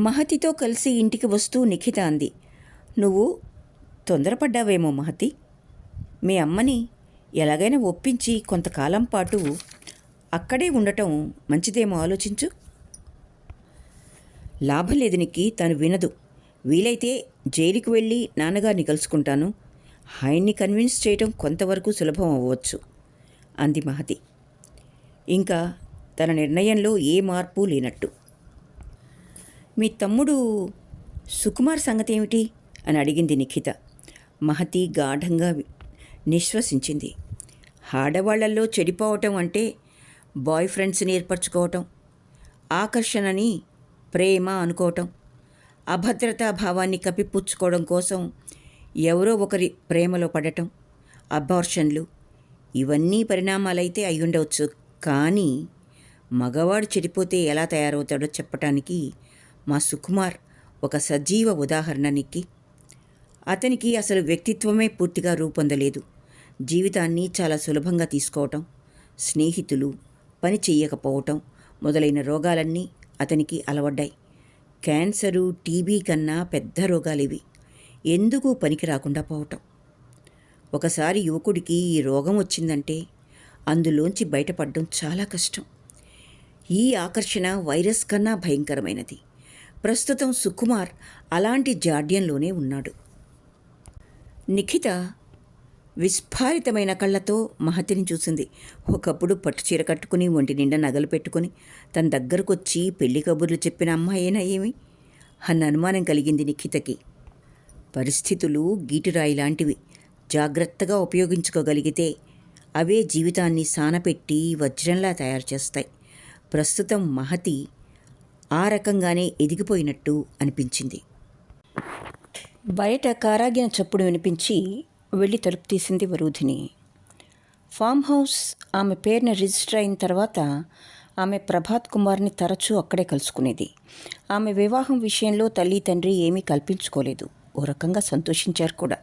మహతితో కలిసి ఇంటికి వస్తూ నిఖిత అంది, నువ్వు తొందరపడ్డావేమో మహతి. మీ అమ్మని ఎలాగైనా ఒప్పించి కొంతకాలం పాటు అక్కడే ఉండటం మంచిదేమో ఆలోచించు. లాభం లేదు నిక్కి, తను వినదు. వీలైతే జైలుకి వెళ్ళి నాన్నగారిని కలుసుకుంటాను. ఆయన్ని కన్విన్స్ చేయటం కొంతవరకు సులభం అవ్వచ్చు అంది మహతి. ఇంకా తన నిర్ణయంలో ఏ మార్పు లేనట్టు. మీ తమ్ముడు సుకుమార్ సంగతి ఏమిటి అని అడిగింది నిఖిత. మహతి గాఢంగా నిశ్వసించింది. ఆడవాళ్లలో చెడిపోవటం అంటే బాయ్ ఫ్రెండ్స్ని ఏర్పరచుకోవటం, ఆకర్షణని ప్రేమ అనుకోవటం, అభద్రతా భావాన్ని కప్పిపుచ్చుకోవడం కోసం ఎవరో ఒకరి ప్రేమలో పడటం, అబార్షన్లు, ఇవన్నీ పరిణామాలైతే అయ్యుండవచ్చు. కానీ మగవాడు చెడిపోతే ఎలా తయారవుతాడో చెప్పటానికి మా సుకుమార్ ఒక సజీవ ఉదాహరణ నిక్కి. అతనికి అసలు వ్యక్తిత్వమే పూర్తిగా రూపొందలేదు. జీవితాన్ని చాలా సులభంగా తీసుకోవటం, స్నేహితులు, పని చెయ్యకపోవటం మొదలైన రోగాలన్నీ అతనికి అలవడ్డాయి. క్యాన్సరు, టీబీ కన్నా పెద్ద రోగాలివి. ఎందుకు పనికి రాకుండా పోవటం. ఒకసారి యువకుడికి ఈ రోగం వచ్చిందంటే అందులోంచి బయటపడడం చాలా కష్టం. ఈ ఆకర్షణ వైరస్ కన్నా భయంకరమైనది. ప్రస్తుతం సుకుమార్ అలాంటి జాడ్యంలోనే ఉన్నాడు. నిఖిత విస్ఫారితమైన కళ్ళతో మహతిని చూసింది. ఒకప్పుడు పట్టుచీర కట్టుకుని ఒంటి నిండా నగలు పెట్టుకుని తన దగ్గరకొచ్చి పెళ్లి కబుర్లు చెప్పిన అమ్మాయేనా ఏమి అన్న అనుమానం కలిగింది నిఖితకి. పరిస్థితులు గీటురాయి లాంటివి. జాగ్రత్తగా ఉపయోగించుకోగలిగితే అవే జీవితాన్ని సానపెట్టి వజ్రంలా తయారు చేస్తాయి. ప్రస్తుతం మహతి ఆ రకంగానే ఎదిగిపోయినట్టు అనిపించింది. బయట కారాగిన చప్పుడు వినిపించి వెళ్ళి తలుపు తీసింది వరూధిని. ఫామ్ హౌస్ ఆమె పేరున రిజిస్టర్ అయిన తర్వాత ఆమె ప్రభాత్ కుమార్ని తరచూ అక్కడే కలుసుకునేది. ఆమె వివాహం విషయంలో తల్లి తండ్రి ఏమీ కల్పించుకోలేదు. ఓ రకంగా సంతోషించారు కూడా.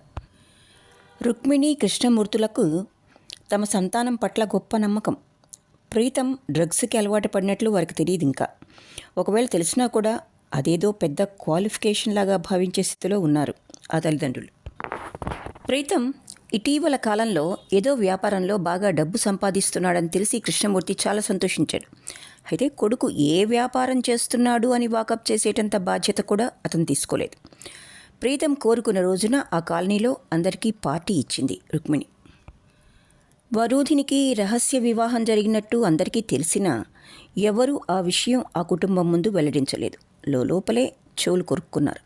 రుక్మిణి కృష్ణమూర్తులకు తమ సంతానం పట్ల గొప్ప నమ్మకం. ప్రీతం డ్రగ్స్కి అలవాటు పడినట్లు వారికి తెలియదు. ఇంకా ఒకవేళ తెలిసినా కూడా అదేదో పెద్ద క్వాలిఫికేషన్ లాగా భావించే స్థితిలో ఉన్నారు ఆ తల్లిదండ్రులు. ప్రీతం ఇటీవల కాలంలో ఏదో వ్యాపారంలో బాగా డబ్బు సంపాదిస్తున్నాడని తెలిసి కృష్ణమూర్తి చాలా సంతోషించాడు. అయితే కొడుకు ఏ వ్యాపారం చేస్తున్నాడు అని వాకప్ చేసేటంత బాధ్యత కూడా అతను తీసుకోలేదు. ప్రీతం కోరుకున్న రోజున ఆ కాలనీలో అందరికీ పార్టీ ఇచ్చింది రుక్మిణి. వరూధినికి రహస్య వివాహం జరిగినట్టు అందరికీ తెలిసినా ఎవరూ ఆ విషయం ఆ కుటుంబం ముందు వెల్లడించలేదు. లోపలే చెవులు కొరుక్కున్నారు.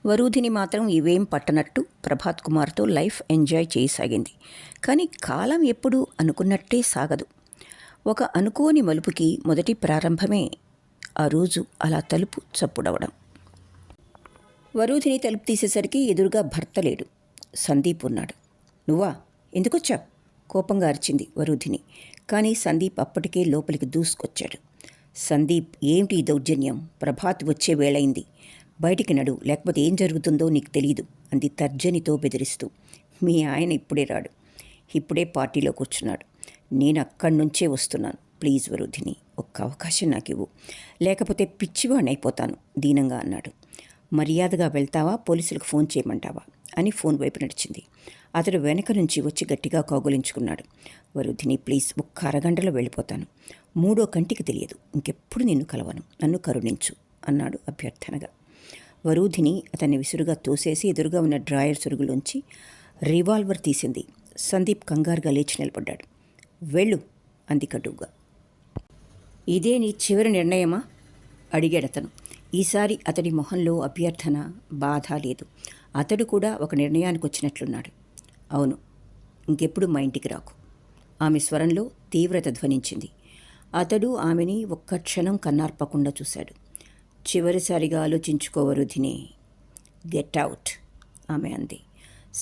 వరూధిని మాత్రం ఇవేం పట్టనట్టు ప్రభాత్ కుమార్తో లైఫ్ ఎంజాయ్ చేయసాగింది. కానీ కాలం ఎప్పుడూ అనుకున్నట్టే సాగదు. ఒక అనుకోని మలుపుకి మొదటి ప్రారంభమే ఆ రోజు అలా తలుపు చప్పుడవడం. వరూధిని తలుపు తీసేసరికి ఎదురుగా భర్త లేడు. సందీప్ ఉన్నాడు. నువ్వా? ఎందుకొచ్చావు? కోపంగా అరిచింది వరూధిని. కానీ సందీప్ అప్పటికే లోపలికి దూసుకొచ్చాడు. సందీప్, ఏమిటి ఈ దౌర్జన్యం? ప్రభాత్ వచ్చే వేళయింది. బయటికి నడు, లేకపోతే ఏం జరుగుతుందో నీకు తెలీదు అంది తర్జనితో బెదిరిస్తూ. మీ ఆయన ఇప్పుడే రాడు, ఇప్పుడే పార్టీలో కూర్చున్నాడు. నేను అక్కడి నుంచే వస్తున్నాను. ప్లీజ్ వరూధిని, ఒక్క అవకాశం నాకు ఇవ్వు, లేకపోతే పిచ్చివాణ్ణి అయిపోతాను దీనంగా అన్నాడు. మర్యాదగా వెళ్తావా, పోలీసులకు ఫోన్ చేయమంటావా అని ఫోన్ వైపు నడిచింది. అతడు వెనక నుంచి వచ్చి గట్టిగా కౌగులించుకున్నాడు. వరూధిని, ప్లీజ్, ఒక్క అరగంటలో వెళ్ళిపోతాను. మూడో కంటికి తెలియదు. ఇంకెప్పుడు నిన్ను కలవను. నన్ను కరుణించు అన్నాడు అభ్యర్థనగా. వరూధిని అతన్ని విసురుగా తోసేసి ఎదురుగా ఉన్న డ్రాయర్ సొరుగులోంచి రివాల్వర్ తీసింది. సందీప్ కంగారుగా లేచి నిలబడ్డాడు. వెళ్ళు అంది కటువుగా. ఇదే నీ చివరి నిర్ణయమా అడిగాడతను. ఈసారి అతడి మొహంలో అభ్యర్థన, బాధ లేదు. అతడు కూడా ఒక నిర్ణయానికి వచ్చినట్లున్నాడు. అవును, ఇంకెప్పుడు మా ఇంటికి రాకు. ఆమె స్వరంలో తీవ్రత ధ్వనించింది. అతడు ఆమెని ఒక్క క్షణం కన్నార్పకుండా చూశాడు. చివరిసారిగా ఆలోచించుకోవరుధిని, గెట్ అవుట్ ఆమె అంది.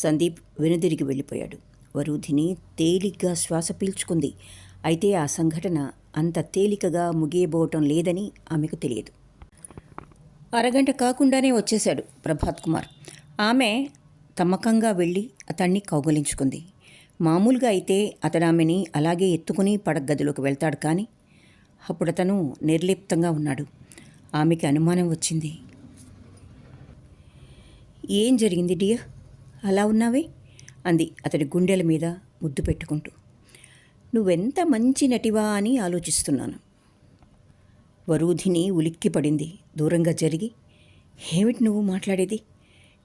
సందీప్ వెనుదిరిగి వెళ్ళిపోయాడు. వరూధిని తేలిగ్గా శ్వాస పీల్చుకుంది. అయితే ఆ సంఘటన అంత తేలికగా ముగియబోవటం లేదని ఆమెకు తెలియదు. అరగంట కాకుండానే వచ్చేశాడు ప్రభాత్ కుమార్. ఆమె తమ్మకంగా వెళ్ళి అతన్ని కౌగలించుకుంది. మామూలుగా అయితే అతడు ఆమెని అలాగే ఎత్తుకుని పడగదిలోకి వెళ్తాడు. కానీ అప్పుడు అతను నిర్లిప్తంగా ఉన్నాడు. ఆమెకి అనుమానం వచ్చింది. ఏం జరిగింది డియర్, అలా ఉన్నావే అంది అతడి గుండెల మీద ముద్దు పెట్టుకుంటూ. నువ్వెంత మంచి నటివా అని ఆలోచిస్తున్నాను. వరూధిని ఉలిక్కిపడింది. దూరంగా జరిగి, ఏమిటి నువ్వు మాట్లాడేది?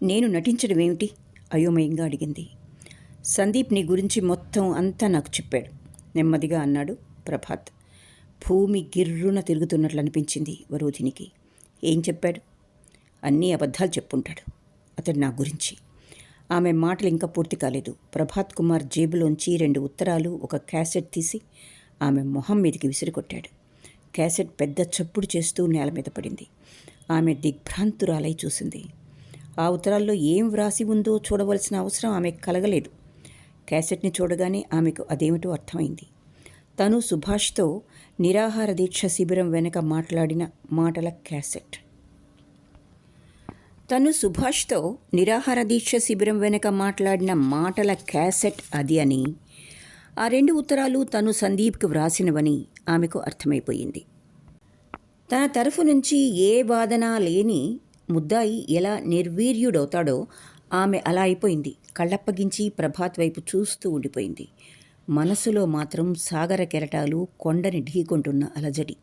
నేను నటించడం ఏమిటి అయోమయంగా అడిగింది. సందీప్ నీ గురించి మొత్తం అంతా నాకు చెప్పాడు నెమ్మదిగా అన్నాడు ప్రభాత్. భూమి గిర్రున తిరుగుతున్నట్లు అనిపించింది వరూధినికి. ఏం చెప్పాడు? అన్నీ అబద్ధాలు చెప్పుంటాడు అతడు నా గురించి. ఆమె మాటలు ఇంకా పూర్తి కాలేదు. ప్రభాత్ కుమార్ జేబులోంచి 2 ఉత్తరాలు, ఒక క్యాసెట్ తీసి ఆమె మొహం మీదకి విసిరికొట్టాడు. క్యాసెట్ పెద్ద చప్పుడు చేస్తూ నేల మీద పడింది. ఆమె దిగ్భ్రాంతురాలై చూసింది. ఆ ఉత్తరాల్లో ఏం వ్రాసి ఉందో చూడవలసిన అవసరం ఆమెకు కలగలేదు. క్యాసెట్ని చూడగానే ఆమెకు అదేమిటో అర్థమైంది. తను సుభాష్తో నిరాహార దీక్ష శిబిరం వెనక మాట్లాడిన మాటల క్యాసెట్. అది అని, ఆ 2 ఉత్తరాలు తను సందీప్కి వ్రాసినవని ఆమెకు అర్థమైపోయింది. తన తరఫు నుంచి ఏ వాదన లేని ముద్దాయి ఎలా నిర్వీర్యుడవుతాడో ఆమె అలా అయిపోయింది. కళ్ళప్పగించి ప్రభాత్ వైపు చూస్తూ ఉండిపోయింది. మనసులో మాత్రం సాగర కెరటాలు కొండని ఢీకొంటున్న అలజడి.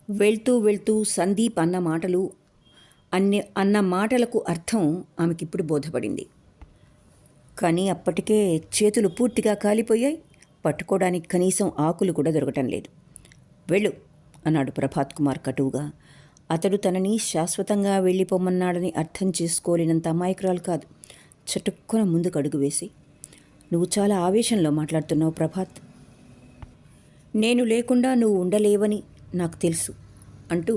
వెళ్తూ వెళ్తూ సందీప్ అన్న మాటలకు అర్థం ఆమెకిప్పుడు బోధపడింది. కానీ అప్పటికే చేతులు పూర్తిగా కాలిపోయాయి. పట్టుకోవడానికి కనీసం ఆకులు కూడా దొరకటం లేదు. వెళ్ళు అన్నాడు ప్రభాత్ కుమార్ కటువుగా. అతడు తనని శాశ్వతంగా వెళ్ళిపోమన్నాడని అర్థం చేసుకోలేనంత అమాయకురాలు కాదు. చటుక్కున ముందుకు అడుగు వేసి, నువ్వు చాలా ఆవేశంలో మాట్లాడుతున్నావు ప్రభాత్. నేను లేకుండా నువ్వు ఉండలేవని నాకు తెలుసు అంటూ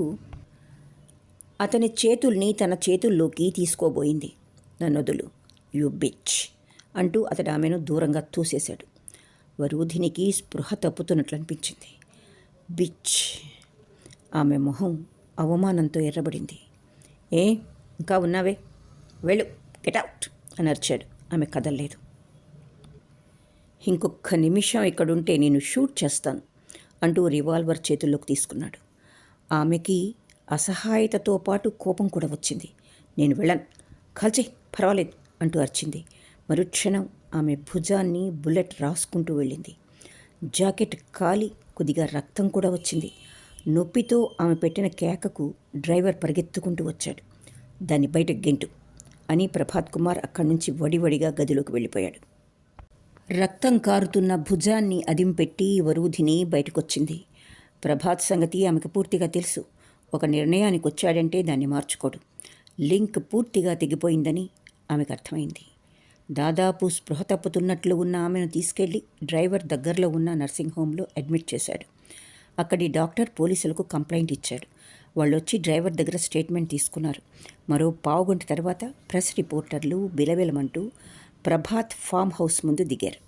అతని చేతుల్ని తన చేతుల్లోకి తీసుకోబోయింది. నన్నొదులు, యు బిచ్ అంటూ అతడు ఆమెను దూరంగా తోసేశాడు. వరూధినికి స్పృహ తప్పుతున్నట్లు అనిపించింది. బిచ్. ఆమె మొహం అవమానంతో ఎర్రబడింది. ఏ ఇంకా ఉన్నావే వెళ్ళు, గెట్ అవుట్ అని అరిచాడు. ఆమె కదలలేదు. ఇంకొక నిమిషం ఇక్కడుంటే నేను షూట్ చేస్తాను అంటూ రివాల్వర్ చేతుల్లోకి తీసుకున్నాడు. ఆమెకి అసహాయతతో పాటు కోపం కూడా వచ్చింది. నేను వెళ్ళను, కాల్చే, పర్వాలేదు అంటూ అరిచింది. మరుక్షణం ఆమె భుజాన్ని బుల్లెట్ రాసుకుంటూ వెళ్ళింది. జాకెట్ కాలి కొద్దిగా రక్తం కూడా వచ్చింది. నొప్పితో ఆమె పెట్టిన కేకకు డ్రైవర్ పరిగెత్తుకుంటూ వచ్చాడు. దాన్ని బయట గెంటు అని ప్రభాత్ కుమార్ అక్కడి నుంచి వడివడిగా గదిలోకి వెళ్ళిపోయాడు. రక్తం కారుతున్న భుజాన్ని అదింపెట్టి వరూధిని బయటకొచ్చింది. ప్రభాత్ సంగతి ఆమెకు పూర్తిగా తెలుసు. ఒక నిర్ణయానికి వచ్చాడంటే దాన్ని మార్చుకోడు. లింక్ పూర్తిగా తెగిపోయిందని ఆమెకు అర్థమైంది. దాదాపు స్పృహ తప్పుతున్నట్లు ఉన్న ఆమెను తీసుకెళ్లి డ్రైవర్ దగ్గరలో ఉన్న నర్సింగ్ హోంలో అడ్మిట్ చేశాడు. అక్కడి డాక్టర్ పోలీసులకు కంప్లైంట్ ఇచ్చాడు. వాళ్ళొచ్చి డ్రైవర్ దగ్గర స్టేట్మెంట్ తీసుకున్నారు. మరో పావుగంట తర్వాత ప్రెస్ రిపోర్టర్లు బిలబిలమంటూ ప్రభాత్ ఫామ్ హౌస్ ముందు దిగారు.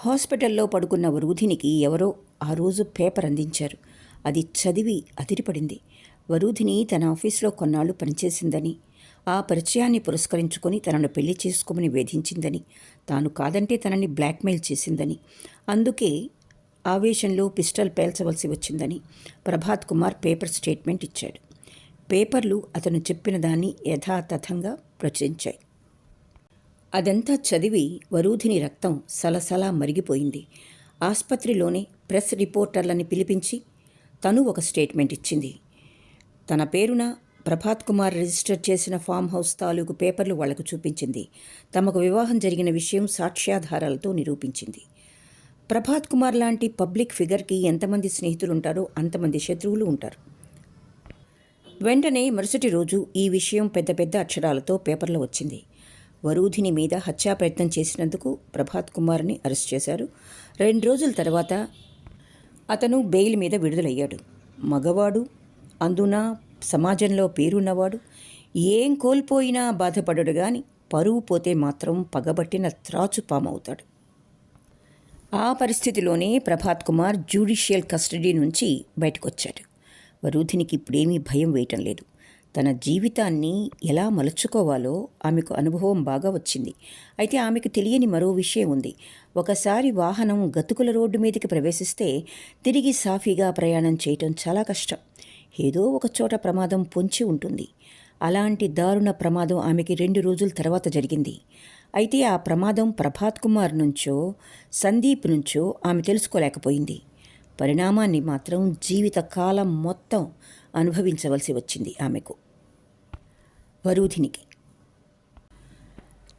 హాస్పిటల్లో పడుకున్న వరూధినికి ఎవరో ఆ రోజు పేపర్ అందించారు. అది చదివి అదిరిపడింది. వరూధిని తన ఆఫీస్లో కొన్నాళ్ళు పనిచేసిందని, ఆ పరిచయాన్ని పురస్కరించుకొని తనను పెళ్లి చేసుకోమని వేధించిందని, తాను కాదంటే తనని బ్లాక్మెయిల్ చేసిందని, అందుకే ఆవేశంలో పిస్టల్ పేల్చవలసి వచ్చిందని ప్రభాత్ కుమార్ పేపర్ స్టేట్మెంట్ ఇచ్చాడు. పేపర్లు అతను చెప్పిన దాన్ని యథాతథంగా ప్రచురించాయి. అదంతా చదివి వరూధిని రక్తం సలసలా మరిగిపోయింది. ఆస్పత్రిలోనే ప్రెస్ రిపోర్టర్లని పిలిపించి తను ఒక స్టేట్మెంట్ ఇచ్చింది. తన పేరున ప్రభాత్ కుమార్ రిజిస్టర్ చేసిన ఫామ్ హౌస్ తాలూకు పేపర్లు వాళ్లకు చూపించింది. తమకు వివాహం జరిగిన విషయం సాక్ష్యాధారాలతో నిరూపించింది. ప్రభాత్ కుమార్ లాంటి పబ్లిక్ ఫిగర్కి ఎంతమంది స్నేహితులు ఉంటారో అంతమంది శత్రువులు ఉంటారు. వెంటనే మరుసటి రోజు ఈ విషయం పెద్ద పెద్ద అక్షరాలతో పేపర్లో వచ్చింది. వరూధిని మీద హత్యా ప్రయత్నం చేసినందుకు ప్రభాత్ కుమార్ని అరెస్ట్ చేశారు. 2 రోజుల తర్వాత అతను బెయిల్ మీద విడుదలయ్యాడు. మగవాడు, అందున సమాజంలో పేరున్నవాడు, ఏం కోల్పోయినా బాధపడడు గాని పరువు పోతే మాత్రం పగబట్టిన త్రాచుపామవుతాడు. ఆ పరిస్థితిలోనే ప్రభాత్ కుమార్ జ్యుడిషియల్ కస్టడీ నుంచి బయటకొచ్చాడు. వరూధినికి ఇప్పుడేమీ భయం వేయటం లేదు. తన జీవితాన్ని ఎలా మలుచుకోవాలో ఆమెకు అనుభవం బాగా వచ్చింది. అయితే ఆమెకు తెలియని మరో విషయం ఉంది. ఒకసారి వాహనం గతుకుల రోడ్డు మీదకి ప్రవేశిస్తే తిరిగి సాఫీగా ప్రయాణం చేయటం చాలా కష్టం. ఏదో ఒక చోట ప్రమాదం పొంచి ఉంటుంది. అలాంటి దారుణ ప్రమాదం ఆమెకి 2 రోజుల తర్వాత జరిగింది. అయితే ఆ ప్రమాదం ప్రభాత్ కుమార్ నుంచో సందీప్ నుంచో ఆమె తెలుసుకోలేకపోయింది. పరిణామాన్ని మాత్రం జీవితకాలం మొత్తం అనుభవించవలసి వచ్చింది ఆమెకు. వరూధినికి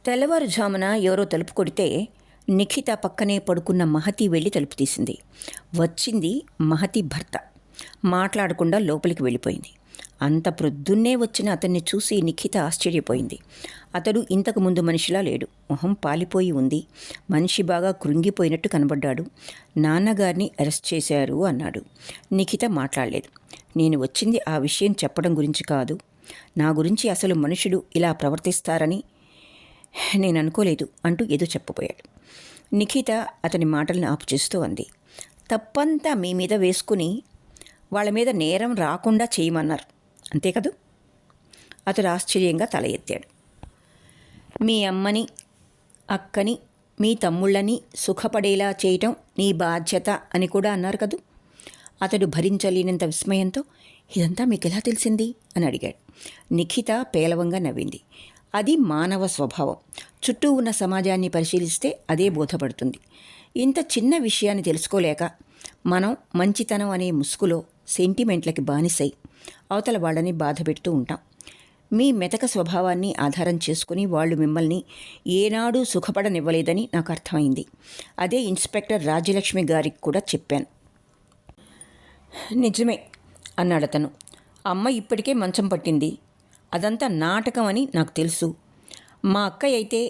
తెల్లవారుజామున ఎవరో తలుపు కొడితే నిఖిత పక్కనే పడుకున్న మహతి వెళ్ళి తలుపు తీసింది. వచ్చింది మహతి భర్త. మాట్లాడకుండా లోపలికి వెళ్ళిపోయింది. అంత ప్రొద్దున్నే వచ్చిన అతన్ని చూసి నిఖిత ఆశ్చర్యపోయింది. అతడు ఇంతకు ముందు మనిషిలా లేడు. మొహం పాలిపోయి ఉంది. మనిషి బాగా కృంగిపోయినట్టు కనబడ్డాడు. నాన్నగారిని అరెస్ట్ చేశారు అన్నాడు. నిఖిత మాట్లాడలేదు. నేను వచ్చింది ఆ విషయం చెప్పడం గురించి కాదు. నా గురించి అసలు మనుషులు ఇలా ప్రవర్తిస్తారని నేను అనుకోలేదు అంటూ ఏదో చెప్పబోయాడు. నిఖిత అతని మాటలను ఆపు చేస్తూ అంది. తప్పంతా మీ మీద వేసుకుని వాళ్ళ మీద నేరం రాకుండా చేయమన్నారు, అంతే కదూ? అతడు ఆశ్చర్యంగా తల ఎత్తాడు. మీ అమ్మని, అక్కని, మీ తమ్ముళ్ళని సుఖపడేలా చేయటం నీ బాధ్యత అని కూడా అన్నారు కదూ? అతడు భరించలేనంత విస్మయంతో ఇదంతా మీకు ఎలా తెలిసింది అని అడిగాడు. నిఖిత పేలవంగా నవ్వింది. అది మానవ స్వభావం. చుట్టూ ఉన్న సమాజాన్ని పరిశీలిస్తే అదే బోధపడుతుంది. ఇంత చిన్న విషయాన్ని తెలుసుకోలేక మనం మంచితనం అనే ముసుగులో సెంటిమెంట్లకి బానిసై అవతల వాళ్ళని బాధ పెడుతూ ఉంటాం. మీ మెతక స్వభావాన్ని ఆధారం చేసుకుని వాళ్ళు మిమ్మల్ని ఏనాడూ సుఖపడనివ్వలేదని నాకు అర్థమైంది. అదే ఇన్స్పెక్టర్ రాజ్యలక్ష్మి గారికి కూడా చెప్పాను. నిజమే అన్నాడతను. అమ్మ ఇప్పటికే మంచం పట్టింది. అదంతా నాటకం అని నాకు తెలుసు. మా అక్కయ్య అయితే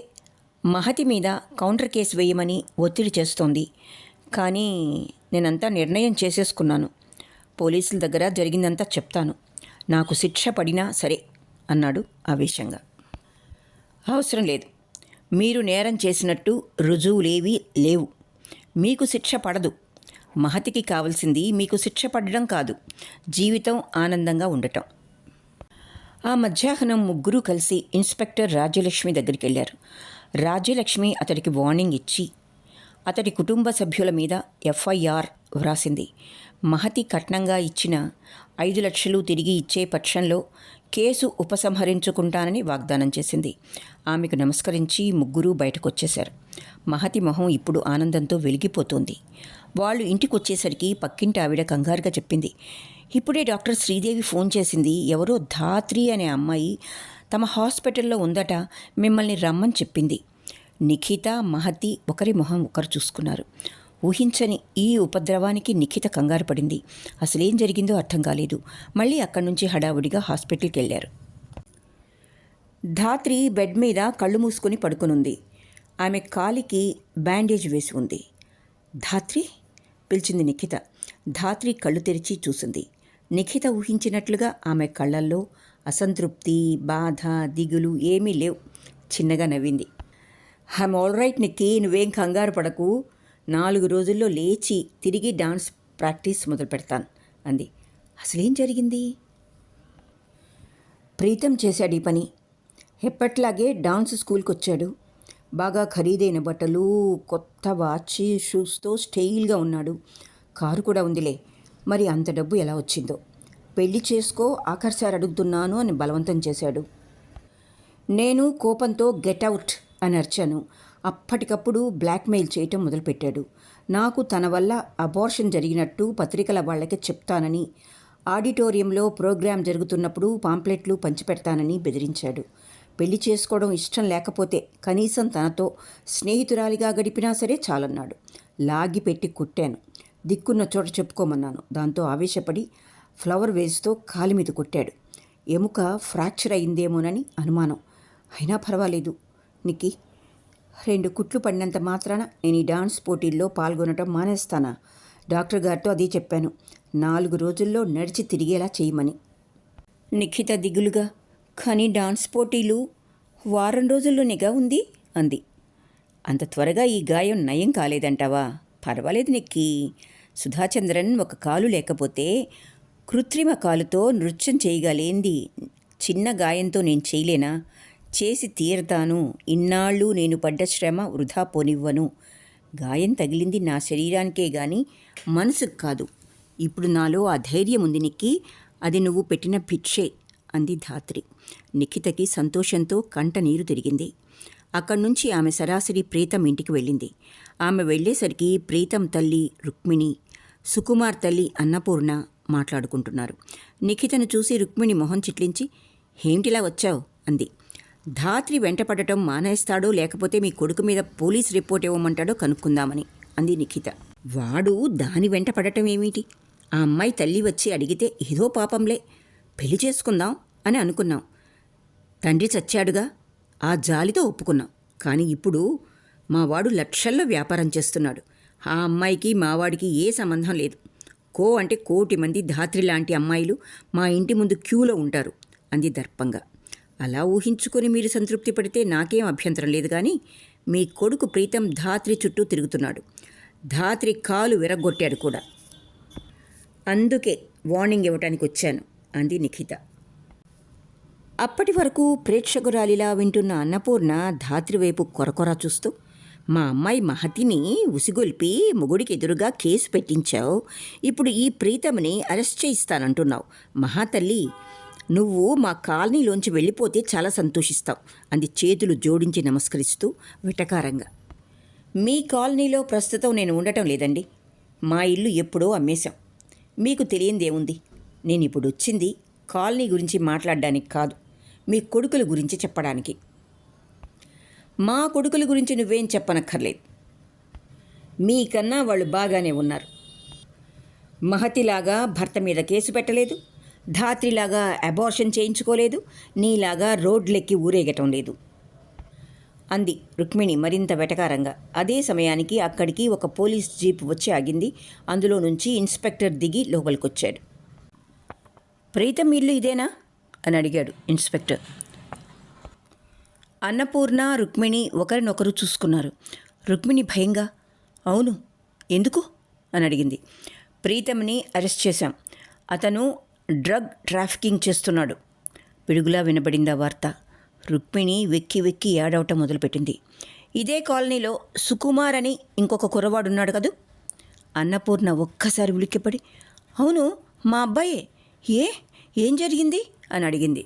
మహతి మీద కౌంటర్ కేసు వేయమని ఒత్తిడి చేస్తోంది. కానీ నేనంతా నిర్ణయం చేసేసుకున్నాను. పోలీసుల దగ్గర జరిగిందంతా చెప్తాను. నాకు శిక్ష పడినా సరే అన్నాడు ఆవేశంగా. అవసరం లేదు. మీరు నేరం చేసినట్టు రుజువులేవీ లేవు. మీకు శిక్ష పడదు. మహతికి కావాల్సింది మీకు శిక్ష పడడం కాదు, జీవితం ఆనందంగా ఉండటం. ఆ మధ్యాహ్నం ముగ్గురు కలిసి ఇన్స్పెక్టర్ రాజ్యలక్ష్మి దగ్గరికి వెళ్ళారు. రాజ్యలక్ష్మి అతడికి వార్నింగ్ ఇచ్చి అతడి కుటుంబ సభ్యుల మీద ఎఫ్ఐఆర్ వ్రాసింది. మహతి కట్నంగా ఇచ్చిన 5 లక్షలు తిరిగి ఇచ్చే పక్షంలో కేసు ఉపసంహరించుకుంటానని వాగ్దానం చేసింది. ఆమెకు నమస్కరించి ముగ్గురు బయటకొచ్చేశారు. మహతి మొహం ఇప్పుడు ఆనందంతో వెలిగిపోతోంది. వాళ్ళు ఇంటికొచ్చేసరికి పక్కింటి ఆవిడ కంగారుగా చెప్పింది, ఇప్పుడే డాక్టర్ శ్రీదేవి ఫోన్ చేసింది. ఎవరో ధాత్రి అనే అమ్మాయి తమ హాస్పిటల్లో ఉందట, మిమ్మల్ని రమ్మని చెప్పింది. నిఖిత, మహతి ఒకరి మొహం ఒకరు చూసుకున్నారు. ఊహించని ఈ ఉపద్రవానికి నిఖిత కంగారు పడింది. అసలేం జరిగిందో అర్థం కాలేదు. మళ్ళీ అక్కడి నుంచి హడావుడిగా హాస్పిటల్కి వెళ్ళారు. ధాత్రి బెడ్ మీద కళ్ళు మూసుకొని పడుకునుంది. ఆమె కాలికి బ్యాండేజ్ వేసి ఉంది. ధాత్రి పిలిచింది నిఖిత. ధాత్రి కళ్ళు తెరిచి చూసింది. నిఖిత ఊహించినట్లుగా ఆమె కళ్ళల్లో అసంతృప్తి, బాధ, దిగులు ఏమీ లేవు. చిన్నగా నవ్వింది. ఐఎమ్ ఆల్ రైట్ నిక్కీ, నువ్వేం కంగారు పడకు. 4 రోజుల్లో లేచి తిరిగి డాన్స్ ప్రాక్టీస్ మొదలు పెడతాను అంది. అసలేం జరిగింది? ప్రీతం చేశాడు ఈ పని. ఎప్పట్లాగే డాన్స్ స్కూల్కి వచ్చాడు. బాగా ఖరీదైన బట్టలు, కొత్త వాచ్, షూస్తో స్టైల్గా ఉన్నాడు. కారు కూడా ఉందిలే. మరి అంత డబ్బు ఎలా వచ్చిందో. పెళ్లి చేసుకో, ఆఖరిసారి అడుగుతున్నాను అని బలవంతం చేశాడు. నేను కోపంతో గెట్ అవుట్ అని అరిచాను. అప్పటికప్పుడు బ్లాక్మెయిల్ చేయటం మొదలుపెట్టాడు. నాకు తన వల్ల అబార్షన్ జరిగినట్టు పత్రికల వాళ్ళకి చెప్తానని, ఆడిటోరియంలో ప్రోగ్రాం జరుగుతున్నప్పుడు పాంప్లెట్లు పంచిపెడతానని బెదిరించాడు. పెళ్లి చేసుకోవడం ఇష్టం లేకపోతే కనీసం తనతో స్నేహితురాలిగా గడిపినా సరే చాలన్నాడు. లాగి పెట్టి కొట్టాను. దిక్కున్న చోట చెప్పుకోమన్నాను. దాంతో ఆవేశపడి ఫ్లవర్ వేస్తో కాలి మీద కొట్టాడు. ఎముక ఫ్రాక్చర్ అయిందేమోనని అనుమానం. అయినా పర్వాలేదు నిక్కి, 2 కుట్లు పడినంత మాత్రాన నేను ఈ డాన్స్ పోటీల్లో పాల్గొనటం మానేస్తానా? డాక్టర్ గారితో అదే చెప్పాను. 4 రోజుల్లో నడిచి తిరిగేలా చేయమని. నిఖిత దిగులుగా, కానీ డాన్స్ పోటీలు వారం రోజుల్లోనేగా ఉంది అంది. అంత త్వరగా ఈ గాయం నయం కాలేదంటావా? పర్వాలేదు నిక్కి. సుధాచంద్రన్ ఒక కాలు లేకపోతే కృత్రిమ కాలుతో నృత్యం చేయగలేంది. చిన్న గాయంతో నేను చేయలేనా? చేసి తీరతాను. ఇన్నాళ్ళు నేను పడ్డ శ్రమ వృధా పోనివ్వను. గాయం తగిలింది నా శరీరానికే గాని మనసుకు కాదు. ఇప్పుడు నాలో ఆ ధైర్యం ఉంది నిక్కి. అది నువ్వు పెట్టిన భిక్షే అంది ధాత్రి. నిఖితకి సంతోషంతో కంట నీరు తిరిగింది. అక్కడి నుంచి ఆమె సరాసరి ప్రీతం ఇంటికి వెళ్ళింది. ఆమె వెళ్ళేసరికి ప్రీతం తల్లి రుక్మిణి, సుకుమార్ తల్లి అన్నపూర్ణ మాట్లాడుకుంటున్నారు. నిఖితను చూసి రుక్మిణి మొహం చిట్లించి, ఏమిటిలా వచ్చావు అంది. ధాత్రి వెంటపడటం మానేస్తాడో లేకపోతే మీ కొడుకు మీద పోలీస్ రిపోర్ట్ ఇవ్వమంటాడో కనుక్కుందామని అంది నిఖిత. వాడు దాని వెంట పడటం ఏమిటి? ఆ అమ్మాయి తల్లి వచ్చి అడిగితే ఏదో పాపంలే, పెళ్లి చేసుకుందాం అని అనుకున్నాం. తండ్రి చచ్చాడుగా, ఆ జాలితో ఒప్పుకున్నాం. కానీ ఇప్పుడు మావాడు లక్షల్లో వ్యాపారం చేస్తున్నాడు. ఆ అమ్మాయికి మావాడికి ఏ సంబంధం లేదు. కో అంటే 1,000,000 మంది ధాత్రి లాంటి అమ్మాయిలు మా ఇంటి ముందు క్యూలో ఉంటారు అంది దర్పంగా. అలా ఊహించుకొని మీరు సంతృప్తి పడితే నాకేం అభ్యంతరం లేదు. కానీ మీ కొడుకు ప్రీతం ధాత్రి చుట్టూ తిరుగుతున్నాడు. ధాత్రి కాలు విరగ్గొట్టాడు కూడా. అందుకే వార్నింగ్ ఇవ్వటానికి వచ్చాను అంది నిఖిత. అప్పటి వరకు ప్రేక్షకురాలిలా వింటున్న అన్నపూర్ణ ధాత్రి వైపు కొరకొరా చూస్తూ, మా అమ్మాయి మహతిని ఉసిగొల్పి మొగుడికి ఎదురుగా కేసు పెట్టించావు. ఇప్పుడు ఈ ప్రీతమ్ని అరెస్ట్ చేయిస్తానంటున్నావు. మహాతల్లి, నువ్వు మా కాలనీలోంచి వెళ్ళిపోతే చాలా సంతోషిస్తావు అంది చేతులు జోడించి నమస్కరిస్తూ వెటకారంగా. మీ కాలనీలో ప్రస్తుతం నేను ఉండటం లేదండి. మా ఇల్లు ఎప్పుడో అమ్మేశాం. మీకు తెలియందేముంది. నేను ఇప్పుడు వచ్చింది కాలనీ గురించి మాట్లాడడానికి కాదు, మీ కొడుకుల గురించి చెప్పడానికి. మా కొడుకుల గురించి నువ్వేం చెప్పనక్కర్లేదు. మీకన్నా వాళ్ళు బాగానే ఉన్నారు. మహతిలాగా భర్త మీద కేసు పెట్టలేదు, ధాత్రిలాగా అబార్షన్ చేయించుకోలేదు, నీలాగా రోడ్లెక్కి ఊరేగటం లేదు అంది రుక్మిణి మరింత వెటకారంగా. అదే సమయానికి అక్కడికి ఒక పోలీస్ జీప్ వచ్చి ఆగింది. అందులో నుంచి ఇన్స్పెక్టర్ దిగి లోపలికొచ్చాడు. ప్రీతం ఇల్లు ఇదేనా అని అడిగాడు ఇన్స్పెక్టర్. అన్నపూర్ణ, రుక్మిణి ఒకరినొకరు చూసుకున్నారు. రుక్మిణి భయంగా, అవును, ఎందుకు అని అడిగింది. ప్రీతంని అరెస్ట్ చేశాం. అతను డ్రగ్ ట్రాఫికింగ్ చేస్తున్నాడు. పిడుగులా వినబడిందా వార్త. రుక్మిణి వెక్కి వెక్కి ఏడవటం మొదలుపెట్టింది. ఇదే కాలనీలో సుకుమార్ అని ఇంకొక కుర్రవాడున్నాడు కదూ. అన్నపూర్ణ ఒక్కసారి ఉలిక్కిపడి, అవును మా అబ్బాయే, ఏం జరిగింది అని అడిగింది.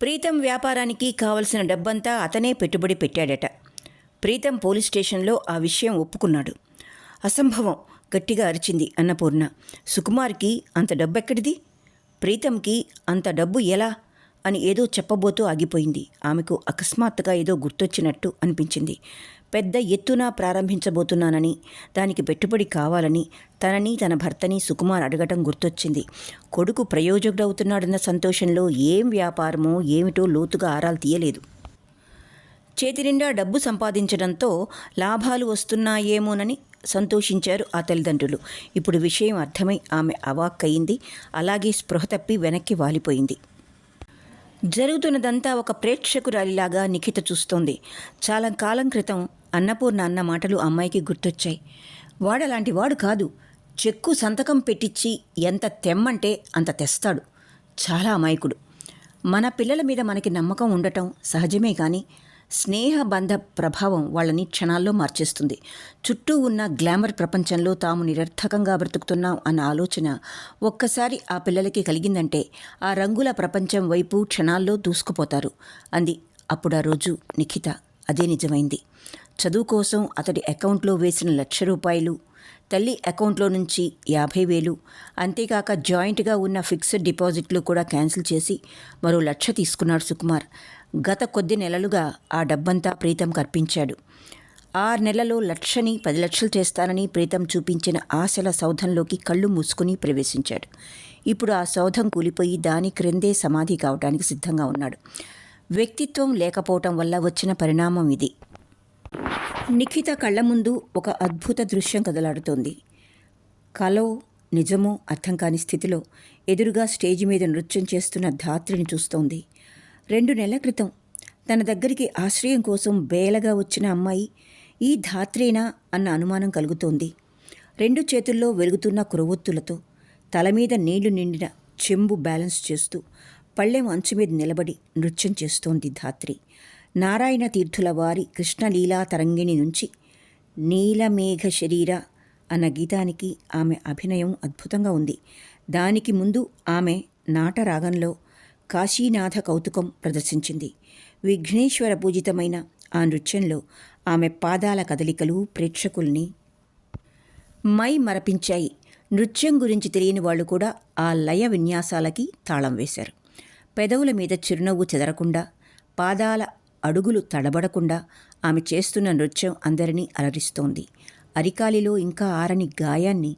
ప్రీతం వ్యాపారానికి కావలసిన డబ్బంతా అతనే పెట్టుబడి పెట్టాడట. ప్రీతం పోలీస్ స్టేషన్లో ఆ విషయం ఒప్పుకున్నాడు. అసంభవం, గట్టిగా అరిచింది అన్నపూర్ణ. సుకుమార్కి అంత డబ్బెక్కడిది? ప్రీతంకి అంత డబ్బు ఎలా అని ఏదో చెప్పబోతూ ఆగిపోయింది. ఆమెకు అకస్మాత్తుగా ఏదో గుర్తొచ్చినట్టు అనిపించింది. పెద్ద ఎత్తున ప్రారంభించబోతున్నానని, దానికి పెట్టుబడి కావాలని తనని తన భర్తని సుకుమార్ అడగటం గుర్తొచ్చింది. కొడుకు ప్రయోజకుడవుతున్నాడన్న సంతోషంలో ఏం వ్యాపారమో ఏమిటో లోతుగా ఆరాలు తీయలేదు. చేతి నిండా డబ్బు సంపాదించడంతో లాభాలు వస్తున్నాయేమోనని సంతోషించారు ఆ తల్లిదండ్రులు. ఇప్పుడు విషయం అర్థమై ఆమె అవాక్కయింది. అలాగే స్పృహ తప్పి వెనక్కి వాలిపోయింది. జరుగుతున్నదంతా ఒక ప్రేక్షకురాలిలాగా నిఖిత చూస్తోంది. చాలా కాలం క్రితం అన్నపూర్ణ అన్న మాటలు అమ్మాయికి గుర్తొచ్చాయి. వాడలాంటి వాడు కాదు. చెక్కు సంతకం పెట్టించి ఎంత తెమ్మంటే అంత తెస్తాడు. చాలా అమాయకుడు. మన పిల్లల మీద మనకి నమ్మకం ఉండటం సహజమే, కానీ స్నేహబంధ ప్రభావం వాళ్ళని క్షణాల్లో మార్చేస్తుంది. చుట్టూ ఉన్న గ్లామర్ ప్రపంచంలో తాము నిరర్థకంగా బ్రతుకుతున్నాం అన్న ఆలోచన ఒక్కసారి ఆ పిల్లలకి కలిగిందంటే ఆ రంగుల ప్రపంచం వైపు క్షణాల్లో దూసుకుపోతారు అంది అప్పుడు ఆ రోజు నిఖిత. అదే నిజమైంది. చదువు కోసం అతడి అకౌంట్లో వేసిన ₹1,00,000, తల్లి అకౌంట్లో నుంచి 50,000, అంతేకాక జాయింట్గా ఉన్న ఫిక్స్డ్ డిపాజిట్లు కూడా క్యాన్సిల్ చేసి మరో 1,00,000 తీసుకున్నాడు సుకుమార్. గత కొద్ది నెలలుగా ఆ డబ్బంతా ప్రీతంకు అర్పించాడు. 6 నెలల్లో 1,00,000ని 10 లక్షలు చేస్తానని ప్రీతం చూపించిన ఆశల సౌధంలోకి కళ్ళు మూసుకుని ప్రవేశించాడు. ఇప్పుడు ఆ సౌధం కూలిపోయి దాని క్రిందే సమాధి కావడానికి సిద్ధంగా ఉన్నాడు. వ్యక్తిత్వం లేకపోవటం వల్ల వచ్చిన పరిణామం ఇది. నిఖిత కళ్ళ ముందు ఒక అద్భుత దృశ్యం కదలాడుతోంది. కలో నిజమో అర్థం కాని స్థితిలో ఎదురుగా స్టేజి మీద నృత్యం చేస్తున్న ధాత్రిని చూస్తోంది. 2 నెలల క్రితం తన దగ్గరికి ఆశ్రయం కోసం బేలగా వచ్చిన అమ్మాయి ఈ ధాత్రేనా అన్న అనుమానం కలుగుతోంది. 2 చేతుల్లో వెలుగుతున్న కురవొత్తులతో తల మీద నీళ్లు నిండిన చెంబు బ్యాలెన్స్ చేస్తూ పళ్ళెం అంచు మీద నిలబడి నృత్యం చేస్తోంది ధాత్రి. నారాయణ తీర్థుల వారి కృష్ణలీలా తరంగిణి నుంచి నీలమేఘ శరీర అన్న గీతానికి ఆమె అభినయం అద్భుతంగా ఉంది. దానికి ముందు ఆమె నాటరాగంలో కాశీనాథ కౌతుకం ప్రదర్శించింది. విఘ్నేశ్వర పూజితమైన ఆ నృత్యంలో ఆమె పాదాల కదలికలు ప్రేక్షకుల్ని మై మరపించాయి. నృత్యం గురించి తెలియని వాళ్ళు కూడా ఆ లయ విన్యాసాలకి తాళం వేశారు. పెదవుల మీద చిరునవ్వు చెదరకుండా, పాదాల అడుగులు తడబడకుండా ఆమె చేస్తున్న నృత్యం అందరినీ అలరిస్తోంది. అరికాలిలో ఇంకా ఆరని గాయాన్ని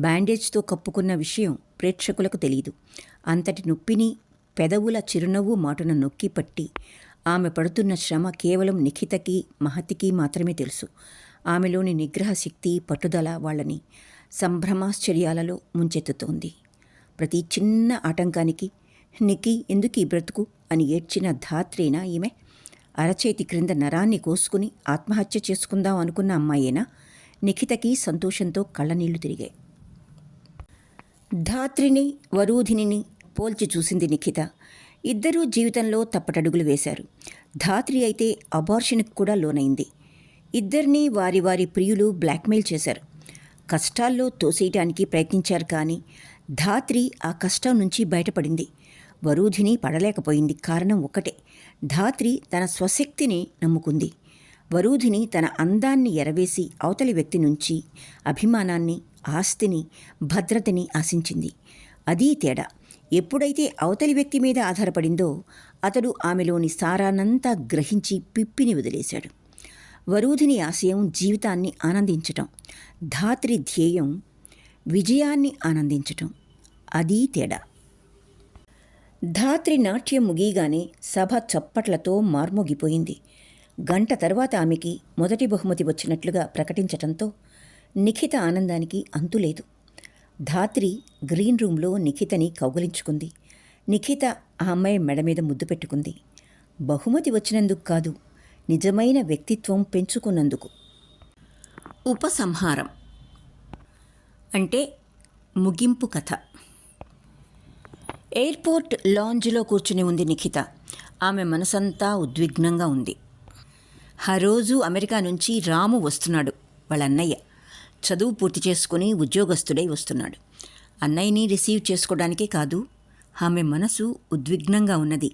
బ్యాండేజ్తో కప్పుకున్న విషయం ప్రేక్షకులకు తెలియదు. అంతటి నొప్పిని పెదవుల చిరునవ్వు మాటున నొక్కి పట్టి ఆమె పడుతున్న శ్రమ కేవలం నిఖితకి, మహతికి మాత్రమే తెలుసు. ఆమెలోని నిగ్రహ శక్తి, పట్టుదల వాళ్ళని సంభ్రమాశ్చర్యాలలో ముంచెత్తుతోంది. ప్రతి చిన్న ఆటంకానికి నిఖి ఎందుకు ఈ బ్రతుకు అని ఏడ్చిన ధాత్రేనా ఈమె? అరచేతి క్రింద నరాన్ని కోసుకుని ఆత్మహత్య చేసుకుందాం అనుకున్న అమ్మాయేనా? నిఖితకి సంతోషంతో కళ్ళనీళ్లు తిరిగాయి. ధాత్రిని, వరూధిని పోల్చి చూసింది నిఖిత. ఇద్దరూ జీవితంలో తప్పటడుగులు వేశారు. ధాత్రి అయితే అబార్షన్కి కూడా లోనైంది. ఇద్దరినీ వారి వారి ప్రియులు బ్లాక్మెయిల్ చేశారు. కష్టాల్లో తోసేయటానికి ప్రయత్నించారు, కానీ ధాత్రి ఆ కష్టం నుంచి బయటపడింది. వరూధిని పడలేకపోయింది. కారణం ఒకటే, ధాత్రి తన స్వశక్తిని నమ్ముకుంది. వరూధిని తన అందాన్ని ఎరవేసి అవతలి వ్యక్తి నుంచి అభిమానాన్ని, ఆస్తిని, భద్రతని ఆశించింది. అదీ తేడా. ఎప్పుడైతే అవతలి వ్యక్తి మీద ఆధారపడిందో అతడు ఆమెలోని సారానంతా గ్రహించి పిప్పిని వదిలేశాడు. వరూధిని ఆశయం జీవితాన్ని ఆనందించటం, ధాత్రి ధ్యేయం విజయాన్ని ఆనందించటం. అదీ తేడా. ధాత్రి నాట్యం ముగియగానే సభ చప్పట్లతో మార్మోగిపోయింది. గంట తర్వాత ఆమెకి మొదటి బహుమతి వచ్చినట్లుగా ప్రకటించటంతో నిఖిత ఆనందానికి అంతులేదు. ధాత్రి గ్రీన్ రూమ్లో నిఖితని కౌగలించుకుంది. నిఖిత ఆ అమ్మాయి మెడ మీద ముద్దు పెట్టుకుంది. బహుమతి వచ్చినందుకు కాదు, నిజమైన వ్యక్తిత్వం పెంచుకున్నందుకు. ఉపసంహారం అంటే ముగింపు కథ. ఎయిర్పోర్ట్ లాంజ్లో కూర్చుని ఉంది నిఖిత. ఆమె మనసంతా ఉద్విగ్నంగా ఉంది. ఆ రోజు అమెరికా నుంచి రాము వస్తున్నాడు. వాళ్ళ అన్నయ్య చదువు పూర్తి చేసుకుని ఉద్యోగస్తుడై వస్తున్నాడు. అన్నయ్యని రిసీవ్ చేసుకోవడానికే కాదు, ఆమె మనసు ఉద్విగ్నంగా ఉన్నది.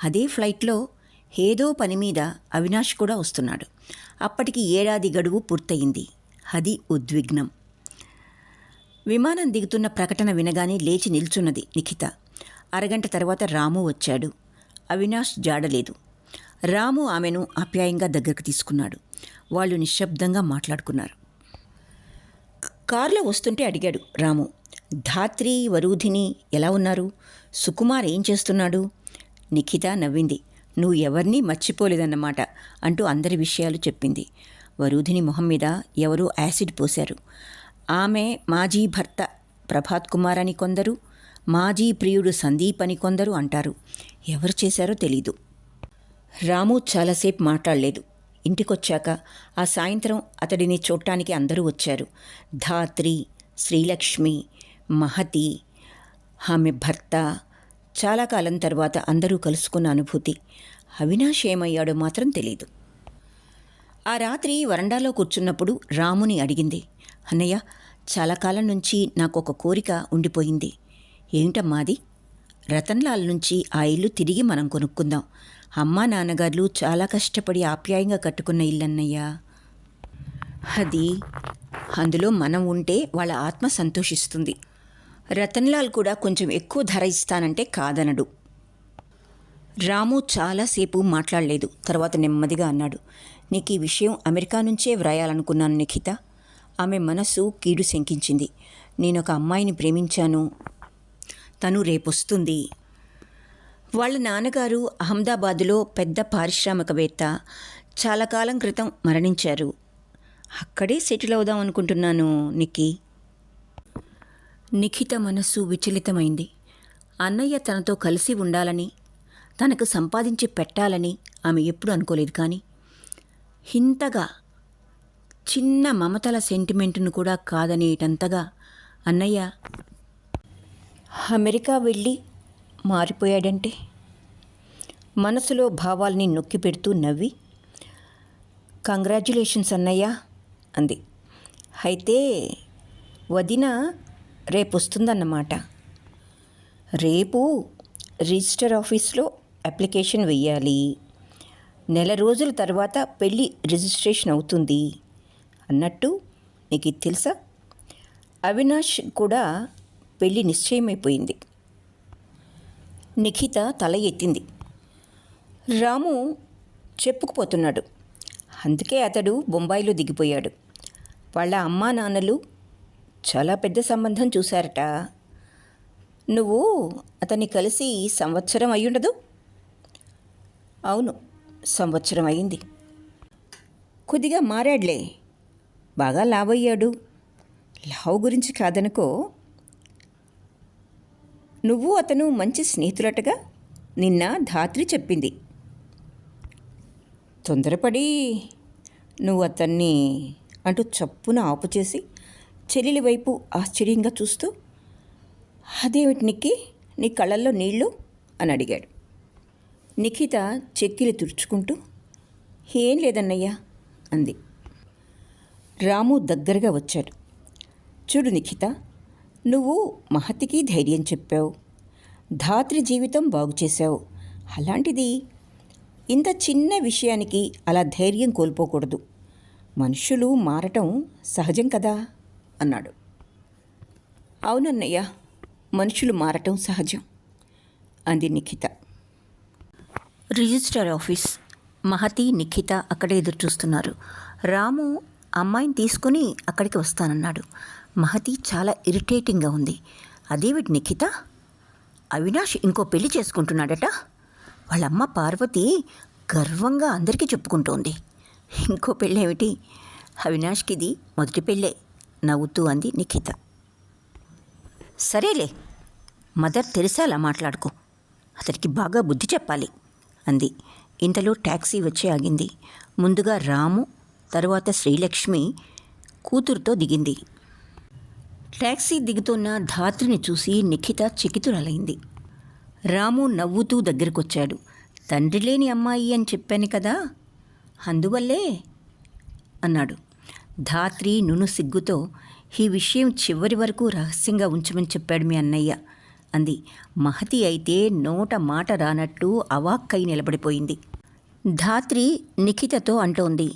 అదే ఫ్లైట్లో ఏదో పని మీద అవినాష్ కూడా వస్తున్నాడు. అప్పటికి ఏడాది గడువు పూర్తయింది. అది ఉద్విగ్నం. విమానం దిగుతున్న ప్రకటన వినగానే లేచి నిల్చున్నది నిఖిత. అరగంట తర్వాత రాము వచ్చాడు. అవినాష్ జాడలేదు. రాము ఆమెను ఆప్యాయంగా దగ్గరకు తీసుకున్నాడు. వాళ్ళు నిశ్శబ్దంగా మాట్లాడుకున్నారు. కారులో వస్తుంటే అడిగాడు రాము, ధాత్రి, వరూధిని ఎలా ఉన్నారు? సుకుమార్ ఏం చేస్తున్నాడు? నిఖిత నవ్వింది. నువ్వు ఎవరినీ మర్చిపోలేదన్నమాట అంటూ అందరి విషయాలు చెప్పింది. వరూధిని మొహం మీద ఎవరో యాసిడ్ పోశారు. ఆమె మాజీ భర్త ప్రభాత్ కుమార్ అని కొందరు, మాజీ ప్రియుడు సందీప్ అని కొందరు అంటారు. ఎవరు చేశారో తెలీదు. రాము చాలాసేపు మాట్లాడలేదు. ఇంటికొచ్చాక ఆ సాయంత్రం అతడిని చూడటానికి అందరూ వచ్చారు. ధాత్రి, శ్రీలక్ష్మి, మహతి, ఆమె భర్త. చాలా కాలం తర్వాత అందరూ కలుసుకున్న అనుభూతి. అవినాష్ ఏమయ్యాడో మాత్రం తెలీదు. ఆ రాత్రి వరండాలో కూర్చున్నప్పుడు రాముని అడిగింది, అన్నయ్య, చాలా కాలం నుంచి నాకు ఒక కోరిక ఉండిపోయింది. ఏంటమ్మాది? రతన్లాల్ నుంచి ఆ ఇల్లు తిరిగి మనం కొనుక్కుందాం. అమ్మా నాన్నగారు చాలా కష్టపడి ఆప్యాయంగా కట్టుకున్న ఇల్లన్నయ్యా. అది అందులో మనం ఉంటే వాళ్ళ ఆత్మ సంతోషిస్తుంది. రతన్లాల్ కూడా కొంచెం ఎక్కువ ధర ఇస్తానంటే కాదనడు. రాము చాలాసేపు మాట్లాడలేదు. తర్వాత నెమ్మదిగా అన్నాడు, నీకు ఈ విషయం అమెరికా నుంచే వ్రాయాలనుకున్నాను నిఖిత. ఆమె మనసు కీడు శంకించింది. నేనొక అమ్మాయిని ప్రేమించాను. తను రేపొస్తుంది. వాళ్ళ నాన్నగారు అహ్మదాబాదులో పెద్ద పారిశ్రామికవేత్త. చాలా కాలం క్రితం మరణించారు. అక్కడే సెటిల్ అవుదాం అనుకుంటున్నాను నిక్కి. నిఖిత మనస్సు విచలితమైంది. అన్నయ్య తనతో కలిసి ఉండాలని, తనకు సంపాదించి పెట్టాలని ఆమె ఎప్పుడు అనుకోలేదు. కానీ ఇంతగా చిన్న మమతల సెంటిమెంటును కూడా కాదనేటంతగా అన్నయ్య అమెరికా వెళ్ళి మారిపోయాడంటే. మనసులో భావాల్ని నొక్కి పెడుతూ నవ్వి, కంగ్రాచ్యులేషన్స్ అన్నయ్య అంది. అయితే వదిన రేపు వస్తుందన్నమాట. రేపు రిజిస్టర్ ఆఫీస్లో అప్లికేషన్ వెయ్యాలి. నెల రోజుల తర్వాత పెళ్ళి రిజిస్ట్రేషన్ అవుతుంది. అన్నట్టు నీకు ఇది తెలుసా? అవినాష్ కూడా పెళ్ళి నిశ్చయమైపోయింది. నిఖిత తల ఎత్తింది. రాము చెప్పుకుపోతున్నాడు. అందుకే అతడు బొంబాయిలో దిగిపోయాడు. వాళ్ళ అమ్మా నాన్నలు చాలా పెద్ద సంబంధం చూశారట. నువ్వు అతన్ని కలిసి సంవత్సరం అయ్యుండదు? అవును, సంవత్సరం అయింది. కొద్దిగా మారాడులే, బాగా లావ్ అయ్యాడు. లావ్ గురించి కాదనుకో, నువ్వు అతను మంచి స్నేహితులటగా నిన్న ధాత్రి చెప్పింది. తొందరపడి నువ్వు అతన్ని అంటూ చప్పున ఆపు చేసి చెల్లెలి వైపు ఆశ్చర్యంగా చూస్తూ, అదేమిటి నిక్కి, నీ కళ్ళల్లో నీళ్ళు అని అడిగాడు. నిఖిత చెక్కిలి తుడుచుకుంటూ, ఏం లేదన్నయ్యా అంది. రాము దగ్గరగా వచ్చాడు. చూడు నిఖిత, నువ్వు మహతికి ధైర్యం చెప్పావు, ధాత్రి జీవితం బాగు చేశావు. అలాంటిది ఇంత చిన్న విషయానికి అలా ధైర్యం కోల్పోకూడదు. మనుషులు మారటం సహజం కదా అన్నాడు. అవునన్నయ్య, మనుషులు మారటం సహజం అంది నిఖిత. Register office. మహతి, నిఖిత అక్కడే ఎదురు చూస్తున్నారు. రాము అమ్మాయిని తీసుకుని అక్కడికి వస్తానన్నాడు. మహతి చాలా ఇరిటేటింగ్గా ఉంది. అదేమిటి నిఖిత, అవినాష్ ఇంకో పెళ్లి చేసుకుంటున్నాడట. వాళ్ళమ్మ పార్వతి గర్వంగా అందరికీ చెప్పుకుంటోంది. ఇంకో పెళ్ళేమిటి, అవినాష్కి ఇది మొదటి పెళ్ళే నవ్వుతూ అంది నిఖిత. సరేలే, మదర్ తెరిసాలా మాట్లాడుకో, అతడికి బాగా బుద్ధి చెప్పాలి అంది. ఇంతలో ట్యాక్సీ వచ్చి ఆగింది. ముందుగా రాము, తరువాత శ్రీలక్ష్మి కూతురుతో దిగింది. ట్యాక్సీ దిగుతున్న ధాత్రిని చూసి నిఖిత చకితురాలైంది. రాము నవ్వుతూ దగ్గరకొచ్చాడు. తండ్రి లేని అమ్మాయి అని చెప్పాను కదా, అందువల్లే అన్నాడు. ధాత్రి నును సిగ్గుతో, ఈ విషయం చివరి వరకు రహస్యంగా ఉంచమని చెప్పాడు మీ అన్నయ్య అంది. మహతి అయితే నోట మాట రానట్టు అవాక్కై నిలబడిపోయింది. ధాత్రి నిఖితతో అంటోంది,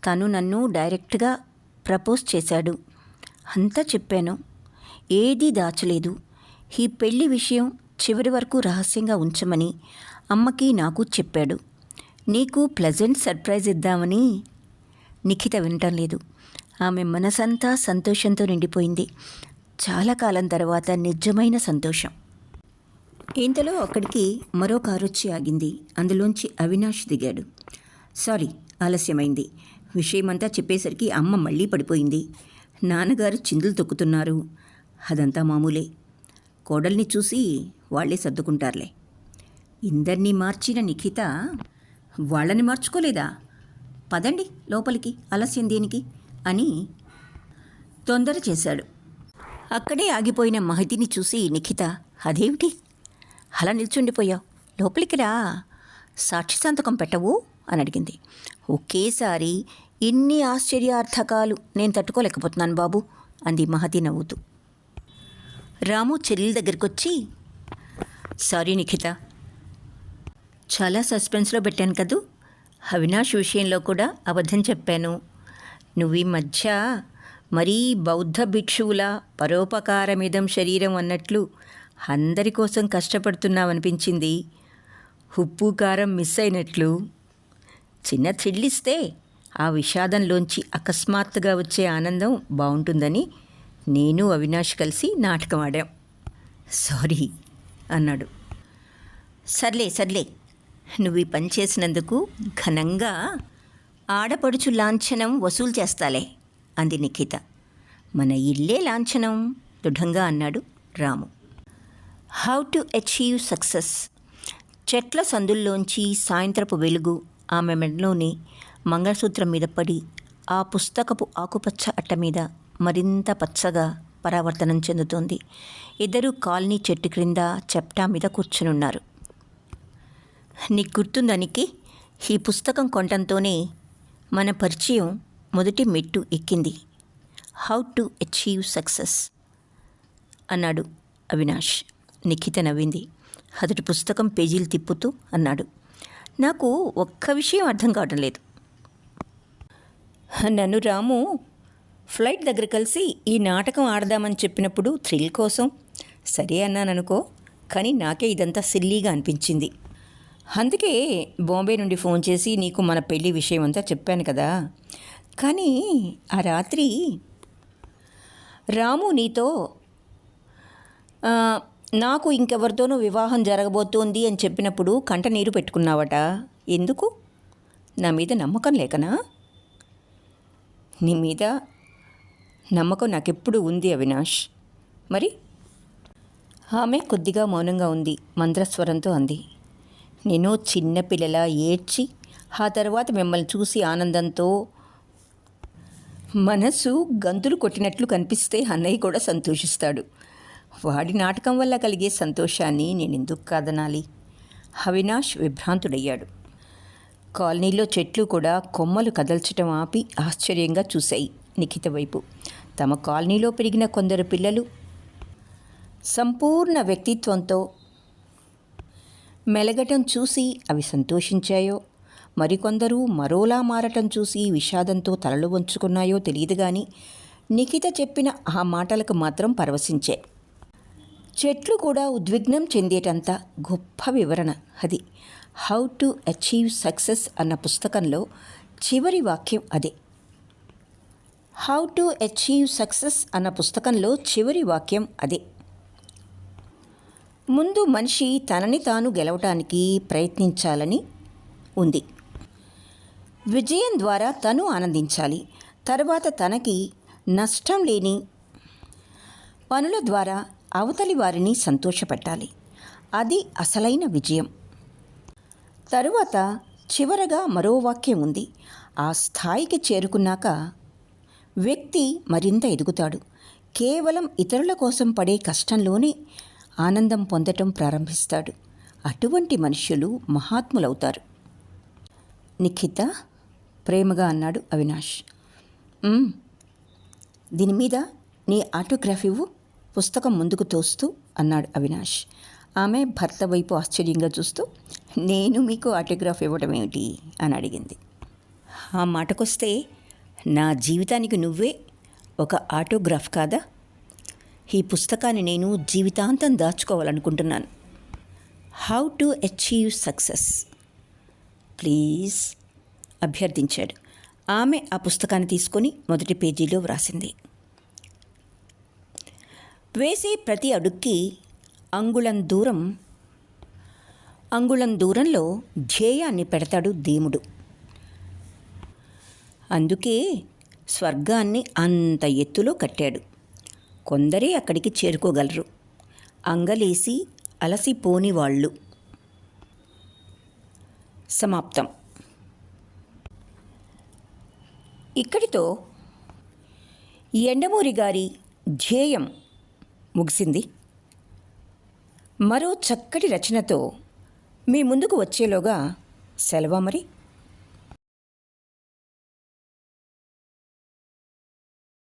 తను నన్ను డైరెక్ట్గా ప్రపోజ్ చేశాడు. అంతా చెప్పాను, ఏదీ దాచలేదు. ఈ పెళ్లి విషయం చివరి వరకు రహస్యంగా ఉంచమని అమ్మకి నాకు చెప్పాడు. నీకు ప్లెజెంట్ సర్ప్రైజ్ ఇద్దామని. నిఖిత వినటం లేదు. ఆమె మనసంతా సంతోషంతో నిండిపోయింది. చాలా కాలం తర్వాత నిజమైన సంతోషం. ఇంతలో అక్కడికి మరో కారు వచ్చి ఆగింది. అందులోంచి అవినాష్ దిగాడు. సారీ, ఆలస్యమైంది. విషయమంతా చెప్పేసరికి అమ్మ మళ్ళీ పడిపోయింది. నాన్నగారు చిందులు తొక్కుతున్నారు. అదంతా మామూలే. కోడల్ని చూసి వాళ్లే సర్దుకుంటారులే. ఇందరినీ మార్చిన నిఖిత వాళ్ళని మార్చుకోలేదా? పదండి లోపలికి, ఆలస్యం దేనికి అని తొందర చేశాడు. అక్కడే ఆగిపోయిన మహతిని చూసి నిఖిత, అదేమిటి అలా నిల్చుండిపోయావు? లోపలికి రా, సాక్షి సంతకం పెట్టవు అని అడిగింది. ఒకేసారి ఇన్ని ఆశ్చర్యార్థకాలు నేను తట్టుకోలేకపోతున్నాను బాబు అంది మహతి నవ్వుతూ. రాము చెల్లెల దగ్గరికి వచ్చి, సారీ నిఖిత, చాలా సస్పెన్స్లో పెట్టాను కదూ. అవినాష్ విషయంలో కూడా అబద్ధం చెప్పాను. నువ్వు ఈ మధ్య మరీ బౌద్ధ భిక్షువులా పరోపకారమిదం శరీరం అన్నట్లు అందరి కోసం కష్టపడుతున్నావనిపించింది. ఉప్పు కారం మిస్ అయినట్లు. చిన్న థ్రిల్లిస్తే ఆ విషాదంలోంచి అకస్మాత్తుగా వచ్చే ఆనందం బాగుంటుందని నేను అవినాష్ కలిసి నాటకం ఆడాం. సారీ అన్నాడు. సర్లే, నువ్వు ఈ పని చేసినందుకు ఘనంగా ఆడపడుచు లాంఛనం వసూలు చేస్తాలే అంది నిఖిత. మన ఇల్లే లాంఛనం దృఢంగా అన్నాడు Ramu. How to achieve success. చెట్ల సందుల్లోంచి సాయంత్రపు వెలుగు ఆమె మెడలోని మంగళసూత్రం మీద పడి ఆ పుస్తకపు ఆకుపచ్చ అట్ట మీద మరింత పచ్చగా పరావర్తనం చెందుతోంది. ఇద్దరూ కాలనీ చెట్టు క్రింద చెప్టా మీద కూర్చునున్నారు. నీకు గుర్తుందానికి ఈ పుస్తకం కొనటంతోనే మన పరిచయం మొదటి మెట్టు ఎక్కింది. హౌ టు అచీవ్ సక్సెస్ అన్నాడు అవినాష్. నిఖిత నవ్వింది. అతడు పుస్తకం పేజీలు తిప్పుతూ అన్నాడు, నాకు ఒక్క విషయం అర్థం కావటం లేదు. నన్ను రాము ఫ్లైట్ దగ్గర కలిసి ఈ నాటకం ఆడదామని చెప్పినప్పుడు థ్రిల్ కోసం సరే అన్నాననుకో, కానీ నాకే ఇదంతా సిల్లీగా అనిపించింది. అందుకే బాంబే నుండి ఫోన్ చేసి నీకు మన పెళ్లి విషయం అంతా చెప్పాను కదా. కానీ ఆ రాత్రి రాము నీతో నాకు ఇంకెవరితోనూ వివాహం జరగబోతోంది అని చెప్పినప్పుడు కంట నీరు పెట్టుకున్నావట. ఎందుకు? నా మీద నమ్మకం లేకనా? నీ మీద నమ్మకం నాకెప్పుడు ఉంది అవినాష్. మరి? ఆమె కొద్దిగా మౌనంగా ఉంది. మంద్రస్వరంతో అంది, నేను చిన్నపిల్లలా ఏడ్చి ఆ తర్వాత మిమ్మల్ని చూసి ఆనందంతో మనసు గంతులు కొట్టినట్లు కనిపిస్తే అన్నయ్య కూడా సంతోషిస్తాడు. వాడి నాటకం వల్ల కలిగే సంతోషాన్ని నేను ఎందుకు కాదనాలి? అవినాష్ విభ్రాంతుడయ్యాడు. కాలనీలో చెట్లు కూడా కొమ్మలు కదల్చడం ఆపి ఆశ్చర్యంగా చూశాయి నిఖిత వైపు. తమ కాలనీలో పెరిగిన కొందరు పిల్లలు సంపూర్ణ వ్యక్తిత్వంతో మెలగటం చూసి అవి సంతోషించాయో, మరికొందరు మరోలా మారటం చూసి విషాదంతో తలలు వంచుకున్నాయో తెలియదు కానీ నిఖిత చెప్పిన ఆ మాటలకు మాత్రం పరవశించే. చెట్లు కూడా ఉద్విగ్నం చెందేటంత గొప్ప వివరణ అది. హౌ టు అచీవ్ సక్సెస్ అన్న పుస్తకంలో చివరి వాక్యం అదే. హౌ టు అచీవ్ సక్సెస్ అన్న పుస్తకంలో చివరి వాక్యం అదే. ముందు మనిషి తనని తాను గెలవటానికి ప్రయత్నించాలని ఉంది. విజయం ద్వారా తను ఆనందించాలి. తర్వాత తనకి నష్టం లేని పనుల ద్వారా అవతలి వారిని సంతోషపెట్టాలి. అది అసలైన విజయం. తరువాత చివరగా మరో వాక్యం ఉంది. ఆ స్థాయికి చేరుకున్నాక వ్యక్తి మరింత ఎదుగుతాడు. కేవలం ఇతరుల కోసం పడే కష్టంలోనే ఆనందం పొందటం ప్రారంభిస్తాడు. అటువంటి మనుష్యులు మహాత్ములవుతారు. నిఖిత, ప్రేమగా అన్నాడు అవినాష్. దీని మీద నీ ఆటోగ్రాఫ్ ఇవ్వు, పుస్తకం ముందుకు తోస్తూ అన్నాడు అవినాష్. ఆమె భర్త వైపు ఆశ్చర్యంగా చూస్తూ, నేను మీకు ఆటోగ్రాఫ్ ఇవ్వడం ఏమిటి అని అడిగింది. ఆ మాటకొస్తే నా జీవితానికి నువ్వే ఒక ఆటోగ్రాఫ్ కాదా? ఈ పుస్తకాన్ని నేను జీవితాంతం దాచుకోవాలనుకుంటున్నాను. How to achieve success please అభ్యర్థించాడు. ఆమె ఆ పుస్తకాన్ని తీసుకొని మొదటి పేజీలో వ్రాసింది. వేసే ప్రతి అడుక్కి అంగుళం దూరంలో ధ్యేయాన్ని పెడతాడు దేవుడు. అందుకే స్వర్గాన్ని అంత ఎత్తులో కట్టాడు. కొందరే అక్కడికి చేరుకోగలరు, అంగలేసి అలసిపోని వాళ్ళు. సమాప్తం. ఇక్కడితో ఎండమూరి గారి ధ్యేయం ముగిసింది. మరో చక్కటి రచనతో మీ ముందుకు వచ్చేలోగా సెలవు మరి.